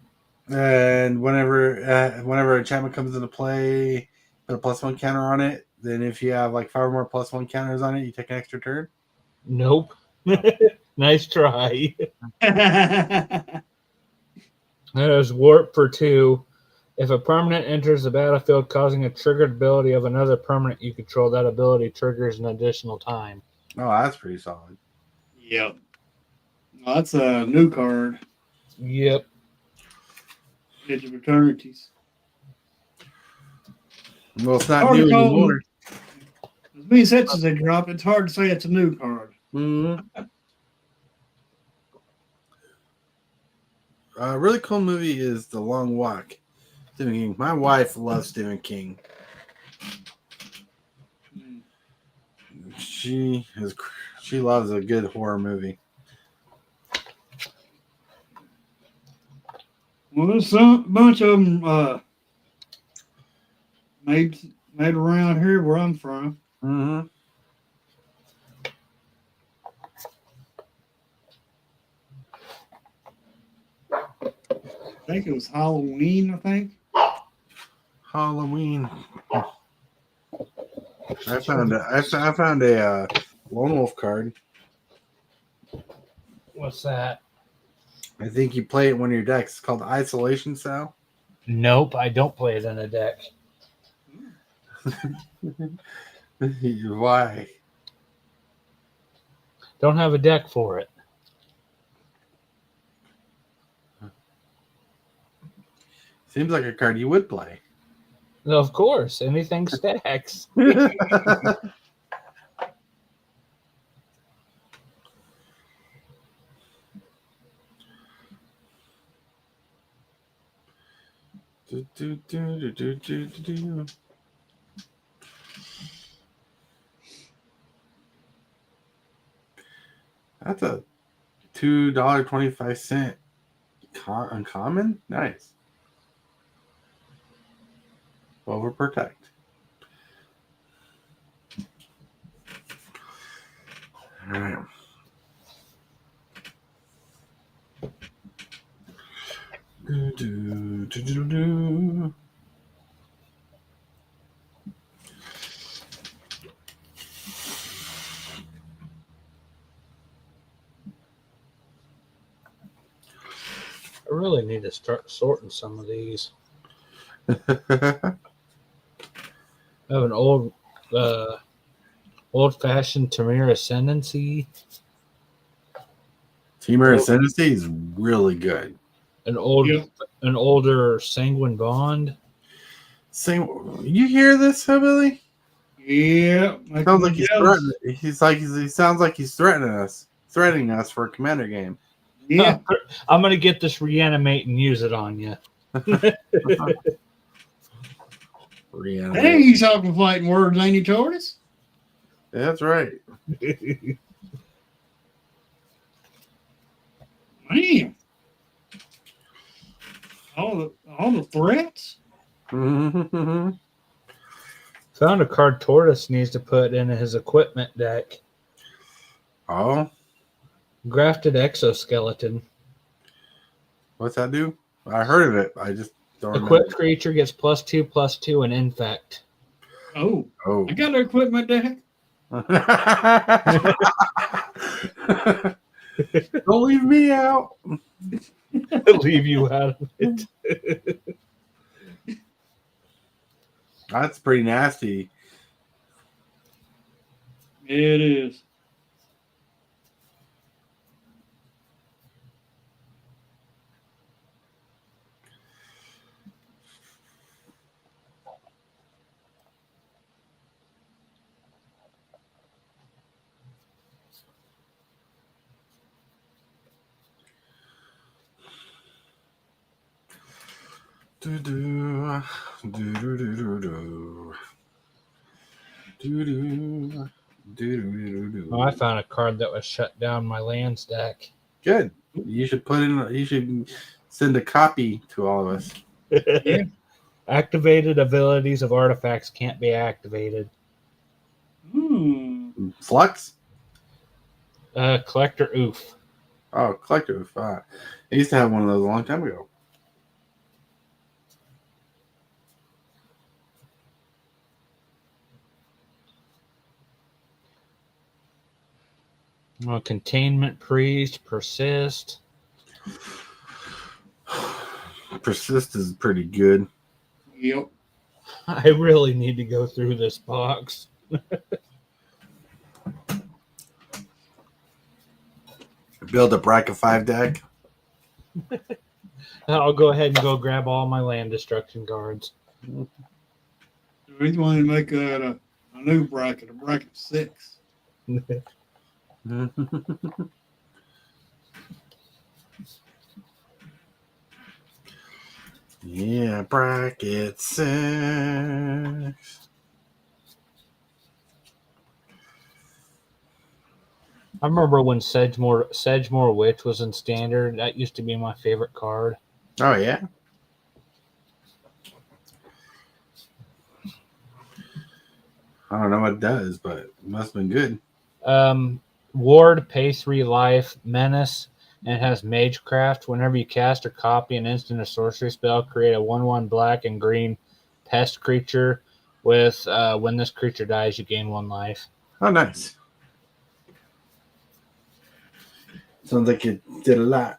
And whenever a enchantment comes into play, put a +1 counter on it. Then if you have like 5 or more +1 counters on it, you take an extra turn. Nope. Nice try. That is warp for 2. If a permanent enters the battlefield causing a triggered ability of another permanent you control, that ability triggers an additional time. Oh, that's pretty solid. Yep. Well, that's a new card. Yep. Edge of Eternities. Well, it's not new anymore. As many sets as they drop, it's hard to say it's a new card. Mm-hmm. A really cool movie is The Long Walk. Stephen King. My wife loves Stephen King. She loves a good horror movie. Well, there's a bunch of them made around here where I'm from. Mm-hmm. I think it was Halloween, I think. Halloween. I found a Lone Wolf card. What's that? I think you play it in one of your decks. It's called Isolation Cell. Nope, I don't play it in a deck. Why? Don't have a deck for it. Seems like a card you would play. Of course, anything stacks. That's a $2.25 uncommon. Nice. Overprotect. All right. I really need to start sorting some of these. I have an old-fashioned Tamir Ascendancy. Teamer Ascendancy is really good. An old Yep. An older Sanguine Bond. Sing, you hear this, Billy? Yeah. Sounds like he's threatening. He sounds like he's threatening us for a commander game. Yeah. I'm gonna get this reanimate and use it on you. Hey, he's talking fighting words, ain't he, Tortoise? That's right. Man. All the threats? Found a card Tortoise needs to put in his equipment deck. Oh, Grafted Exoskeleton. what's that do? I heard of it. I just don't Equipped creature gets +2/+2 and infect. Oh. remember. I got an equipment deck. Oh. Don't leave me out. Leave you out of it. That's pretty nasty. It is. Do do do do do do do do do do do. Oh, I found a card that was shut down my lands deck. Good. You should put in. You should send a copy to all of us. Yeah. Activated abilities of artifacts can't be activated. Flux. Collector Oof. Oh, collector. I used to have one of those a long time ago. Containment Priest. Persist. Persist is pretty good. Yep. I really need to go through this box. Build a bracket 5 deck. I'll go ahead and go grab all my land destruction cards. He's wanting to make a new bracket, a bracket 6. Yeah, bracket 6. I remember when Sedgemoor Witch was in standard. That used to be my favorite card. Oh yeah. I don't know what it does, but it must have been good. Ward, pay 3 life, menace, and it has Magecraft. Whenever you cast or copy an instant or sorcery spell, create a 1/1 black and green pest creature. With when this creature dies, you gain 1 life. Oh, nice. Sounds like you did a lot.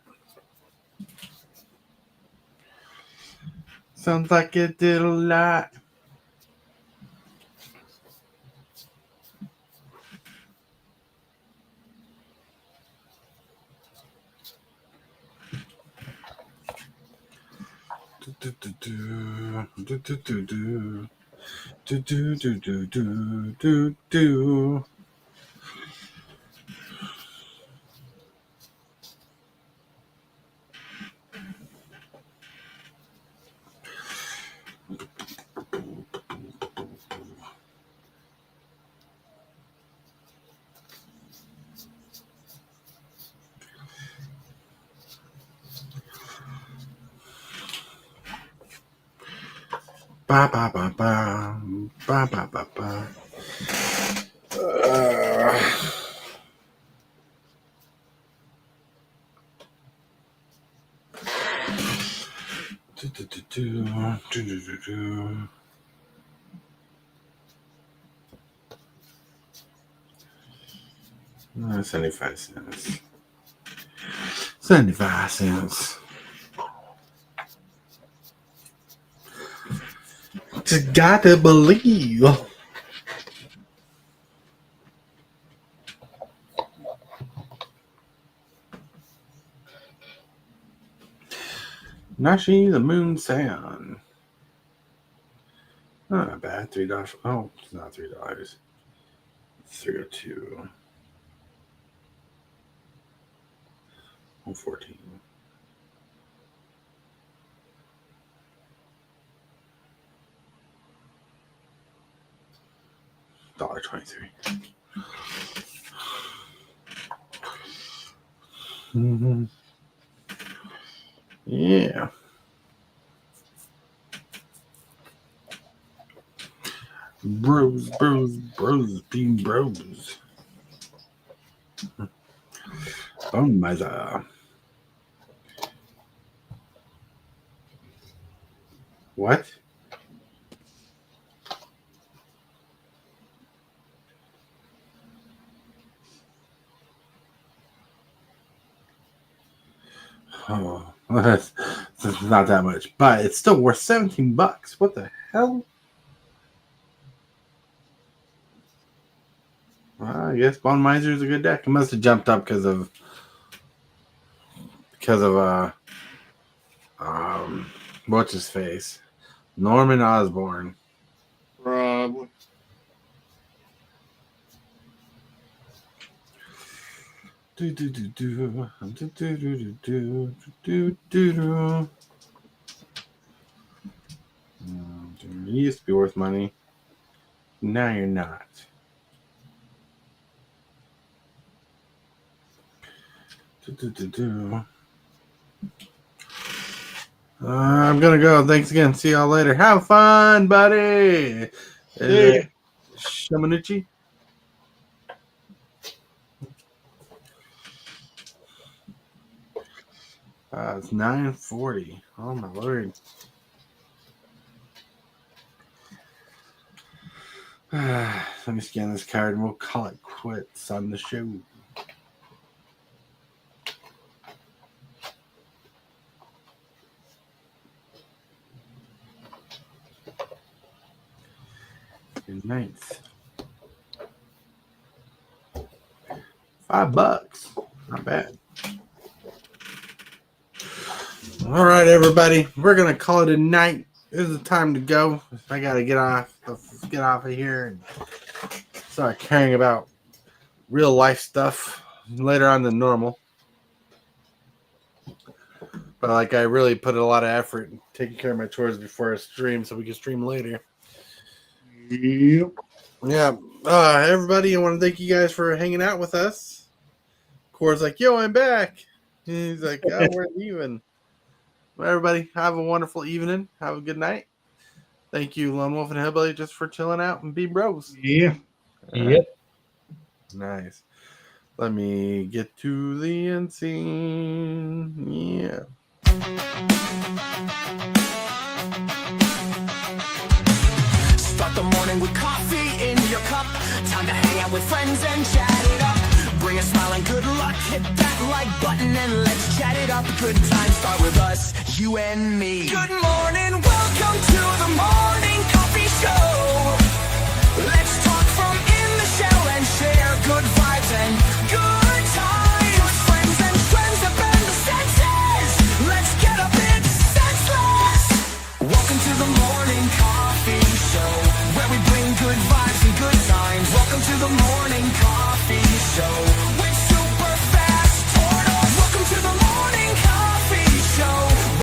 Sounds like you did a lot. Ba ba ba ba ba ba ba ba. No, 75 cents. 75 cents. Just gotta believe. Nashi the Moon Saiyan. Oh, not bad. $3. Oh, it's not $3. $302. 114. $1.23. Mm-hmm. Yeah. Bros, being bros. Bone Miser. What? Oh, that's not that much, but it's still worth $17. What the hell? Well, I guess Bone Miser is a good deck. It must have jumped up because of what's his face? Norman Osborn. Probably. You used to be worth money. Now you're not. I'm gonna go. Thanks again. See y'all later. Have fun, buddy. Yeah. Shamanuchi. It's 9:40. Oh my lord. Let me scan this card and we'll call it quits on the show. Good night. $5. Not bad. All right, everybody. We're gonna call it a night. This is the time to go. I gotta get off. Let's get off of here and start caring about real life stuff later on than normal. But like, I really put a lot of effort in taking care of my chores before I stream, so we can stream later. Yep. Yeah. Everybody, I want to thank you guys for hanging out with us. Core's like, yo, I'm back. And he's like, oh, we're leaving. Well, everybody, have a wonderful evening. Have a good night. Thank you, Lone Wolf and Hillbilly, just for chilling out and be bros. Yeah. Yep. Nice. Let me get to the end scene. Yeah. Start the morning with coffee in your cup. Time to hang out with friends and chat it up. Bring a smile and good luck. Hit that like button and let's chat it up. Good times start with us, you and me. Good morning, welcome to the morning coffee show. Let's talk from in the shell and share good vibes and good times. Friends and friends that bend the senses. Let's get a bit senseless. Welcome to the morning coffee show, where we bring good vibes and good times. Welcome to the morning